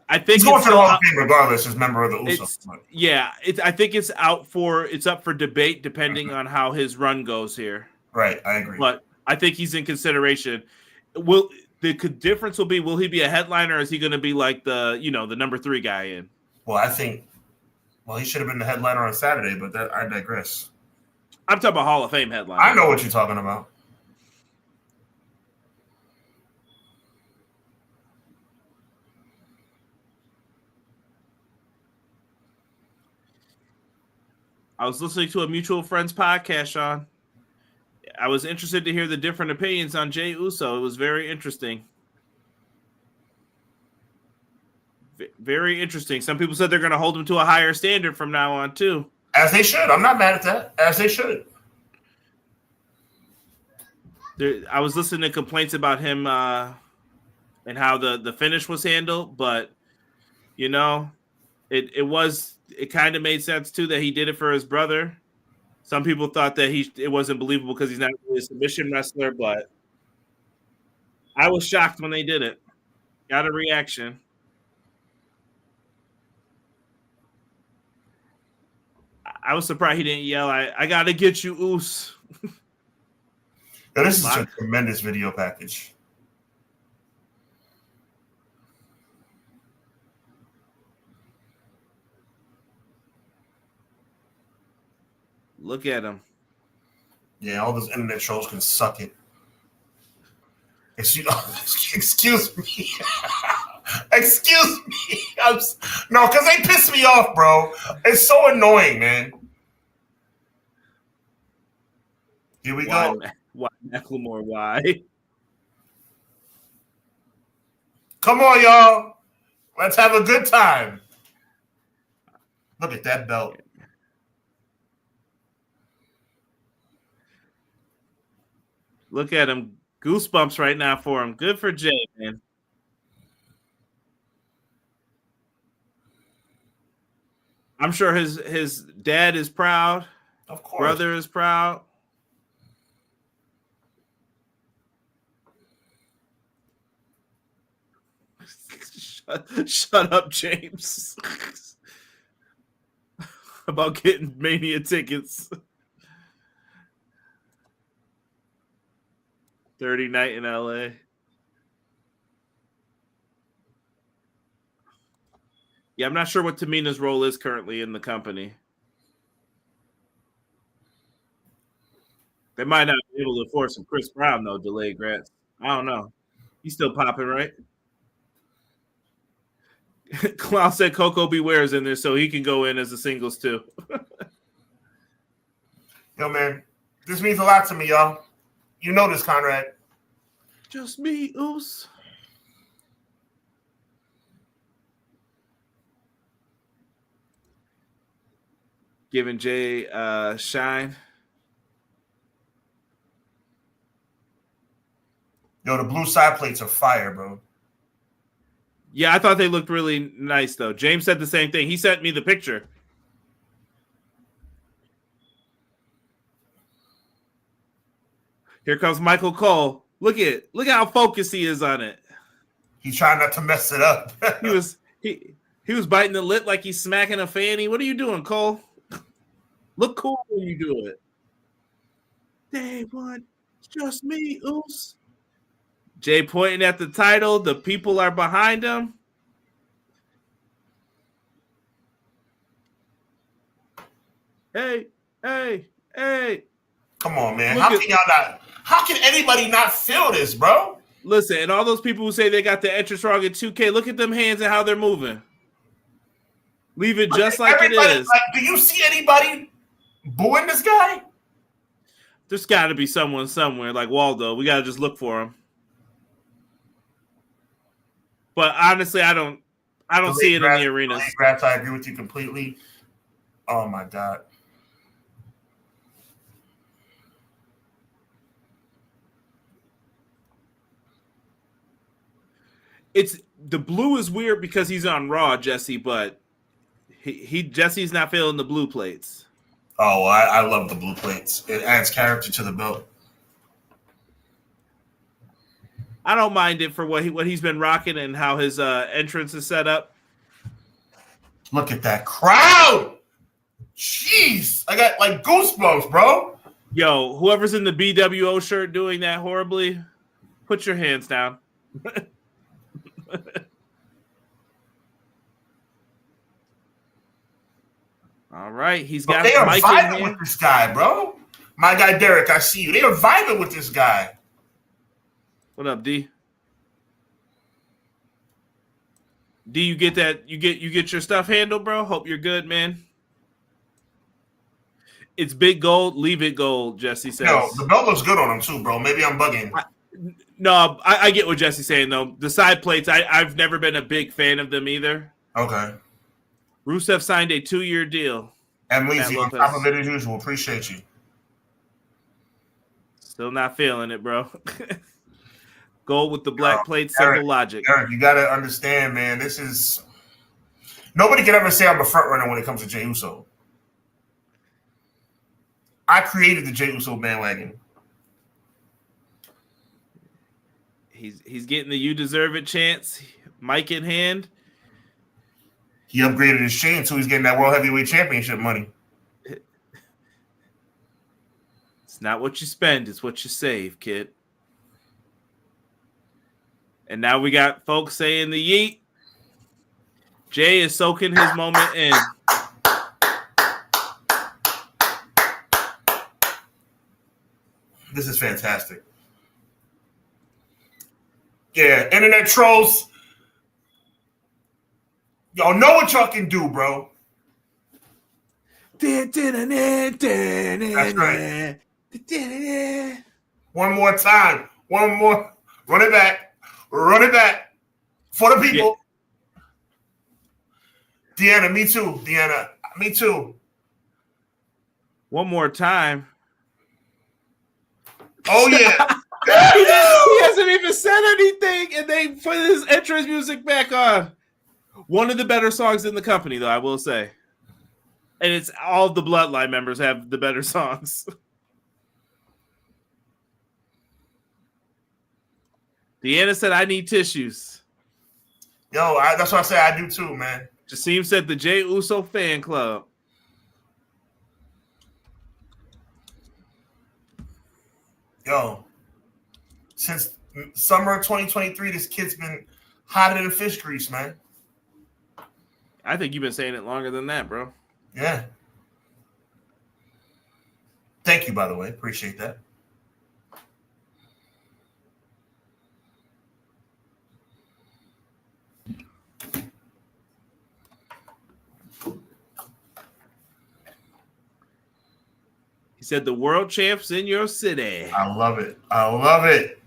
A: think
B: he's going to the Hall of Fame regardless as member of the Usos.
A: Yeah, I think it's up for debate depending on how his run goes here.
B: Right, I agree.
A: But I think he's in consideration. The difference will be, will he be a headliner, or is he going to be like the number 3 guy in?
B: Well, I think he should have been the headliner on Saturday, but I digress.
A: I'm talking about Hall of Fame headliner.
B: I know what you're talking about.
A: I was listening to a mutual friends podcast, Sean. I was interested to hear the different opinions on Jey Uso. It was very interesting. Very interesting. Some people said they're going to hold him to a higher standard from now on, too.
B: As they should. I'm not mad at that. As they should.
A: I was listening to complaints about him and how the finish was handled, but, it kind of made sense, too, that he did it for his brother. Some people thought that it wasn't believable because he's not really a submission wrestler, but I was shocked when they did it. Got a reaction. I was surprised he didn't yell, I got to get you, Oos.
B: Now, this is a tremendous video package.
A: Look at him.
B: Yeah, all those internet trolls can suck it. Excuse me. Excuse me. No, because they piss me off, bro. It's so annoying, man. Here we go.
A: Why, Macklemore? Why?
B: Come on, y'all. Let's have a good time. Look at that belt.
A: Look at him. Goosebumps right now for him. Good for Jay, man. I'm sure his dad is proud.
B: Of course.
A: Brother is proud. Shut up, James. About getting Mania tickets. 30 night in LA. Yeah, I'm not sure what Tamina's role is currently in the company. They might not be able to force some Chris Brown, though, delayed grants. I don't know. He's still popping, right? Clown said Coco Beware is in there, so he can go in as a singles, too.
B: Yo, man, this means a lot to me, y'all. You know this, Conrad.
A: Just me, Oos. Giving Jay shine.
B: Yo, the blue side plates are fire, bro.
A: Yeah, I thought they looked really nice, though. James said the same thing. He sent me the picture. Here comes Michael Cole. Look how focused he is on it.
B: He's trying not to mess it up.
A: he was biting the lip like he's smacking a fanny. What are you doing, Cole? Look cool when you do it. Day one, it's just me, Oos. Jay pointing at the title. The people are behind him. Hey.
B: Come on, man. How can anybody not feel this, bro?
A: Listen, and all those people who say they got the entrance wrong in 2K, look at them hands and how they're moving. Leave it just like it is.
B: Like, do you see anybody booing this guy?
A: There's got to be someone somewhere, like Waldo. We got to just look for him. But honestly, I don't see it in the arenas.
B: Grass, I agree with you completely. Oh my God.
A: It's the blue is weird because he's on Raw, Jesse, but Jesse's not feeling the blue plates.
B: Oh, I love the blue plates. It adds character to the belt.
A: I don't mind it for what he's been rocking and how his entrance is set up.
B: Look at that crowd. Jeez. I got like goosebumps, bro.
A: Yo, whoever's in the BWO shirt doing that horribly, put your hands down. All right, he's got.
B: But they are vibing with this guy, bro. My guy Derek, I see you. They are vibing with this guy.
A: What up, D? D, you get that? You get your stuff handled, bro. Hope you're good, man. It's big gold. Leave it gold, Jesse says.
B: No, the belt looks good on him too, bro. Maybe I'm bugging.
A: I get what Jesse's saying though. The side plates, I've never been a big fan of them either.
B: Okay.
A: Rusev signed a 2-year deal.
B: And Lizzie, on top of it as usual. Appreciate you.
A: Still not feeling it, bro. Gold with the black plate, simple logic.
B: Eric, you got to understand, man. This is nobody can ever say I'm a front runner when it comes to Jey Uso. I created the Jey Uso bandwagon.
A: He's getting the "You Deserve It" chance, mic in hand.
B: He upgraded his chain, so he's getting that World Heavyweight Championship money.
A: It's not what you spend; it's what you save, kid. And now we got folks saying the yeet. Jay is soaking his moment in.
B: This is fantastic. Yeah, internet trolls. Y'all know what y'all can do, bro.
A: That's
B: right. One more time. One more. Run it back. Run it back. For the people. Yeah. Deanna, me too. Deanna, me too.
A: One more time.
B: Oh, yeah.
A: He hasn't even said anything, and they put his entrance music back on. One of the better songs in the company, though, I will say. And it's all the Bloodline members have the better songs. Deanna said, I need tissues.
B: Yo, that's what I say I do too, man.
A: Jasim said the Jey Uso fan club.
B: Yo, since summer of 2023, this kid's been hotter than fish grease, man.
A: I think you've been saying it longer than that, bro.
B: Yeah. Thank you, by the way. Appreciate that.
A: He said the world champs in your city.
B: I love it. I love it.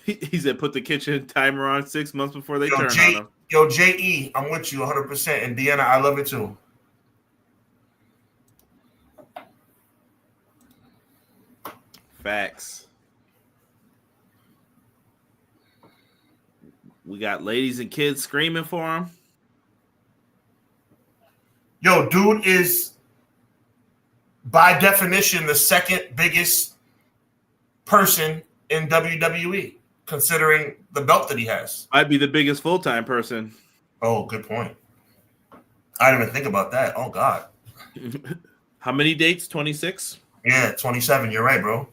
A: He said put the kitchen timer on 6 months before they turn on him.
B: Yo, J.E., I'm with you 100%. And Deanna, I love it too.
A: Facts. We got ladies and kids screaming for him.
B: Yo, dude is, by definition, the second biggest person in WWE, considering the belt that he has.
A: Might be the biggest full-time person.
B: Oh, good point. I didn't even think about that. Oh, God.
A: How many dates? 26?
B: Yeah, 27. You're right, bro.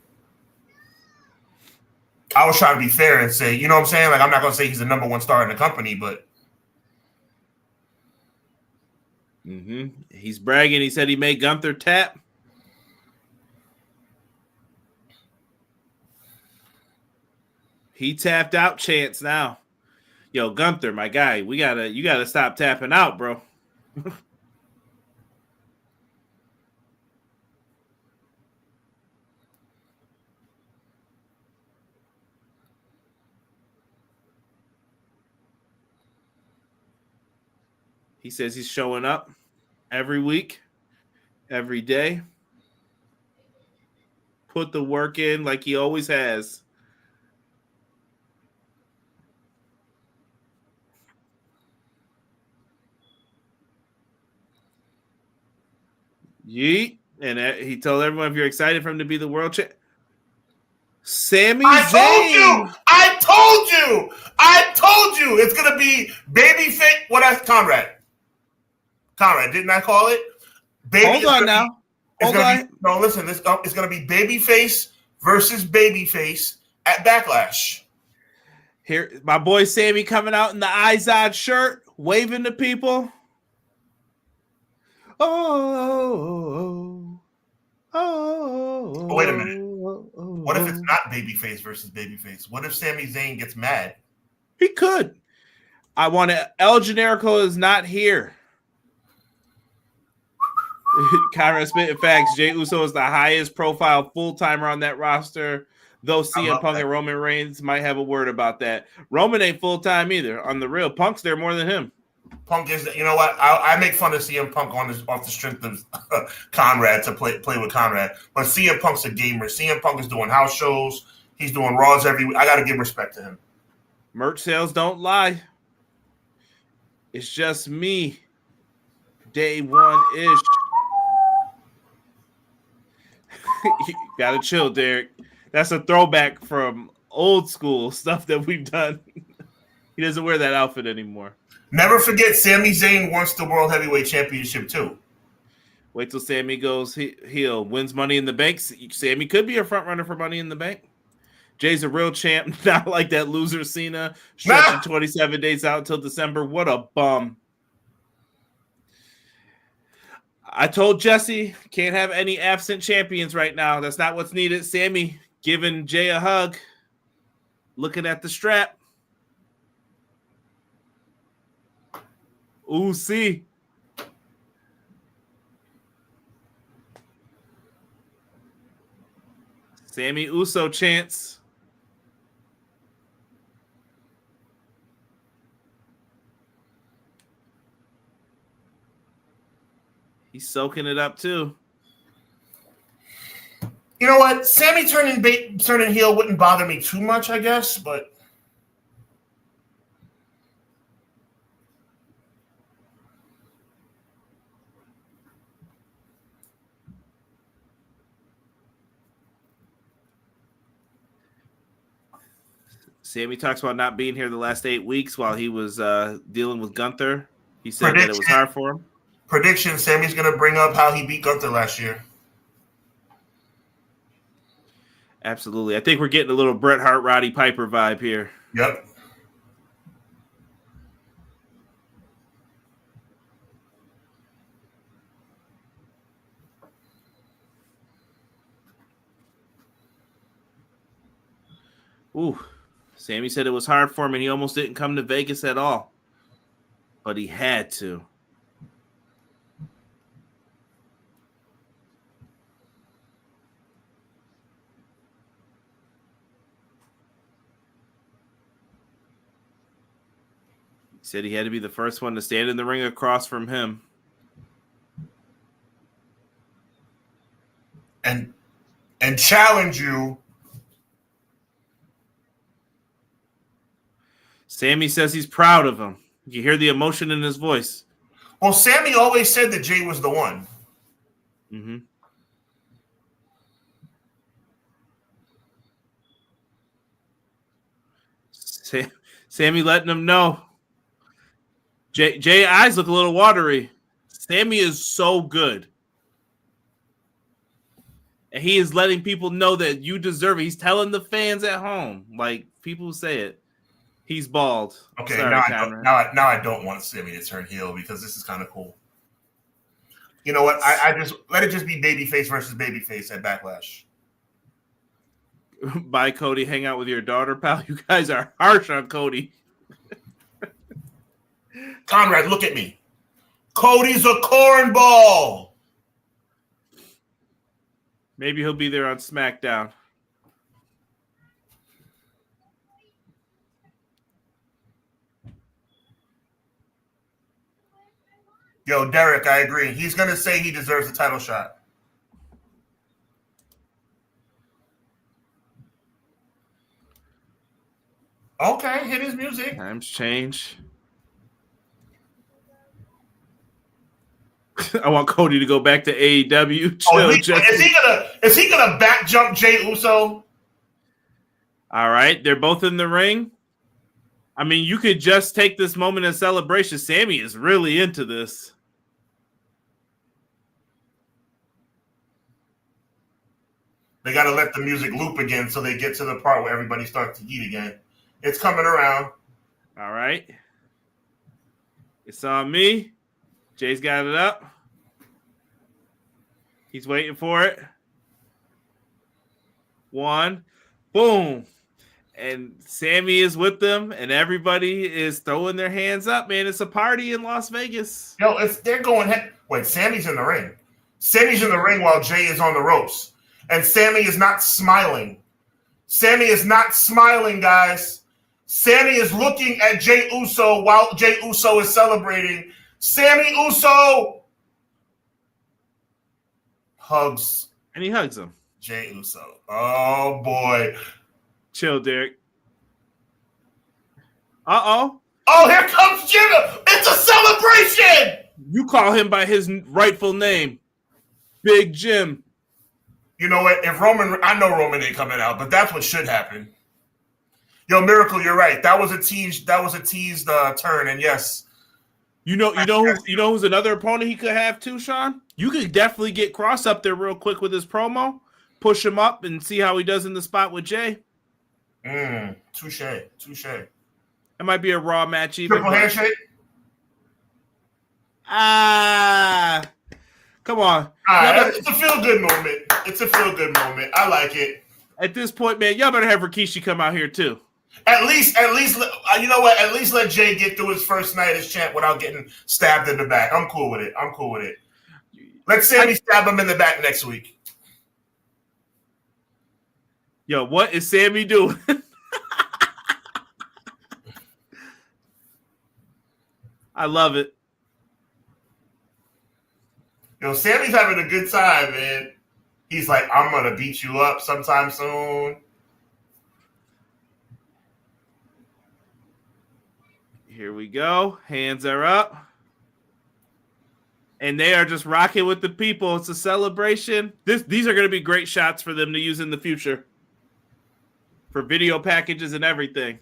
B: I was trying to be fair and say, you know what I'm saying? Like, I'm not going to say he's the number one star in the company, but.
A: He's bragging. He said he made Gunther tap. He tapped out chance now. Yo, Gunther, my guy, you gotta stop tapping out, bro. He says he's showing up every week, every day. Put the work in like he always has. Yeet. And he told everyone, if you're excited for him to be the world champ. Sami Zayn.
B: I told you. It's going to be babyface. What else? Conrad, didn't I call it?
A: Hold on now.
B: No, listen. It's going to be babyface versus babyface at Backlash.
A: Here, my boy Sammy coming out in the Izod shirt, waving to people. Oh,
B: wait a minute. What if it's not babyface versus babyface? What if Sami Zayn gets mad?
A: He could. El Generico is not here. Conrad spitting facts. Jey Uso is the highest profile full-timer on that roster, though CM Punk and Roman Reigns might have a word about that. Roman ain't full-time either. On the real, Punk's there more than him.
B: Punk is, you know what? I make fun of CM Punk off the strength of Conrad to play with Conrad, but CM Punk's a gamer. CM Punk is doing house shows. He's doing Raws every week. I got to give respect to him.
A: Merch sales don't lie. It's just me. Day one-ish. You gotta chill, Derek. That's a throwback from old school stuff that we've done. He doesn't wear that outfit anymore.
B: Never forget, Sami Zayn wants the World Heavyweight Championship too.
A: Wait till Sami goes heel, wins Money in the Bank. Sami could be a front runner for Money in the Bank. Jay's a real champ, not like that loser Cena stretching 27 days out until December. What a bum. I told Jesse, can't have any absent champions right now. That's not what's needed. Sami giving Jay a hug, looking at the strap. Ooh, see. Sammy Uso chants. He's soaking it up too.
B: You know what? Sammy turning heel wouldn't bother me too much, I guess, but
A: Sammy talks about not being here the last 8 weeks while he was dealing with Gunther. He said that it was hard for him.
B: Prediction, Sammy's going to bring up how he beat Gunther last year.
A: Absolutely. I think we're getting a little Bret Hart, Roddy Piper vibe here.
B: Yep.
A: Ooh. Sammy said it was hard for him and he almost didn't come to Vegas at all. But he had to. He said he had to be the first one to stand in the ring across from him.
B: And challenge you.
A: Sammy says he's proud of him. You hear the emotion in his voice.
B: Well, Sammy always said that Jay was the one.
A: Mm-hmm. Sammy letting him know. Jay eyes look a little watery. Sammy is so good. And he is letting people know that you deserve it. He's telling the fans at home, like people say it. He's bald.
B: Okay,
A: sorry,
B: now I don't want Sammy to turn heel because this is kind of cool. You know what? I just let it just be babyface versus babyface at Backlash.
A: Bye, Cody. Hang out with your daughter, pal. You guys are harsh on Cody.
B: Conrad, look at me. Cody's a cornball.
A: Maybe he'll be there on SmackDown.
B: Yo, Derek, I agree. He's going to say he deserves a title shot. Okay, hit his music.
A: Times change. I want Cody to go back to AEW.
B: Is he gonna back jump Jay Uso?
A: All right, they're both in the ring. I mean, you could just take this moment in celebration. Sammy is really into this.
B: They got to let the music loop again so they get to the part where everybody starts to eat again. It's coming around.
A: All right. It's on me. Jay's got it up. He's waiting for it. One. Boom. And Sammy is with them, and everybody is throwing their hands up, man. It's a party in Las Vegas.
B: Yo, they're going – wait, Sammy's in the ring. Sammy's in the ring while Jay is on the ropes. And Sammy is not smiling. Sammy is not smiling, guys. Sammy is looking at Jay Uso while Jay Uso is celebrating. Sammy Uso hugs.
A: And he hugs him.
B: Jay Uso. Oh, boy.
A: Chill, Derek. Uh-oh.
B: Oh, here comes Jimmy. It's a celebration.
A: You call him by his rightful name. Big Jim.
B: You know what? I know Roman ain't coming out, but that's what should happen. Yo, Miracle, you're right. That was a teased turn, and yes.
A: You know who's another opponent he could have too, Sean? You could definitely get Cross up there real quick with his promo, push him up, and see how he does in the spot with Jay.
B: Touche.
A: It might be a Raw match even.
B: Triple handshake?
A: Come on.
B: It's a feel-good moment. I like it.
A: At this point, man, y'all better have Rikishi come out here too.
B: At least, you know what? At least let Jay get through his first night as champ without getting stabbed in the back. I'm cool with it. Let Sammy stab him in the back next week.
A: Yo, what is Sammy doing? I love it.
B: Yo, Sammy's having a good time, man. He's like, I'm going to beat you up sometime soon.
A: Here we go. Hands are up. And they are just rocking with the people. It's a celebration. These are going to be great shots for them to use in the future. For video packages and everything.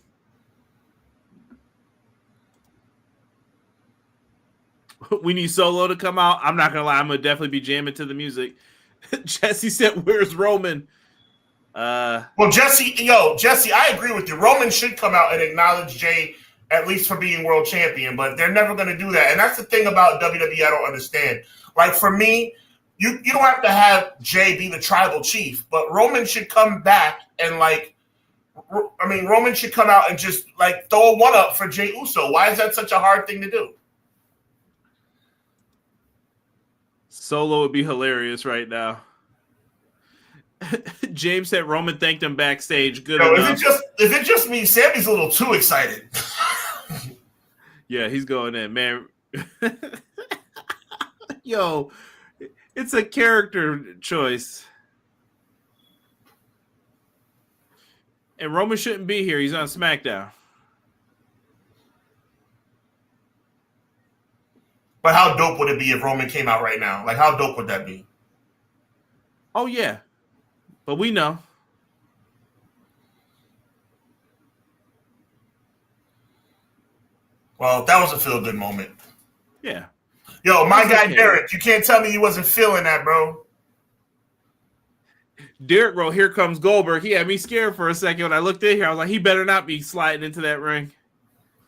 A: We need Solo to come out. I'm not going to lie. I'm going to definitely be jamming to the music. Jesse said, where's Roman?
B: Well, Jesse, I agree with you. Roman should come out and acknowledge Jay, at least for being world champion, but they're never going to do that. And that's the thing about WWE I don't understand. Like, for me, you don't have to have Jay be the tribal chief, but Roman should come back and, Roman should come out and just, throw a one-up for Jey Uso. Why is that such a hard thing to do?
A: Solo would be hilarious right now. James said Roman thanked him backstage. Good enough.
B: Is it just me? Sammy's a little too excited.
A: Yeah, he's going in, man. Yo, it's a character choice. And Roman shouldn't be here. He's on SmackDown.
B: But how dope would it be if Roman came out right now? Like, how dope would that be?
A: Oh, yeah. But we know.
B: Well, that was a feel-good moment.
A: Yeah.
B: Yo, my guy Derek, you can't tell me you wasn't feeling that, bro.
A: Derek wrote, here comes Goldberg. He had me scared for a second. When I looked in here, I was like, he better not be sliding into that ring.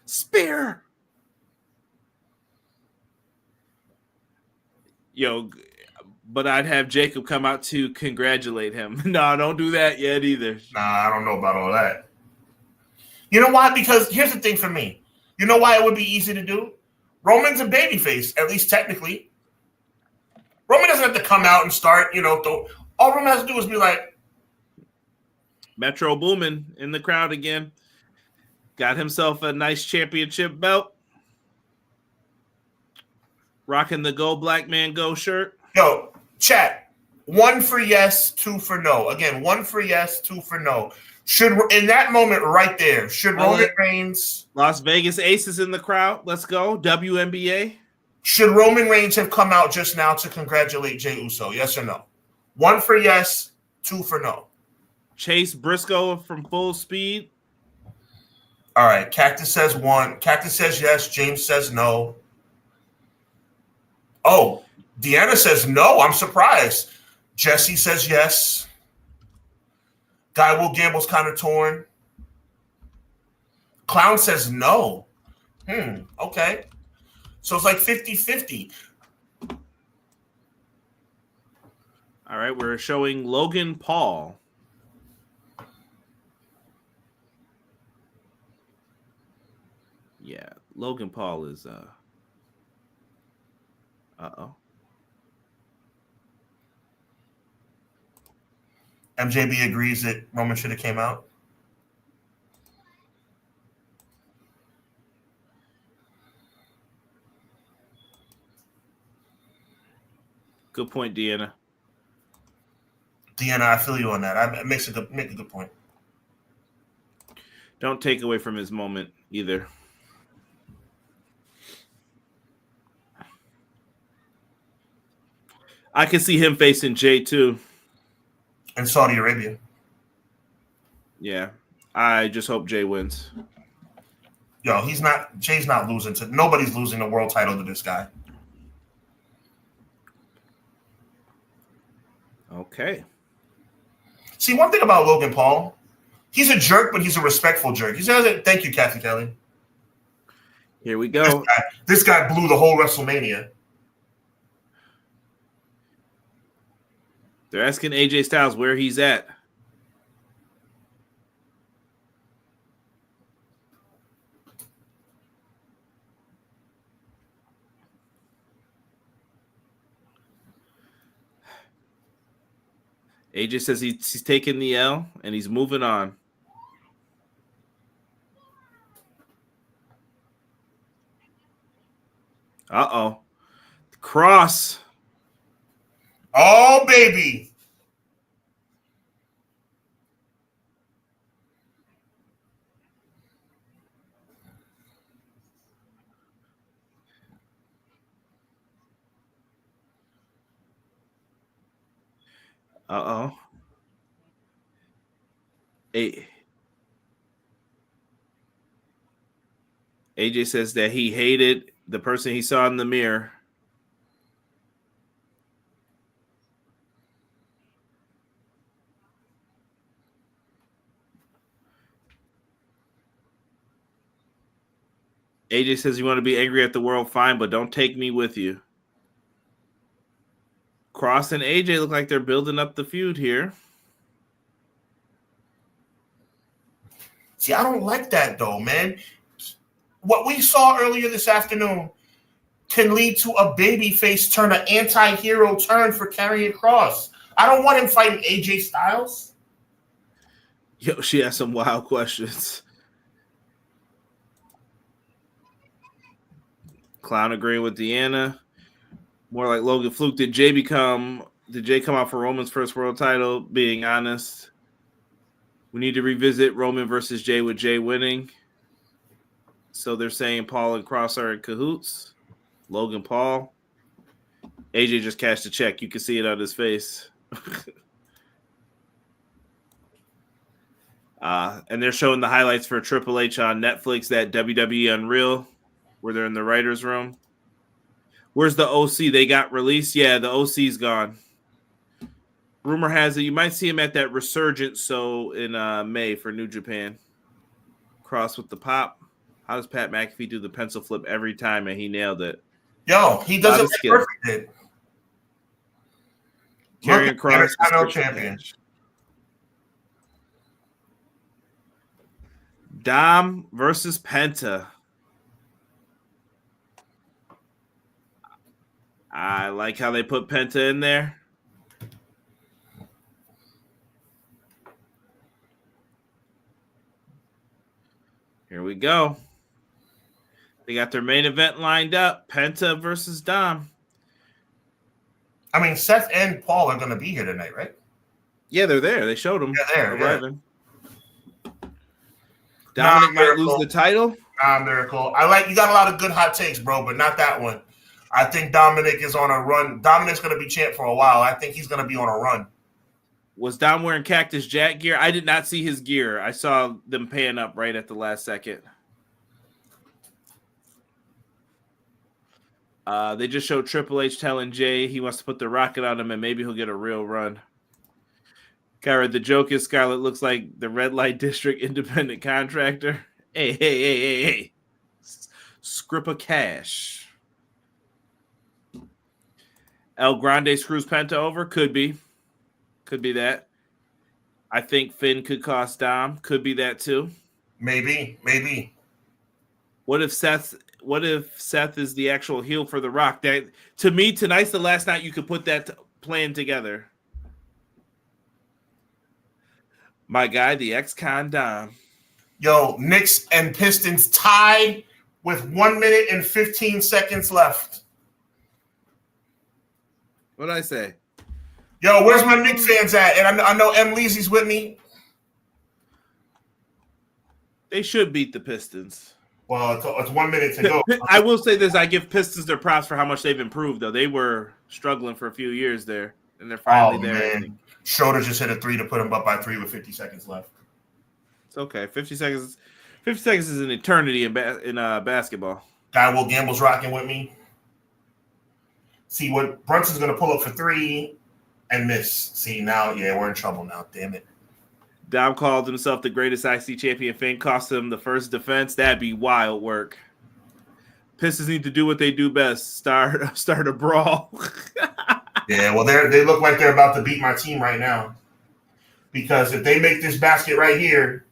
A: Spear. Yo, but I'd have Jacob come out to congratulate him. No, don't do that yet either.
B: Nah, I don't know about all that. You know why? Because here's the thing for me. You know why it would be easy to do? Roman's a babyface, at least technically. Roman doesn't have to come out and start, all Roman has to do is be like,
A: Metro Boomin in the crowd again. Got himself a nice championship belt. Rocking the Go Black Man Go shirt.
B: Yo, chat. 1 for yes, 2 for no. Again, 1 for yes, 2 for no. In that moment right there, should Roman Reigns...
A: Las Vegas Aces in the crowd. Let's go. WNBA.
B: Should Roman Reigns have come out just now to congratulate Jey Uso? Yes or no? 1 for yes, 2 for no.
A: Chase Briscoe from Full Speed.
B: All right. Cactus says 1. Cactus says yes. James says no. Oh, Deanna says no. I'm surprised. Jesse says yes. Guy Will Gamble's kind of torn. Clown says no. Okay. So it's like 50-50.
A: All right, we're showing Logan Paul. Yeah, Logan Paul is uh-oh.
B: MJB agrees that Roman should have came out.
A: Good point, Deanna.
B: Deanna, I feel you on that. It makes a good point.
A: Don't take away from his moment either. I can see him facing Jay too.
B: In Saudi Arabia.
A: Yeah. I just hope Jay wins.
B: Yo, Jay's not losing nobody's losing the world title to this guy.
A: Okay.
B: See, one thing about Logan Paul, he's a jerk, but he's a respectful jerk. He says, thank you, Kathy Kelly.
A: Here we go.
B: This guy blew the whole WrestleMania.
A: They're asking AJ Styles where he's at. AJ says he's taking the L and he's moving on. Uh-oh. Cross.
B: Oh, baby.
A: Uh-oh. AJ says that he hated the person he saw in the mirror. AJ says you want to be angry at the world, fine, but don't take me with you. Cross and AJ look like they're building up the feud here.
B: See, I don't like that, though, man. What we saw earlier this afternoon can lead to a babyface turn, an anti-hero turn for Karrion Kross. I don't want him fighting AJ Styles.
A: Yo, she has some wild questions. Clown agreeing with Deanna. More like Logan Fluke. Did Jay come out for Roman's first world title? Being honest. We need to revisit Roman versus Jay with Jay winning. So they're saying Paul and Cross are in cahoots. Logan Paul. AJ just cashed a check. You can see it on his face. And they're showing the highlights for Triple H on Netflix, that WWE Unreal, where they're in the writer's room. Where's the OC? They got released? Yeah, the OC's gone. Rumor has it you might see him at that Resurgence show in May for New Japan. Cross with the pop. How does Pat McAfee do the pencil flip every time? And he nailed it.
B: Yo, he does it perfect.
A: Karrion Kross,
B: champion.
A: Dom versus Penta. I like how they put Penta in there. Here we go. They got their main event lined up. Penta versus Dom.
B: I mean, Seth and Paul are going to be here tonight, right?
A: Yeah, they're there. They showed them.
B: Yeah, they're
A: arriving. Yeah. Dominic might lose the title.
B: Miracle. You got a lot of good hot takes, bro, but not that one. I think Dominic is on a run. Dominic's going to be champ for a while. I think he's going to be on a run.
A: Was Dom wearing Cactus Jack gear? I did not see his gear. I saw them paying up right at the last second. They just showed Triple H telling Jay he wants to put the rocket on him and maybe he'll get a real run. Kyra, the joke is Scarlett looks like the red light district independent contractor. Hey. Script of cash. El Grande screws Penta over? Could be. Could be that. I think Finn could cost Dom. Could be that too.
B: Maybe.
A: What if Seth is the actual heel for The Rock? That, to me, tonight's the last night you could put that plan together. My guy, the ex-con Dom.
B: Yo, Knicks and Pistons tied with 1 minute and 15 seconds left.
A: What'd I say?
B: Yo, where's my Knicks fans at? And I know M. Leesy's with me.
A: They should beat the Pistons.
B: Well, it's 1 minute to go.
A: I will say this. I give Pistons their props for how much they've improved, though. They were struggling for a few years there, and they're finally there.
B: Man. Schroeder just hit a 3 to put him up by 3 with 50 seconds left.
A: It's okay. 50 seconds is an eternity in basketball.
B: Guy Will Gamble's rocking with me. See what Brunson's going to pull up for 3 and miss. See, now, we're in trouble now. Damn it.
A: Dom called himself the greatest IC champion. Finn cost him the first defense. That'd be wild work. Pistons need to do what they do best. Start a brawl.
B: Yeah, well, they look like they're about to beat my team right now. Because if they make this basket right here,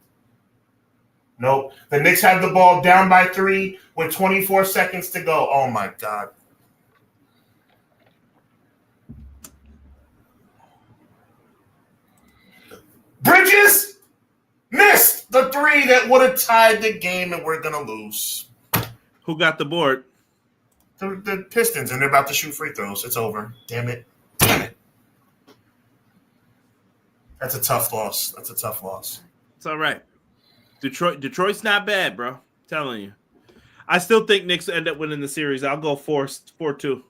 B: nope. The Knicks have the ball down by 3 with 24 seconds to go. Oh, my God. Bridges missed the three that would have tied the game, and we're gonna lose.
A: Who got the board?
B: The Pistons, and they're about to shoot free throws. It's over. Damn it. Damn it. That's a tough loss.
A: It's all right. Detroit's not bad, bro. I'm telling you. I still think Knicks end up winning the series. I'll go 4-2.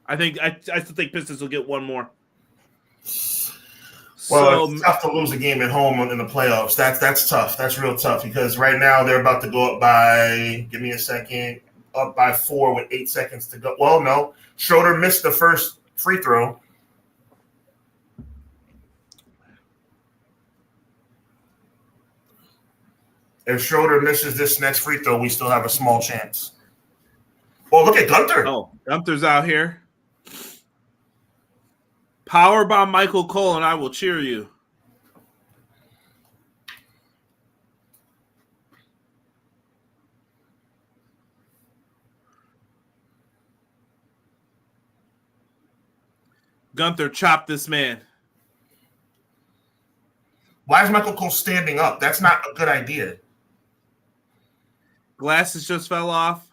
A: I still think Pistons will get one more.
B: Well, it's tough to lose a game at home in the playoffs. That's tough. That's real tough because right now they're about to go up by, give me a second, up by 4 with 8 seconds to go. Well, no. Schroeder missed the first free throw. If Schroeder misses this next free throw, we still have a small chance. Well, look at Gunther.
A: Oh, Gunther's out here. Powerbomb Michael Cole, and I will cheer you. Gunther chopped this man.
B: Why is Michael Cole standing up? That's not a good idea.
A: Glasses just fell off.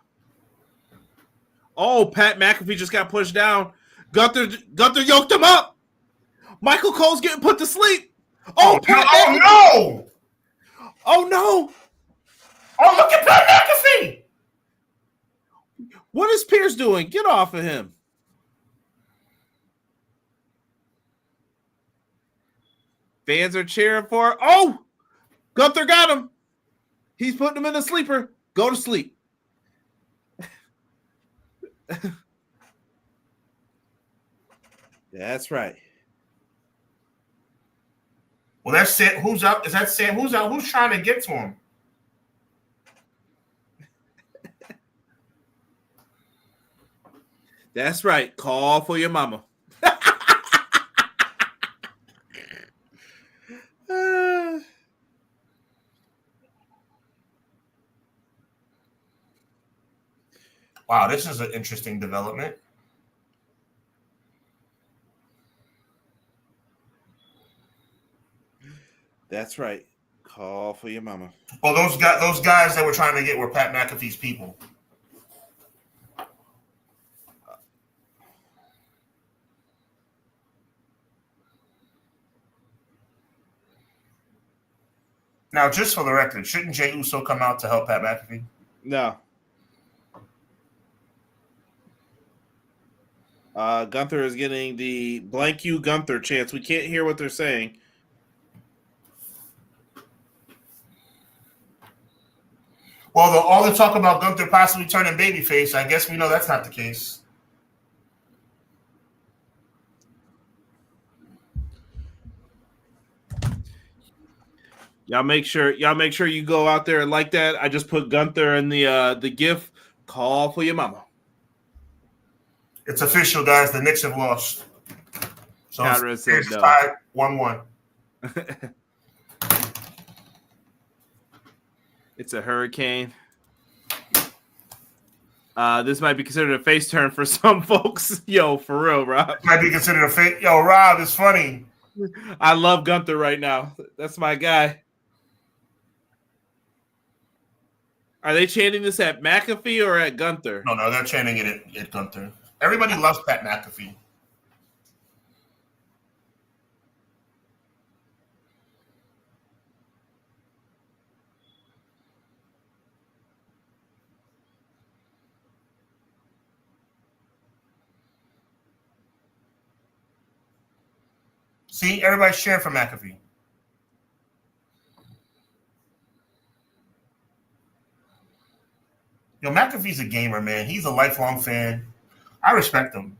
A: Oh, Pat McAfee just got pushed down. Gunther yoked him up. Michael Cole's getting put to sleep. Oh, Pat McAfee.
B: No!
A: Oh, no.
B: Oh, look at Pat McAfee.
A: What is Pierce doing? Get off of him. Fans are cheering for. Oh, Gunther got him. He's putting him in a sleeper. Go to sleep. That's right.
B: Well, that's Sam. Who's up? Is that Sam? Who's out? Who's trying to get to him?
A: That's right. Call for your mama.
B: Wow, this is an interesting development.
A: That's right. Call for your mama.
B: Well, those guys that were trying to get were Pat McAfee's people. Now, just for the record, shouldn't Jey Uso come out to help Pat McAfee?
A: No. Gunther is getting the blank you Gunther chance. We can't hear what they're saying.
B: Well, all the talk about Gunther possibly turning babyface, I guess we know that's not the case.
A: Y'all make sure you go out there and like that. I just put Gunther in the GIF. Call for your mama.
B: It's official, guys. The Knicks have lost. So it's
A: no.
B: tied 1-1.
A: It's a hurricane. This might be considered a face turn for some folks. Yo, for real, Rob.
B: Might be considered a face. Yo, Rob, it's funny.
A: I love Gunther right now. That's my guy. Are they chanting this at McAfee or at Gunther?
B: No, they're chanting it at Gunther. Everybody loves Pat McAfee. See, everybody's cheering for McAfee. Yo, McAfee's a gamer, man. He's a lifelong fan. I respect him.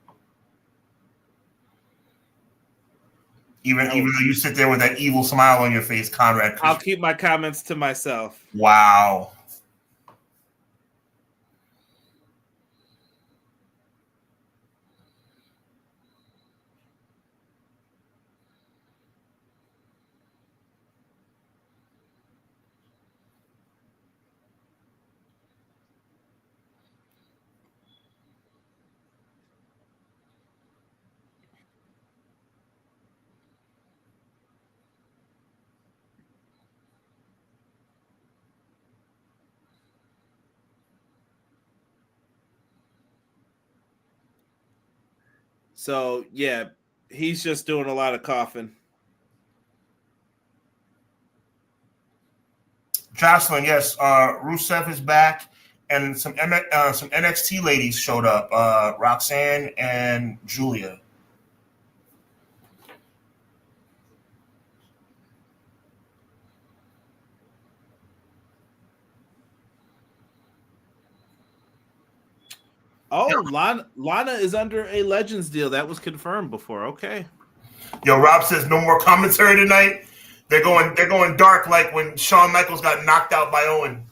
B: Even though you sit there with that evil smile on your face, Conrad.
A: I'll keep my comments to myself.
B: Wow.
A: So yeah, he's just doing a lot of coughing.
B: Jocelyn, yes. Rusev is back, and some NXT ladies showed up. Roxanne and Julia.
A: Oh, Lana is under a Legends deal. That was confirmed before. Okay.
B: Yo, Rob says no more commentary tonight. They're going dark like when Shawn Michaels got knocked out by Owen.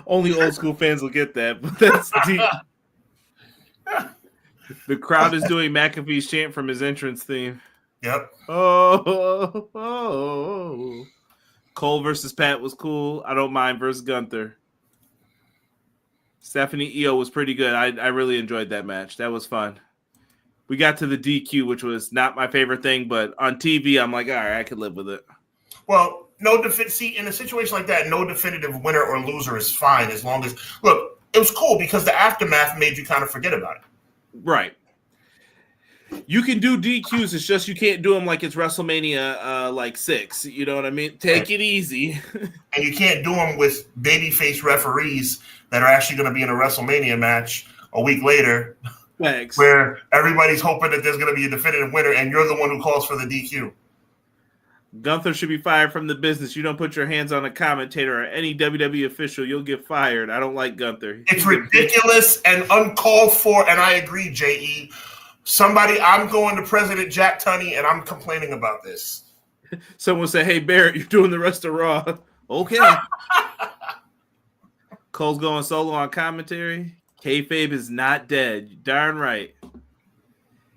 A: Only old school fans will get that, but that's deep. The crowd is doing McAfee's chant from his entrance theme.
B: Yep.
A: Oh. Cole versus Pat was cool. I don't mind versus Gunther. Stephanie Io was pretty good. I really enjoyed that match. That was fun. We got to the DQ, which was not my favorite thing, but on TV, I'm like, all right, I could live with it.
B: Well, see, in a situation like that, no definitive winner or loser is fine as long as look. It was cool because the aftermath made you kind of forget about it.
A: Right. You can do DQs. It's just you can't do them like it's WrestleMania like 6. You know what I mean? Take it easy.
B: And you can't do them with babyface referees that are actually going to be in a WrestleMania match a week later.
A: Thanks.
B: Where everybody's hoping that there's going to be a definitive winner and you're the one who calls for the DQ.
A: Gunther should be fired from the business. You don't put your hands on a commentator or any WWE official, you'll get fired. I don't like Gunther.
B: It's ridiculous and uncalled for, and I agree, J.E. I'm going to President Jack Tunney, and I'm complaining about this.
A: Someone said, hey, Barrett, you're doing the rest of Raw. Okay. Cole's going solo on commentary. Kayfabe is not dead. Darn right.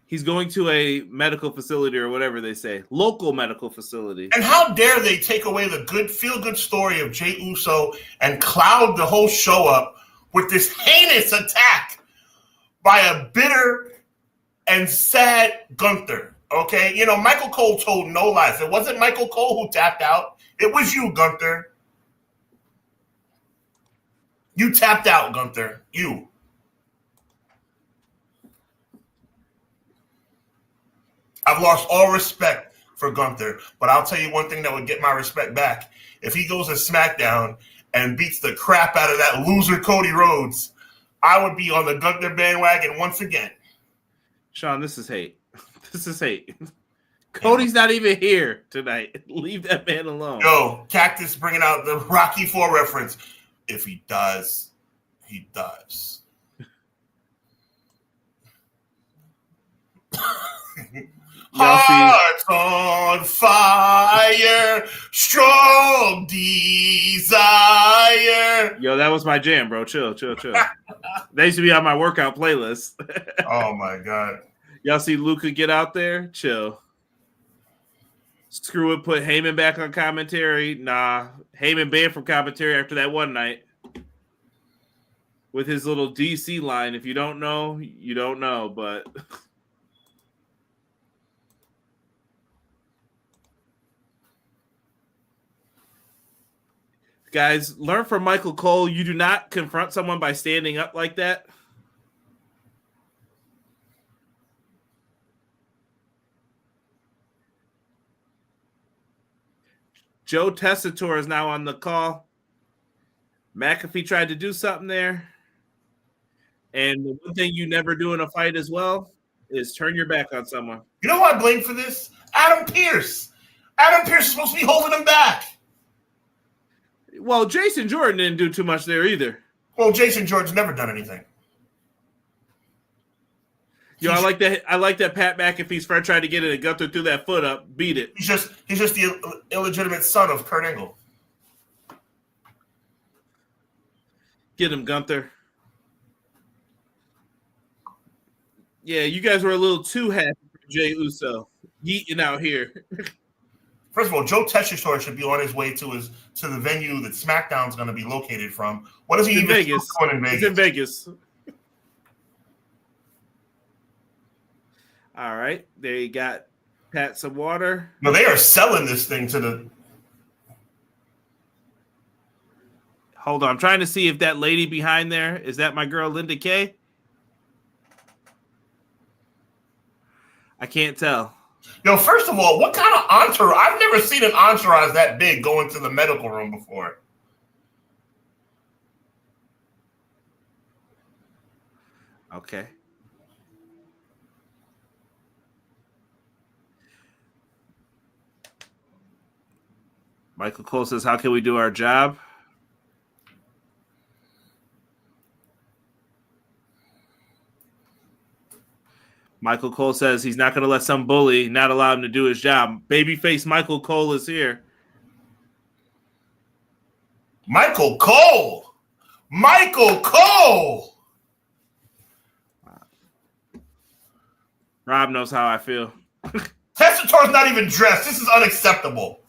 A: He's going to a medical facility or whatever they say. Local medical facility.
B: And how dare they take away the good, feel-good story of Jey Uso and cloud the whole show up with this heinous attack by a bitter and sad Gunther, okay? You know, Michael Cole told no lies. It wasn't Michael Cole who tapped out. It was you, Gunther. You tapped out, Gunther. You. I've lost all respect for Gunther, but I'll tell you one thing that would get my respect back. If he goes to SmackDown and beats the crap out of that loser Cody Rhodes, I would be on the Gunther bandwagon once again.
A: Sean, this is hate. This is hate. Cody's not even here tonight. Leave that man alone.
B: Yo, Cactus bringing out the Rocky IV reference. If he does, he does. Hearts on fire, strong desire.
A: Yo, that was my jam, bro. Chill. They used to be on my workout playlist.
B: Oh, my God.
A: Y'all see Luca get out there? Chill. Screw it, put Heyman back on commentary. Nah, Heyman banned from commentary after that one night. With his little DC line. If you don't know, you don't know, but... Guys, learn from Michael Cole. You do not confront someone by standing up like that. Joe Tessitore is now on the call. McAfee tried to do something there. And the one thing you never do in a fight as well is turn your back on someone.
B: You know who I blame for this? Adam Pearce. Adam Pearce is supposed to be holding him back.
A: Well, Jason Jordan didn't do too much there either.
B: Well, Jason Jordan's never done anything.
A: Yo, I like that Pat McAfee's friend tried to get it and Gunther threw that foot up, beat it.
B: He's just the illegitimate son of Kurt Angle.
A: Get him, Gunther. Yeah, you guys were a little too happy for Jey Uso yeeting out here.
B: First of all, Joe Tessitore should be on his way to the venue that SmackDown's going to be located from. What is he even doing in Vegas?
A: He's in Vegas. All right, they got Pat some water.
B: No, they are selling this thing to the.
A: Hold on. I'm trying to see if that lady behind there, is that my girl Linda Kay? I can't tell.
B: Yo, first of all, what kind of entourage? I've never seen an entourage that big go into the medical room before.
A: Okay. Michael Cole says, how can we do our job? Michael Cole says he's not going to let some bully not allow him to do his job. Babyface Michael Cole is here.
B: Michael Cole! Michael Cole!
A: Rob knows how I feel.
B: Testator's not even dressed. This is unacceptable.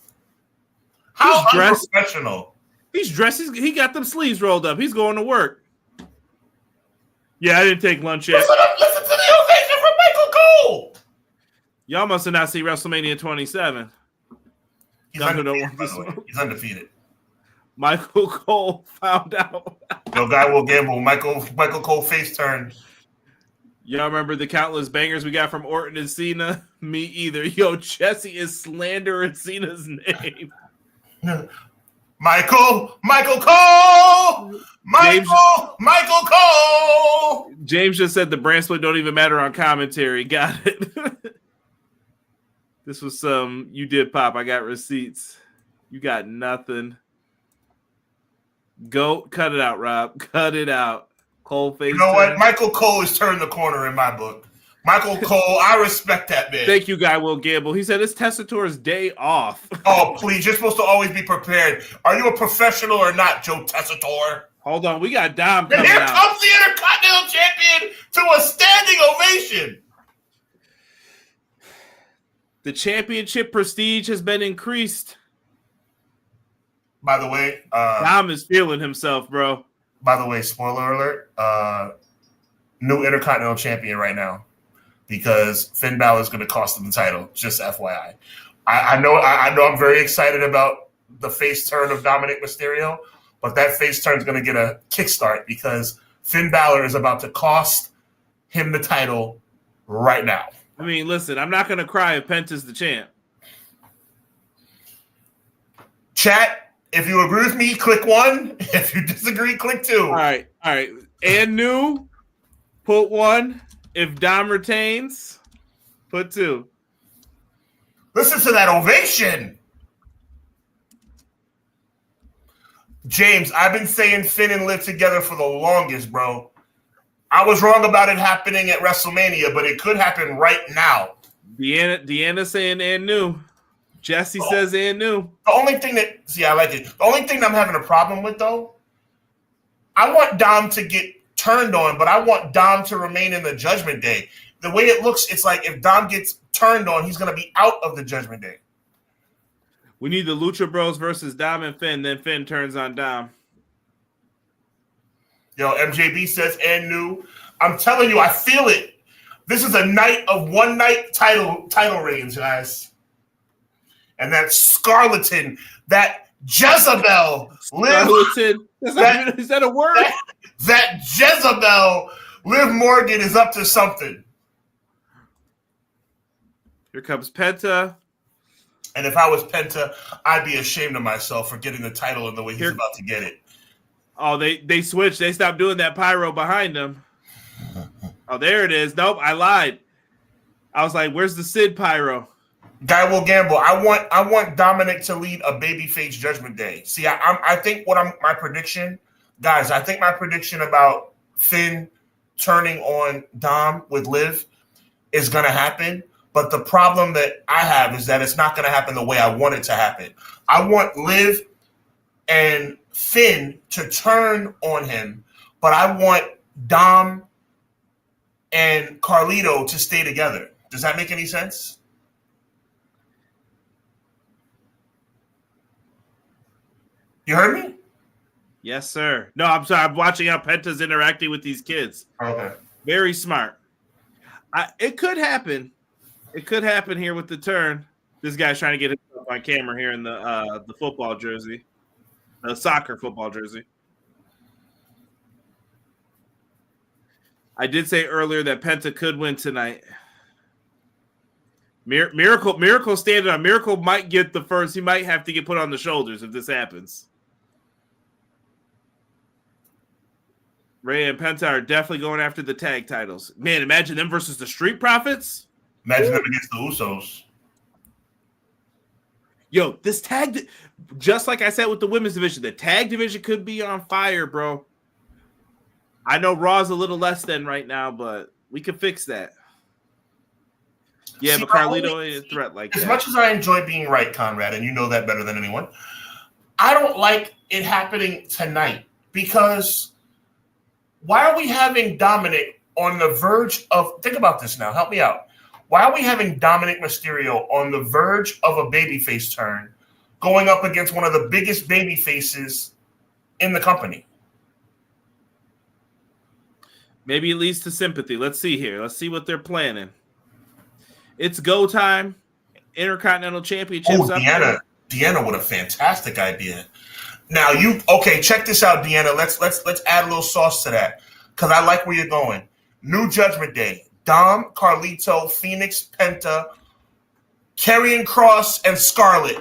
B: How unprofessional.
A: He's dressed. He got them sleeves rolled up. He's going to work. Yeah, I didn't take lunch yet.
B: Listen to the ovation from Michael Cole.
A: Y'all must have not seen WrestleMania 27.
B: He's undefeated.
A: Michael Cole found out.
B: No guy will gamble. Michael Cole face turn.
A: Y'all remember the countless bangers we got from Orton and Cena? Me either. Yo, Jesse is slandering Cena's name.
B: Michael Cole! Michael Cole!
A: James just said the brand split don't even matter on commentary. Got it. This was some, you did pop. I got receipts. You got nothing. Go, cut it out, Rob. Cut it out. Cole face.
B: You know what? Michael Cole has turned the corner in my book. Michael Cole, I respect that man.
A: Thank you, Guy Will Gamble. He said it's Testator's day off.
B: Oh, please. You're supposed to always be prepared. Are you a professional or not, Joe Testator?
A: Hold on. We got Dom coming
B: and here
A: out.
B: comes the Intercontinental Champion to a standing ovation.
A: The championship prestige has been increased.
B: By the way,
A: Dom is feeling himself, bro.
B: By the way, spoiler alert, new Intercontinental Champion right now. Because Finn Balor is going to cost him the title. Just FYI, I know I'm very excited about the face turn of Dominic Mysterio, but that face turn is going to get a kickstart because Finn Balor is about to cost him the title right now.
A: I mean, listen, I'm not going to cry if Penta's the champ.
B: Chat, if you agree with me, click 1. If you disagree, click 2.
A: All right. And new, put 1. If Dom retains, put 2.
B: Listen to that ovation. James, I've been saying Finn and Liv together for the longest, bro. I was wrong about it happening at WrestleMania, but it could happen right now.
A: Deanna saying and new. Jesse says and new.
B: The only thing I like it. The only thing that I'm having a problem with, though, I want Dom to get turned on, but I want Dom to remain in the Judgment Day. The way it looks, it's like if Dom gets turned on, he's going to be out of the Judgment Day.
A: We need the Lucha Bros versus Dom and Finn, then Finn turns on Dom.
B: Yo, MJB says, and new. I'm telling you, I feel it. This is a night of one-night title reigns, guys. And that Scarleton, that Jezebel.
A: Scarleton? Is that a word?
B: That Jezebel, Liv Morgan, is up to something.
A: Here comes Penta.
B: And if I was Penta, I'd be ashamed of myself for getting the title in the way he's about to get it.
A: Oh, they switched. They stopped doing that pyro behind them. Oh, there it is. Nope, I lied. I was like, where's the Sid pyro?
B: Guy will gamble. I want Dominic to lead a babyface Judgment Day. See, I think my prediction, guys, I think my prediction about Finn turning on Dom with Liv is going to happen. But the problem that I have is that it's not going to happen the way I want it to happen. I want Liv and Finn to turn on him, but I want Dom and Carlito to stay together. Does that make any sense? You heard me?
A: Yes, sir. No, I'm sorry. I'm watching how Penta's interacting with these kids.
B: Okay.
A: Very smart. It could happen. It could happen here with the turn. This guy's trying to get himself on camera here in the football jersey. The soccer football jersey. I did say earlier that Penta could win tonight. Miracle standing on. Miracle might get the first. He might have to get put on the shoulders if this happens. Rey and Penta are definitely going after the tag titles. Man, imagine them versus the Street Profits.
B: Imagine them against the Usos.
A: Yo, this tag, just like I said with the women's division, the tag division could be on fire, bro. I know Raw's a little less than right now, but we can fix that. Yeah, but Carlito ain't a threat like that.
B: As much as I enjoy being right, Conrad, and you know that better than anyone, I don't like it happening tonight because why are we having Dominic on the verge of – think about this now. Help me out. Why are we having Dominic Mysterio on the verge of a babyface turn going up against one of the biggest babyfaces in the company?
A: Maybe it leads to sympathy. Let's see here. Let's see what they're planning. It's go time. Intercontinental Championships.
B: Oh, Deanna with a fantastic idea. Now check this out, Deanna. Let's add a little sauce to that because I like where you're going. New Judgment Day. Dom, Carlito, Phoenix, Penta, Karrion Kross, and Scarlett.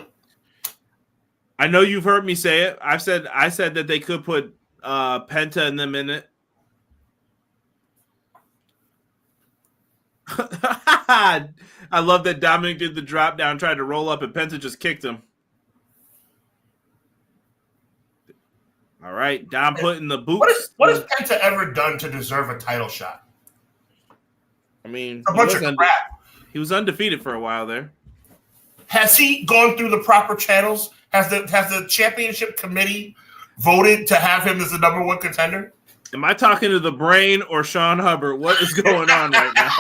A: I know you've heard me say it. I said that they could put Penta and them in it. I love that Dominic did the drop down, tried to roll up, and Penta just kicked him. All right, Dom putting the boots.
B: What has Penta ever done to deserve a title shot?
A: I mean,
B: a bunch of crap.
A: He was undefeated for a while there.
B: Has he gone through the proper channels? Has the championship committee voted to have him as the number one contender?
A: Am I talking to the brain or Sean Hubbard? What is going on right now?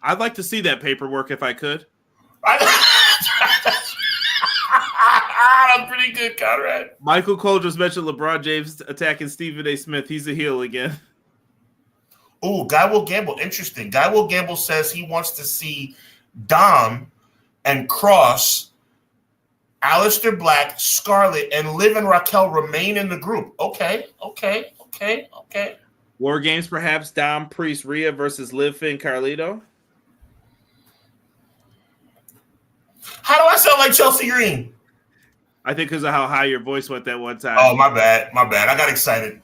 A: I'd like to see that paperwork if I could.
B: I'm pretty good, Conrad.
A: Michael Cole just mentioned LeBron James attacking Stephen A. Smith. He's a heel again.
B: Oh, Guy Will Gamble. Interesting. Guy Will Gamble says he wants to see Dom and Cross, Aleister Black, Scarlett, and Liv and Raquel remain in the group. Okay.
A: War Games, perhaps Dom, Priest, Rhea versus Liv, Finn, Carlito.
B: How do I sound like Chelsea Green?
A: I think because of how high your voice went that one time.
B: Oh, my bad. I got excited.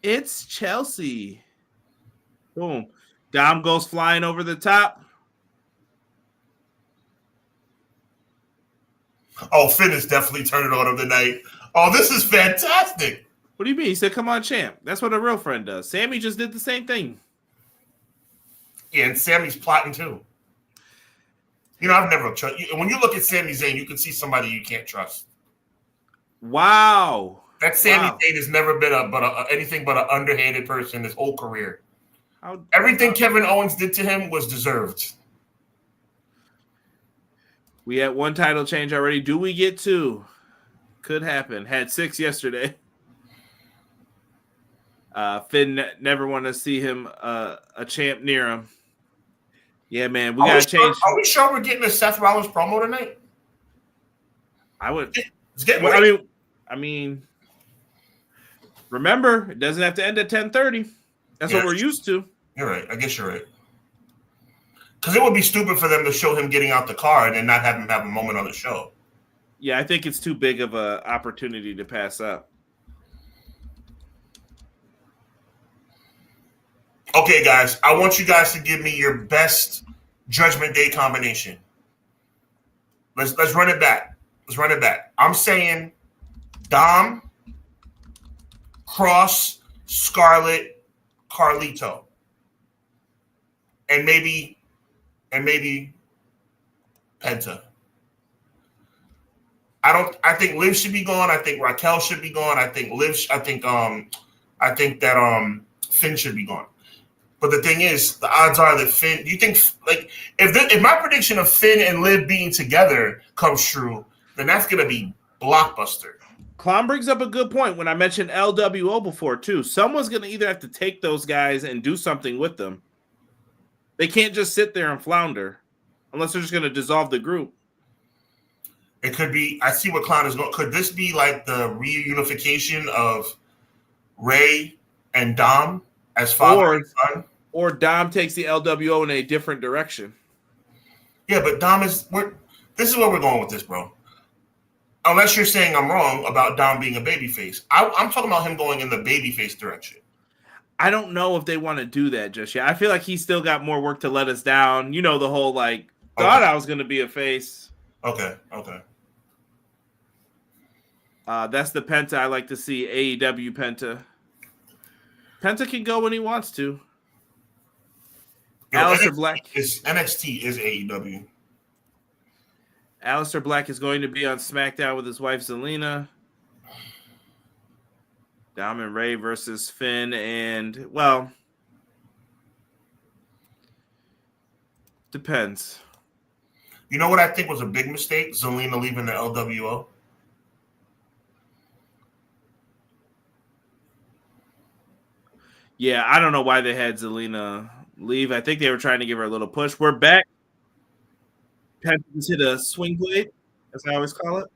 A: It's Chelsea. Boom. Dom goes flying over the top.
B: Oh, Finn is definitely turning on him tonight. Oh, this is fantastic.
A: What do you mean? He said, come on, champ. That's what a real friend does. Sammy just did the same thing.
B: Yeah, and Sammy's plotting too. You know, I've never trust. When you look at Sami Zayn, you can see somebody you can't trust.
A: Wow.
B: That Sami Zayn has never been anything but an underhanded person his whole career. Everything Kevin Owens did to him was deserved.
A: We had one title change already. Do we get two? Could happen. Had 6 yesterday. Finn never want to see him a champ near him. Yeah, man, we got to change.
B: Are we sure we're getting a Seth Rollins promo tonight?
A: I would.
B: It's getting late.
A: I mean, remember, it doesn't have to end at 10:30. That's what we're used to.
B: You're right. I guess you're right. Because it would be stupid for them to show him getting out the car and then not have him have a moment on the show.
A: Yeah, I think it's too big of an opportunity to pass up.
B: Okay, guys, I want you guys to give me your best Judgment Day combination. Let's run it back. I'm saying Dom, Cross, Scarlett, Carlito, and maybe Penta. I think Liv should be gone. I think Raquel should be gone. I think that Finn should be gone. But the thing is, the odds are that Finn. Do you think if my prediction of Finn and Liv being together comes true, then that's gonna be blockbuster.
A: Clown brings up a good point when I mentioned LWO before too. Someone's gonna either have to take those guys and do something with them. They can't just sit there and flounder unless they're just gonna dissolve the group.
B: It could be. I see what Clown is going. Could this be like the reunification of Rey and Dom as father and son.
A: Or Dom takes the LWO in a different direction.
B: Yeah, but Dom is this is where we're going with this, bro. Unless you're saying I'm wrong about Dom being a babyface. I'm talking about him going in the babyface direction.
A: I don't know if they want to do that just yet. I feel like he's still got more work to let us down. You know, the whole like, thought I was going to be a face.
B: Okay.
A: That's the Penta I like to see, AEW Penta. Penta can go when he wants to. Aleister Black.
B: NXT is AEW.
A: Aleister Black is going to be on SmackDown with his wife Zelina. Dom and Ray versus Finn and, well, depends.
B: You know what I think was a big mistake? Zelina leaving the LWO.
A: Yeah, I don't know why they had Zelina leave. I think they were trying to give her a little push. We're back. Penta's hit a swing blade, as I always call it.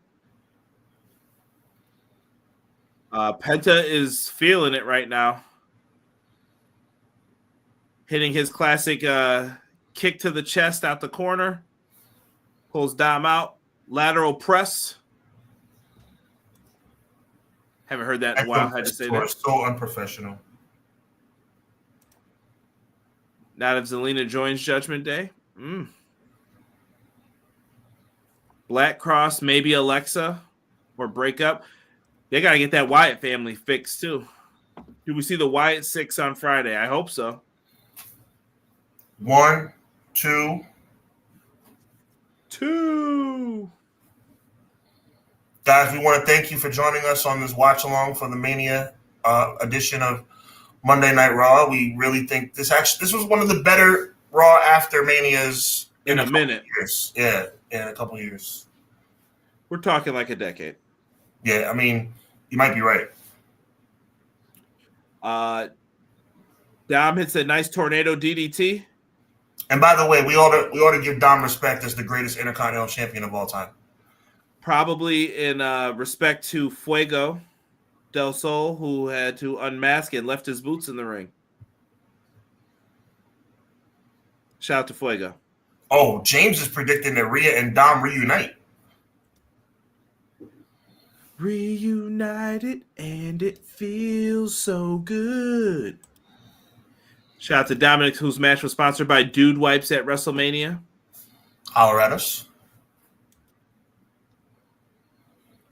A: Penta is feeling it right now. Hitting his classic kick to the chest out the corner. Pulls Dom out. Lateral press. Haven't heard that in a while. I had to say that.
B: So unprofessional.
A: Not if Zelina joins Judgment Day. Black Cross, maybe Alexa or breakup. They got to get that Wyatt family fixed, too. Do we see the Wyatt 6 on Friday? I hope so.
B: 1, 2.
A: 2.
B: Guys, we want to thank you for joining us on this watch along for the Mania edition of Monday Night Raw. We really think this was one of the better Raw after Manias
A: in a minute.
B: Years. Yeah, in a couple years.
A: We're talking like a decade.
B: Yeah, I mean, you might be right.
A: Dom hits a nice tornado DDT.
B: And by the way, we ought to give Dom respect as the greatest Intercontinental Champion of all time.
A: Probably in respect to Fuego del Sol, who had to unmask and left his boots in the ring. Shout out to Fuego.
B: Oh, James is predicting that Rhea and Dom reunite.
A: Reunited and it feels so good. Shout out to Dominic, whose match was sponsored by Dude Wipes at WrestleMania.
B: Holler at us.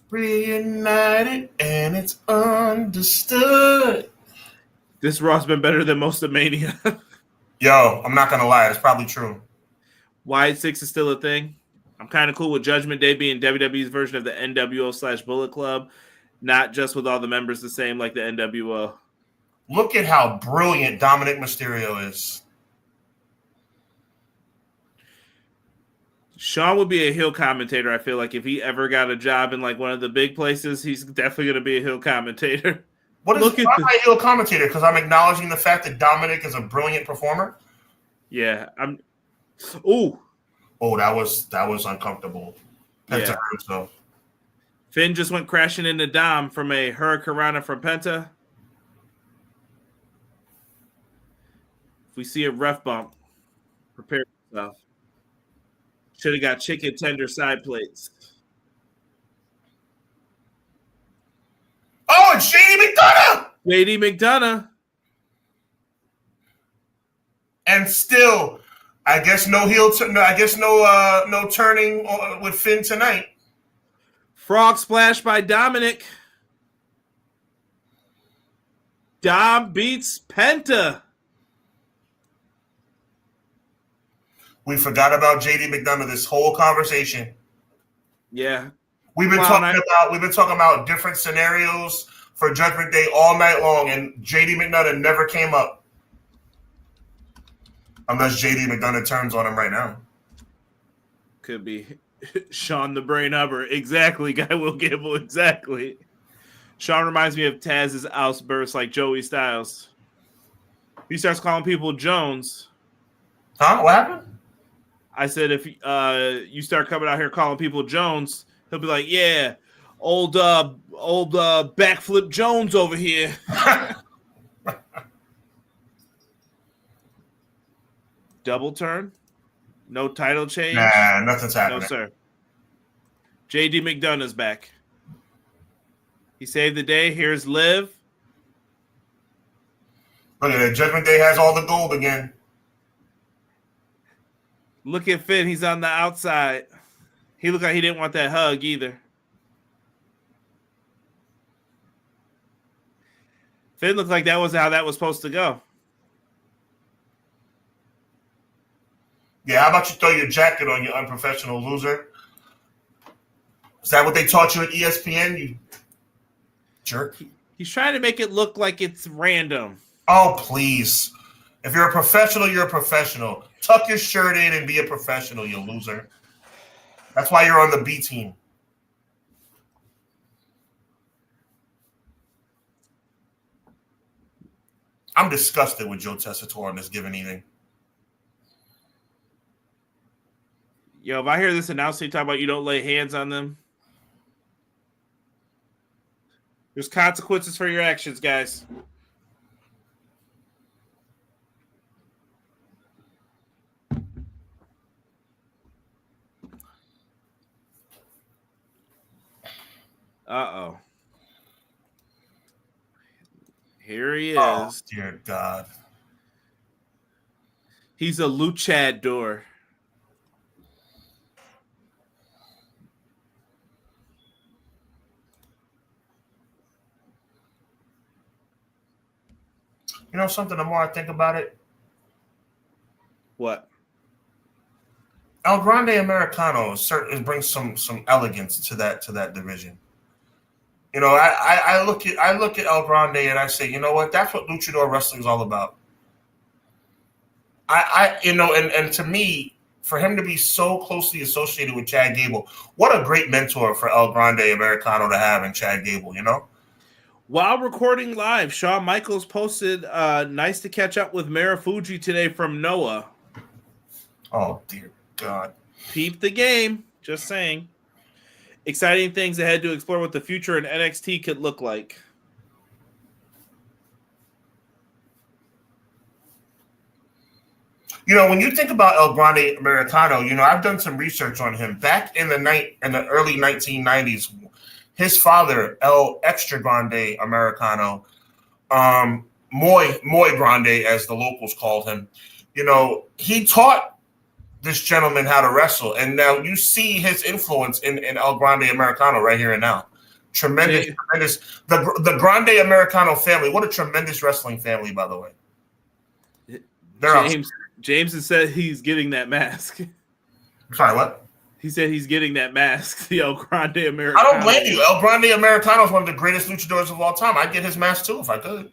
B: Reunited and it's understood.
A: This Raw's been better than most of Mania.
B: Yo, I'm not going to lie. It's probably true.
A: Wyatt 6 is still a thing. I'm kind of cool with Judgment Day being WWE's version of the NWO/Bullet Club, not just with all the members the same like the NWO.
B: Look at how brilliant Dominic Mysterio is.
A: Sean would be a heel commentator, I feel like. If he ever got a job in like one of the big places, he's definitely going to be a heel commentator.
B: Why am I a heel commentator? Because I'm acknowledging the fact that Dominic is a brilliant performer?
A: Yeah.
B: Oh, that was uncomfortable. Penta hurt himself.
A: Finn just went crashing into Dom from a Hurricanrana from Penta. If we see a ref bump, prepare yourself. Should have got chicken tender side plates.
B: Oh, it's JD McDonough!
A: JD McDonough.
B: And still, I guess no heel. No turning with Finn tonight.
A: Frog splash by Dominic. Dom beats Penta.
B: We forgot about JD McDonough this whole conversation.
A: Yeah.
B: We've been talking about different scenarios for Judgment Day all night long, and JD McDonough never came up. Unless JD McDonough turns on him right now.
A: Could be Sean the Brain Hubbard. Exactly, Guy Will Gamble. Exactly. Sean reminds me of Taz's outbursts like Joey Styles. He starts calling people Jones.
B: Huh? What happened?
A: I said if you start coming out here calling people Jones, he'll be like, yeah, old backflip Jones over here. Double turn? No title change?
B: Nah, nothing's happening.
A: No, sir. JD McDonough's back. He saved the day. Here's Liv.
B: Look at it. Judgment Day has all the gold again.
A: Look at Finn. He's on the outside. He looked like he didn't want that hug either. Finn looked like that was how that was supposed to go.
B: Yeah, how about you throw your jacket on, you unprofessional loser? Is that what they taught you at ESPN, you jerk?
A: He's trying to make it look like it's random.
B: Oh, please. If you're a professional, you're a professional. Tuck your shirt in and be a professional, you loser. That's why you're on the B team. I'm disgusted with Joe Tessitore on this given evening.
A: Yo, if I hear this announcement talk about you don't lay hands on them, there's consequences for your actions, guys. Uh-oh. Here he is.
B: Oh, dear God.
A: He's a luchador.
B: You know something, the more I think about it?
A: What?
B: El Grande Americano certainly brings some elegance to that division. You know, I look at El Grande and I say, you know what? That's what luchador wrestling is all about. And to me, for him to be so closely associated with Chad Gable, what a great mentor for El Grande Americano to have in Chad Gable, you know?
A: While recording live, Shawn Michaels posted, nice to catch up with Marufuji today from Noah.
B: Oh, dear God.
A: Peep the game. Just saying. Exciting things ahead to explore what the future in NXT could look like.
B: You know, when you think about El Grande Americano, you know, I've done some research on him. Back in the early 1990s, his father, El Extra Grande Americano, Muy Grande, as the locals called him, you know, he taught this gentleman how to wrestle. And now you see his influence in El Grande Americano right here and now. Tremendous. The Grande Americano family, what a tremendous wrestling family, by the way.
A: James has said he's getting that mask.
B: Sorry, what?
A: He said he's getting that mask, the El Grande Americano.
B: I don't blame you. El Grande Americano is one of the greatest luchadors of all time. I'd get his mask too if I could.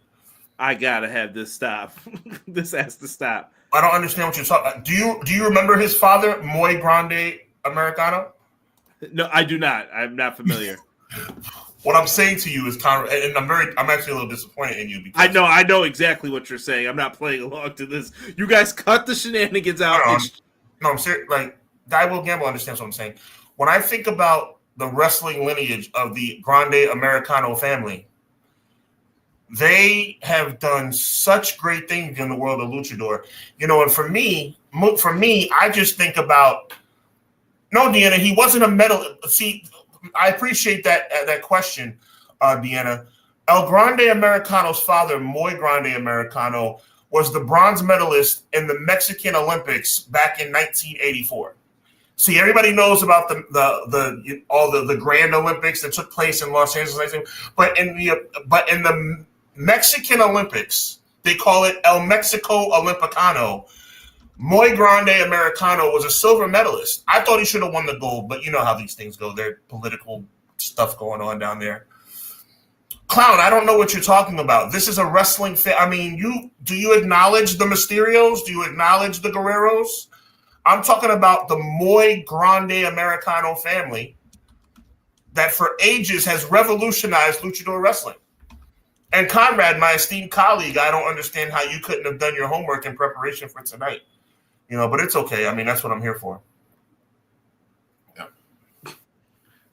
A: I gotta have this stop. This has to stop.
B: I don't understand what you're talking about. Do you remember his father, Muy Grande Americano?
A: No, I do not. I'm not familiar.
B: What I'm saying to you is, and I'm actually a little disappointed in you because
A: I know exactly what you're saying. I'm not playing along to this. You guys cut the shenanigans out.
B: No, I'm serious. Like, Guy Will Gamble understands what I'm saying. When I think about the wrestling lineage of the Grande Americano family, they have done such great things in the world of luchador. You know, and for me, I just think about Deanna. He wasn't a medal. See, I appreciate that question, Deanna. El Grande Americano's father, Muy Grande Americano, was the bronze medalist in the Mexican Olympics back in 1984. See, everybody knows about the Grand Olympics that took place in Los Angeles, but in the Mexican Olympics, they call it El Mexico Olimpicano. Muy Grande Americano was a silver medalist. I thought he should have won the gold, but you know how these things go. There's political stuff going on down there. Clown, I don't know what you're talking about. This is a wrestling I mean, do you acknowledge the Mysterios? Do you acknowledge the Guerreros? I'm talking about the Muy Grande Americano family that for ages has revolutionized luchador wrestling. And Conrad, my esteemed colleague, I don't understand how you couldn't have done your homework in preparation for tonight. You know, but it's okay. I mean, that's what I'm here for. Yeah.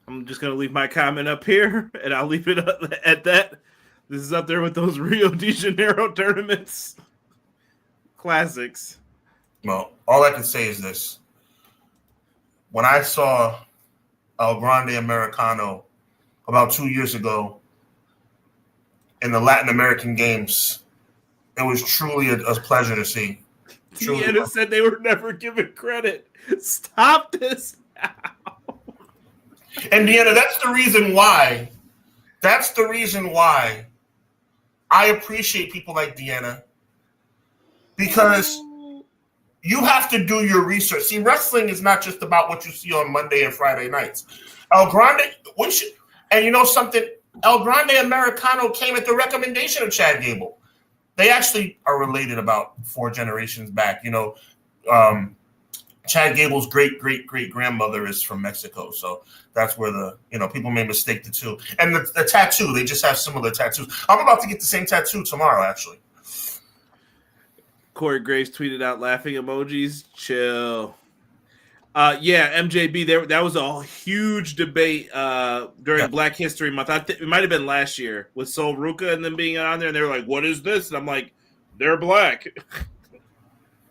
A: I'm just going to leave my comment up here, and I'll leave it at that. This is up there with those Rio de Janeiro tournaments. Classics.
B: Well, all I can say is this. When I saw El Grande Americano about 2 years ago in the Latin American Games, it was truly a pleasure to see.
A: Deanna said they were never given credit. Stop this now.
B: And Deanna, that's the reason why. That's the reason why I appreciate people like Deanna. Because you have to do your research. See, wrestling is not just about what you see on Monday and Friday nights. El Grande, and you know something? El Grande Americano came at the recommendation of Chad Gable. They actually are related about 4 generations back. You know, Chad Gable's great-great-great-grandmother is from Mexico. So that's where people may mistake the two. And the tattoo, they just have similar tattoos. I'm about to get the same tattoo tomorrow, actually.
A: Corey Graves tweeted out laughing emojis. Chill. Yeah, MJB, that was a huge debate during Black History Month. It might have been last year with Sol Ruka and them being on there, and they were like, what is this? And I'm like, they're black.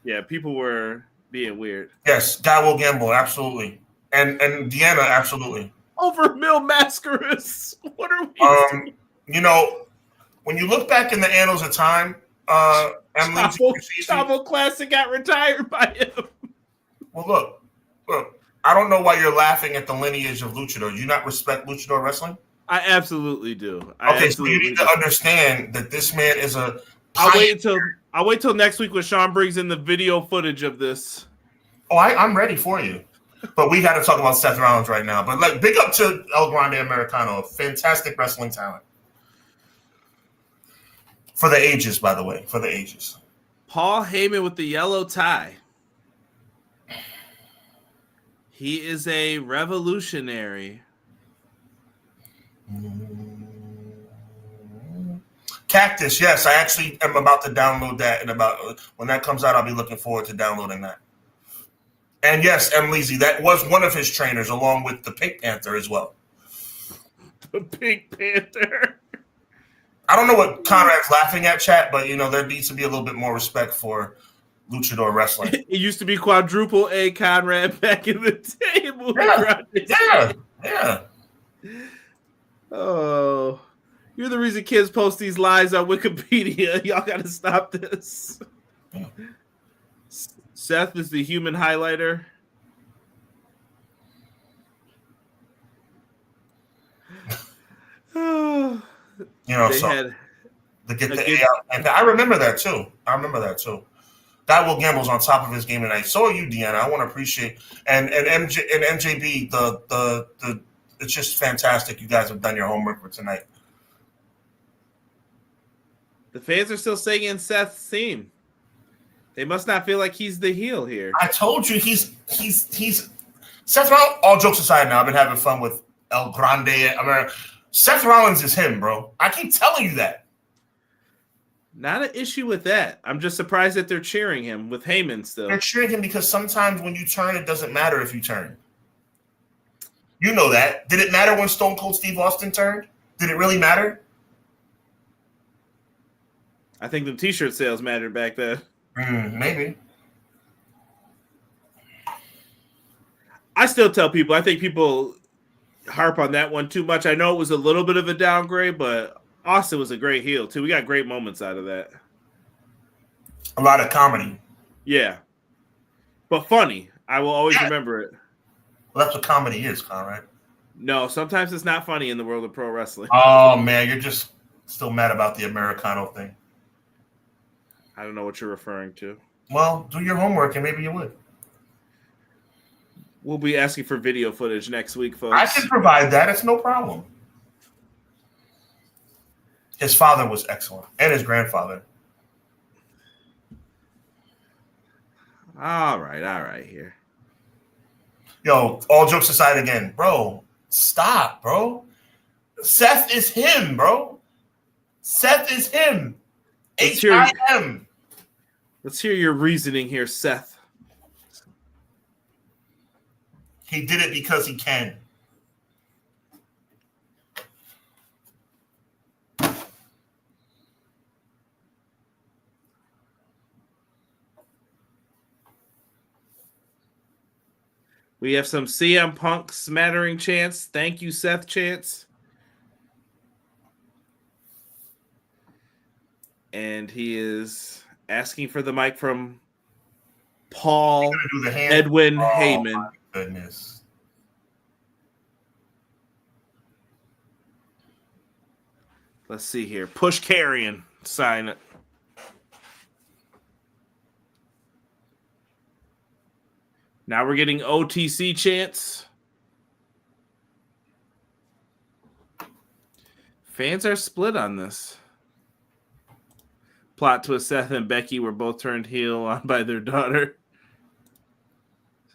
A: Yeah, people were being weird.
B: Yes, Guy Will Gamble, absolutely. And Deanna, absolutely.
A: Over Mil Mascaras. What are we
B: You know, when you look back in the annals of time,
A: Chavo Classic got retired by him.
B: Well, look, I don't know why you're laughing at the lineage of luchador. Do you not respect luchador wrestling?
A: I absolutely do.
B: So you need to understand that this man is a
A: I'll wait till next week when Sean brings in the video footage of this.
B: Oh, I'm ready for you. But we got to talk about Seth Rollins right now. But big up to El Grande Americano, fantastic wrestling talent. For the ages, by the way, for the ages.
A: Paul Heyman with the yellow tie. He is a revolutionary.
B: Cactus, yes. I actually am about to download that. And when that comes out, I'll be looking forward to downloading that. And yes, M. Leezy, that was one of his trainers, along with the Pink Panther as well.
A: The Pink Panther.
B: I don't know what Conrad's laughing at, chat, but there needs to be a little bit more respect for luchador wrestling.
A: It used to be quadruple A Conrad back in the day.
B: Yeah.
A: Oh, you're the reason kids post these lies on Wikipedia. Y'all got to stop this.
B: Yeah.
A: Seth is the human highlighter.
B: To get the A out. And I remember that too. Guy Will Gamble's on top of his game tonight. So are you, Deanna. I want to appreciate and MJB. The it's just fantastic. You guys have done your homework for tonight.
A: The fans are still singing Seth's theme. They must not feel like he's the heel here.
B: I told you he's Seth Rollins. All jokes aside, now I've been having fun with El Grande America. Seth Rollins is him, bro. I keep telling you that.
A: Not an issue with that. I'm just surprised that they're cheering him with Heyman still.
B: They're cheering him because sometimes when you turn, it doesn't matter if you turn. You know that. Did it matter when Stone Cold Steve Austin turned? Did it really matter?
A: I think the T-shirt sales mattered back then.
B: Maybe.
A: I still tell people, I think people harp on that one too much. I know it was a little bit of a downgrade, but Austin was a great heel too. We got great moments out of that.
B: A lot of comedy.
A: Yeah. But funny. I will always remember it.
B: Well, that's what comedy is, Conrad.
A: No, sometimes it's not funny in the world of pro wrestling.
B: Oh, man, you're just still mad about the Americano thing.
A: I don't know what you're referring to.
B: Well, do your homework and maybe you would.
A: We'll be asking for video footage next week, folks.
B: I can provide that. It's no problem. His father was excellent, and his grandfather.
A: All right here.
B: Yo, all jokes aside again. Bro, stop, bro. Seth is him, bro. Seth is him. H-I-M.
A: Let's hear your reasoning here, Seth.
B: He did it because he can.
A: We have some CM Punk smattering chants. Thank you, Seth chants. And he is asking for the mic from Paul Edwin Heyman.
B: My goodness.
A: Let's see here. Push Carrion. Sign it. Now we're getting OTC chants. Fans are split on this. Plot twist: Seth and Becky were both turned heel on by their daughter.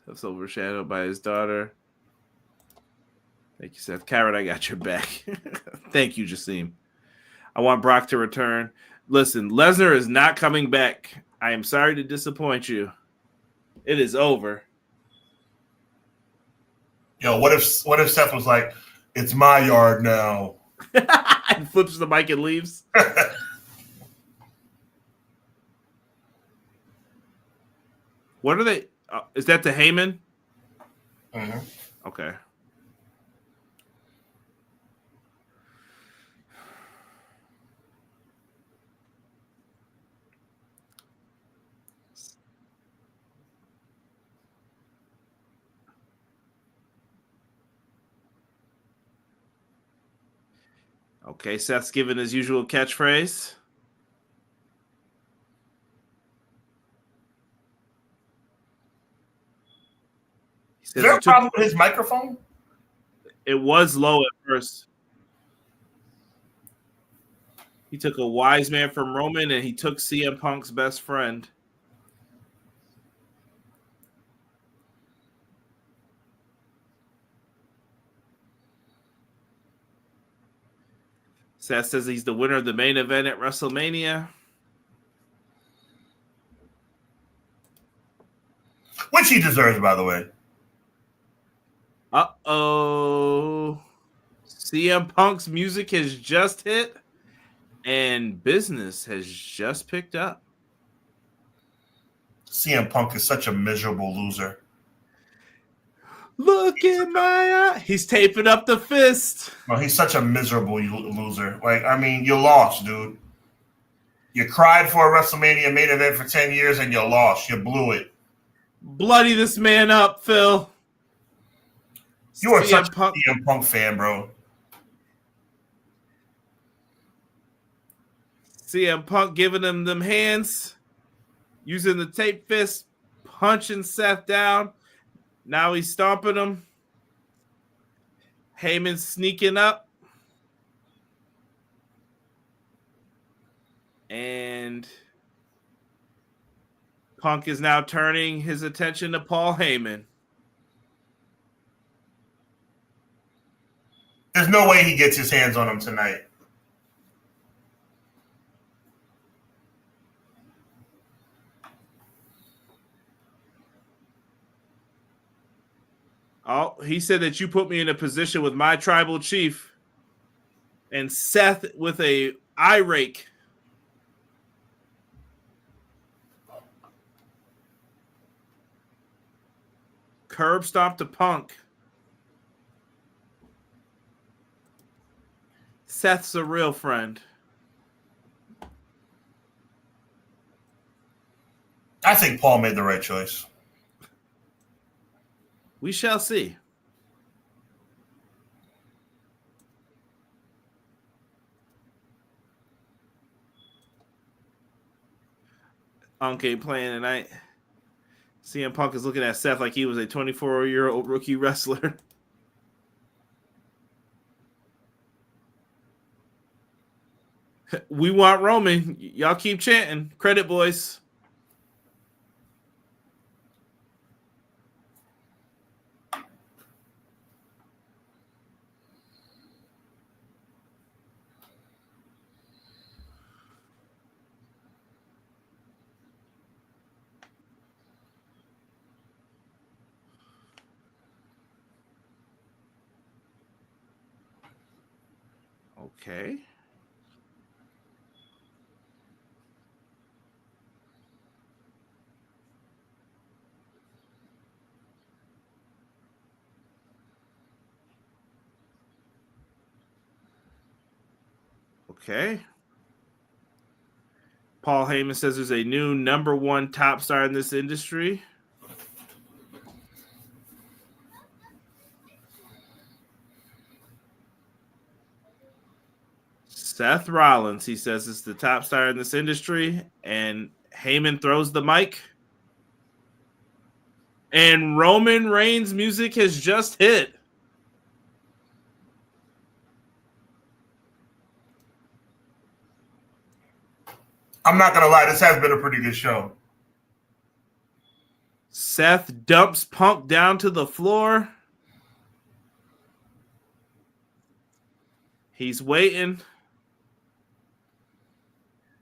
A: Seth's overshadowed by his daughter. Thank you, Seth. Carrot, I got your back. Thank you, Jasim. I want Brock to return. Listen, Lesnar is not coming back. I am sorry to disappoint you. It is over.
B: Yo, what if Seth was like, "It's my yard now,"
A: and flips the mic and leaves? What are they? Is that the Heyman?
B: Mm-hmm.
A: Okay. Okay, Seth's given his usual catchphrase.
B: Is there a problem with his microphone?
A: It was low at first. He took a wise man from Roman, and he took CM Punk's best friend. Seth says he's the winner of the main event at WrestleMania.
B: Which he deserves, by the way.
A: Uh-oh. CM Punk's music has just hit, and business has just picked up.
B: CM Punk is such a miserable loser.
A: Look in my eye. He's taping up the fist.
B: No, he's such a miserable loser. Like, I mean, you lost, dude. You cried for a WrestleMania main event for 10 years and you lost. You blew it.
A: Bloody this man up, Phil.
B: You are such a CM Punk fan, bro.
A: CM Punk giving him them hands, using the tape fist, punching Seth down. Now he's stomping him. Heyman sneaking up. And Punk is now turning his attention to Paul Heyman.
B: There's no way he gets his hands on him tonight.
A: Oh, he said that you put me in a position with my tribal chief. And Seth with a eye rake. Curb stomp to Punk. Seth's a real friend.
B: I think Paul made the right choice.
A: We shall see. Punk ain't playing tonight. CM Punk is looking at Seth like he was a 24-year-old rookie wrestler. We want Roman. Y'all keep chanting. Credit, boys. Okay. Okay. Paul Heyman says there's a new number one top star in this industry. Seth Rollins, he says, is the top star in this industry. And Heyman throws the mic. And Roman Reigns' music has just hit.
B: I'm not going to lie. This has been a pretty good show.
A: Seth dumps Punk down to the floor. He's waiting.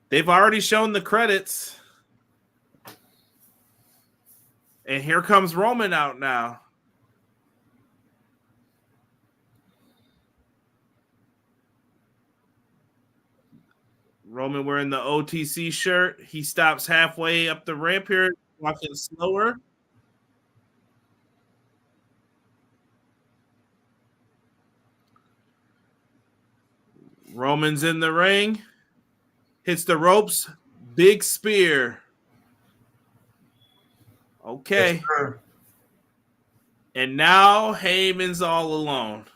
A: They've already shown the credits. And here comes Roman out now. Roman wearing the OTC shirt. He stops halfway up the ramp here, walking slower. Roman's in the ring. Hits the ropes. Big spear. Okay.
B: Yes, sir.
A: And now Heyman's all alone.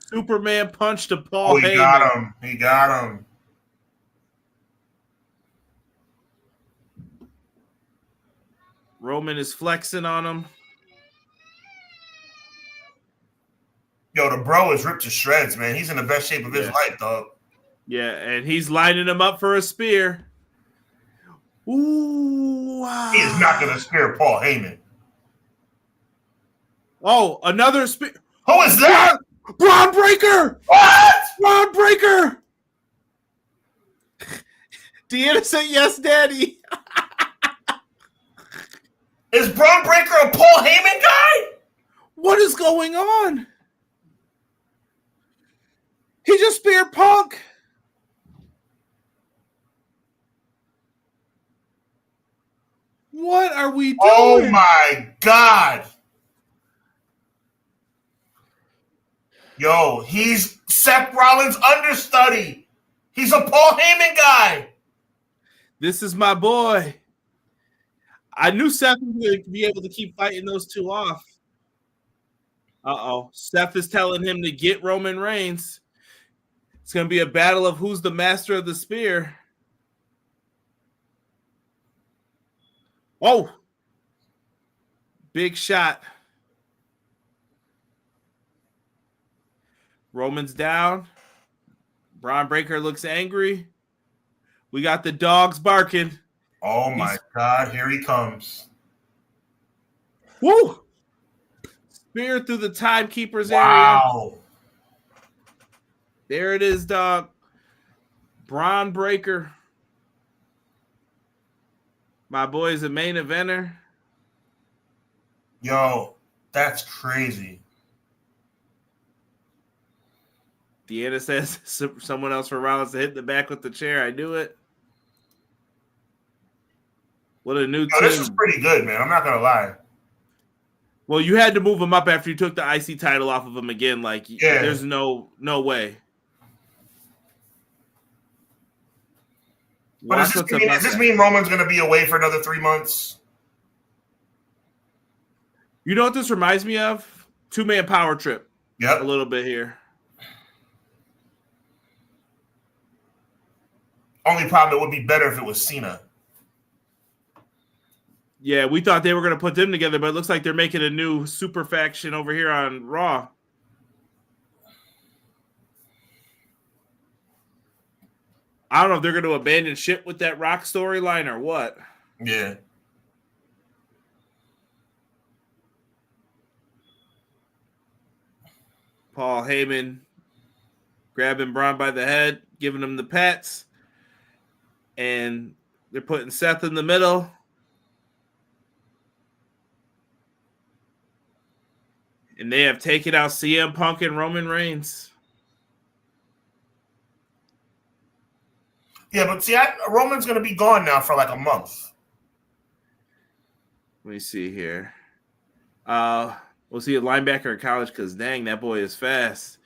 A: Superman punch to Paul Heyman.
B: He got him. He got him.
A: Roman is flexing on him.
B: Yo, the bro is ripped to shreds, man. He's in the best shape of his life, dog.
A: Yeah, and he's lining him up for a spear. Ooh, wow.
B: He is not going to spear Paul Heyman.
A: Oh, another spear.
B: Who is that?
A: Braun Breaker!
B: What?
A: Braun Breaker! Deanna said yes, Daddy.
B: Is Braun Breaker a Paul Heyman guy?
A: What is going on? He just speared Punk. What are we doing?
B: Oh my God. Yo, he's Seth Rollins' understudy. He's a Paul Heyman guy.
A: This is my boy. I knew Seth would be able to keep fighting those two off. Uh-oh. Seth is telling him to get Roman Reigns. It's going to be a battle of who's the master of the spear. Oh. Big shot. Roman's down. Braun Breaker looks angry. We got the dogs barking.
B: Oh my God, here he comes.
A: Woo! Spear through the timekeeper's area.
B: Wow.
A: There it is, dog. Braun Breaker. My boy's a main eventer.
B: Yo, that's crazy.
A: Deanna says someone else for Rollins to hit the back with the chair. I knew it. What a new team.
B: This is pretty good, man. I'm not going to lie.
A: Well, you had to move him up after you took the IC title off of him again. Like, there's no way.
B: But does this mean Roman's going to be away for another 3 months?
A: You know what this reminds me of? Two-man power trip.
B: Yep.
A: A little bit here.
B: Only problem, it would be better if it was Cena.
A: Yeah, we thought they were going to put them together, but it looks like they're making a new super faction over here on Raw. I don't know if they're going to abandon ship with that Rock storyline or what.
B: Yeah.
A: Paul Heyman grabbing Braun by the head, giving him the pats. And they're putting Seth in the middle. And they have taken out CM Punk and Roman Reigns.
B: Yeah, but see, Roman's going to be gone now for like a month.
A: Let me see here. We'll see a linebacker in college because, dang, that boy is fast.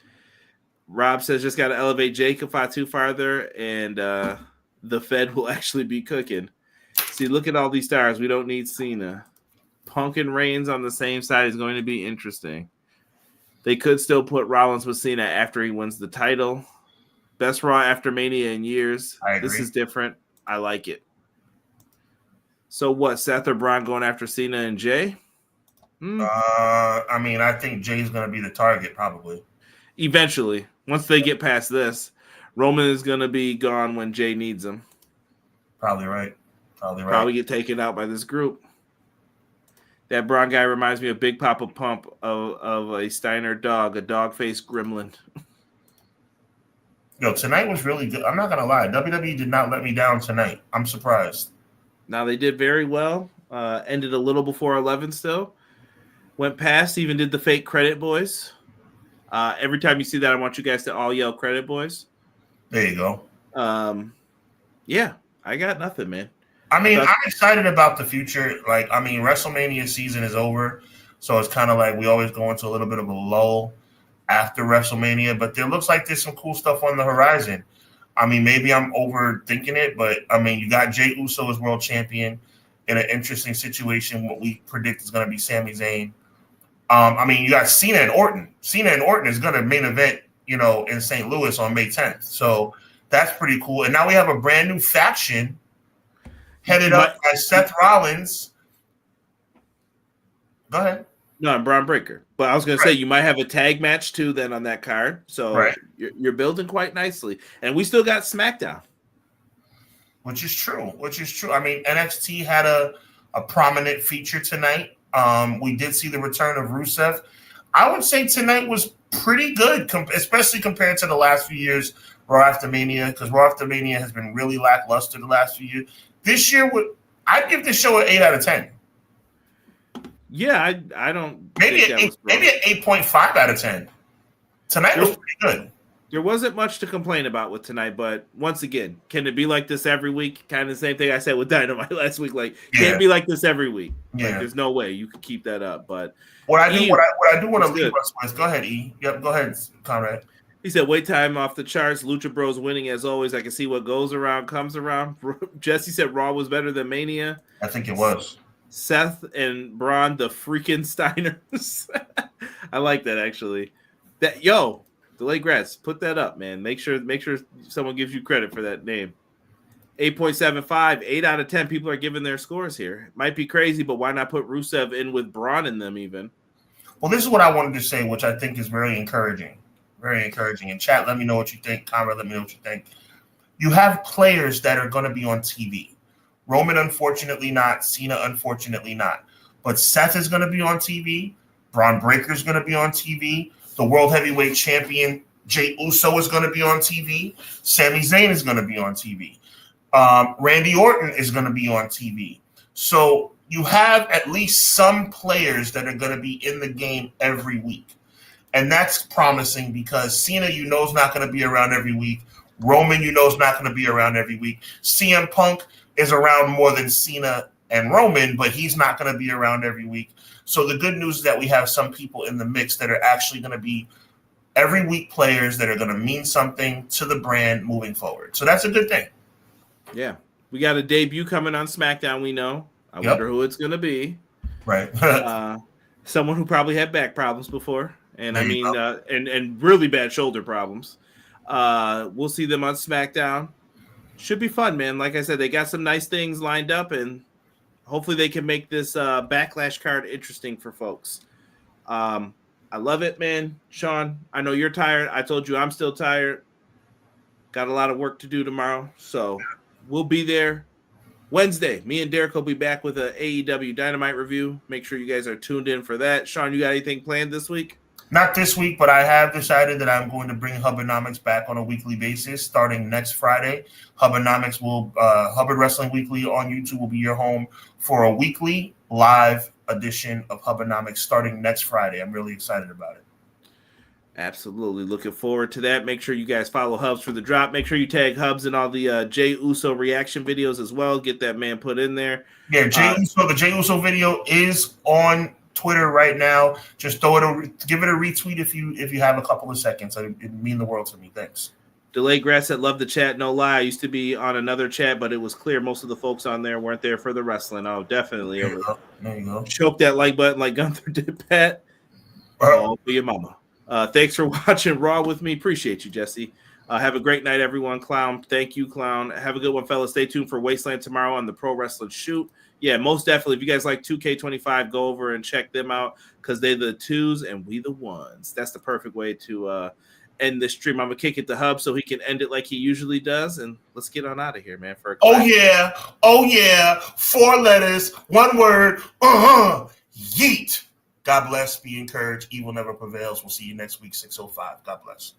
A: Rob says just got to elevate Jacob Fatu farther, and the Fed will actually be cooking. See, look at all these stars. We don't need Cena. Punk and Reigns on the same side is going to be interesting. They could still put Rollins with Cena after he wins the title. Best Raw after Mania in years. This is different. I like it. So what, Seth or Braun going after Cena and Jay?
B: I mean, I think Jay's going to be the target probably.
A: Eventually, once they get past this, Roman is going to be gone when Jay needs him.
B: Probably right.
A: Probably get taken out by this group. That Braun guy reminds me of Big Papa Pump of a Steiner dog, a dog-faced gremlin.
B: Yo, tonight was really good. I'm not going to lie. WWE did not let me down tonight. I'm surprised.
A: Now, they did very well. Ended a little before 11 still. Went past, even did the fake credit boys. Every time you see that, I want you guys to all yell credit boys.
B: There you go.
A: Yeah, I got nothing, man.
B: I mean, I'm excited about the future. Like, I mean, WrestleMania season is over. So it's kind of like we always go into a little bit of a lull after WrestleMania. But there looks like there's some cool stuff on the horizon. I mean, maybe I'm overthinking it. But, I mean, you got Jey Uso as world champion in an interesting situation. What we predict is going to be Sami Zayn. I mean, you got Cena and Orton. Cena and Orton is going to main event, in St. Louis on May 10th. So that's pretty cool. And now we have a brand new faction headed up by Seth Rollins. Go ahead.
A: No, I'm Braun Breaker. But I was going to say, you might have a tag match, too, then on that card. So you're building quite nicely. And we still got SmackDown.
B: Which is true. I mean, NXT had a prominent feature tonight. We did see the return of Rusev. I would say tonight was pretty good, especially compared to the last few years, Raw After Mania, because Raw After Mania has been really lackluster the last few years. This year, I'd give this show an 8 out of 10.
A: Yeah, I don't.
B: Maybe an 8.5 out of 10. Tonight was pretty good.
A: There wasn't much to complain about with tonight, but once again, can it be like this every week? Kind of the same thing I said with Dynamite last week. Like, can't be like this every week.
B: Yeah.
A: Like, there's no way you could keep that up. But
B: what I do want to leave us with. Go ahead, E. Yep, go ahead, Conrad.
A: He said, wait time off the charts. Lucha Bros winning as always. I can see what goes around comes around. Jesse said Raw was better than Mania.
B: I think it was.
A: Seth and Braun, the freaking Steiners. I like that, actually. Delay Grass, put that up, man. Make sure someone gives you credit for that name. 8.75, 8 out of 10 people are giving their scores here. Might be crazy, but why not put Rusev in with Braun in them even?
B: Well, this is what I wanted to say, which I think is very encouraging. Very encouraging. In chat, let me know what you think. Conrad, let me know what you think. You have players that are going to be on TV. Roman, unfortunately not. Cena, unfortunately not. But Seth is going to be on TV. Braun Breaker is going to be on TV. The World Heavyweight Champion, Jey Uso, is going to be on TV. Sami Zayn is going to be on TV. Randy Orton is going to be on TV. So you have at least some players that are going to be in the game every week. And that's promising because Cena, is not going to be around every week. Roman, is not going to be around every week. CM Punk is around more than Cena and Roman, but he's not going to be around every week. So the good news is that we have some people in the mix that are actually going to be every week players that are going to mean something to the brand moving forward. So that's a good thing.
A: Yeah. We got a debut coming on SmackDown, we know. I wonder who it's going to be.
B: Right.
A: Someone who probably had back problems before. And I mean, and really bad shoulder problems. We'll see them on SmackDown. Should be fun, man. Like I said, they got some nice things lined up, and hopefully they can make this Backlash card interesting for folks. I love it, man. Sean, I know you're tired. I told you I'm still tired. Got a lot of work to do tomorrow, so we'll be there. Wednesday, me and Derek will be back with an AEW Dynamite review. Make sure you guys are tuned in for that. Sean, you got anything planned this week?
B: Not this week, but I have decided that I'm going to bring Hubbardonomics back on a weekly basis starting next Friday. Hubbard Wrestling Weekly on YouTube will be your home for a weekly live edition of Hubbardonomics starting next Friday. I'm really excited about it.
A: Absolutely. Looking forward to that. Make sure you guys follow Hubs for the drop. Make sure you tag Hubs in all the Jey Uso reaction videos as well. Get that man put in there.
B: Yeah, the Jey Uso video is on Twitter right now. Just give it a retweet if you have a couple of seconds. It'd mean the world to me. Thanks.
A: Delayed Grass said, love the chat. No lie. I used to be on another chat, but it was clear most of the folks on there weren't there for the wrestling. Oh, definitely.
B: There you go.
A: Choke that like button like Gunther did, Pat. Oh, for your mama. Thanks for watching Raw with me. Appreciate you, Jesse. Have a great night, everyone. Clown, thank you, Clown. Have a good one, fellas. Stay tuned for Wasteland tomorrow on the Pro Wrestling Shoot. Yeah, most definitely. If you guys like 2K25, go over and check them out because they're the twos and we the ones. That's the perfect way to end this stream. I'm going to kick it to Hub so he can end it like he usually does. And let's get on out of here, man.
B: Oh, yeah. 4 letters, 1 word. Yeet. God bless. Be encouraged. Evil never prevails. We'll see you next week, 6:05. God bless.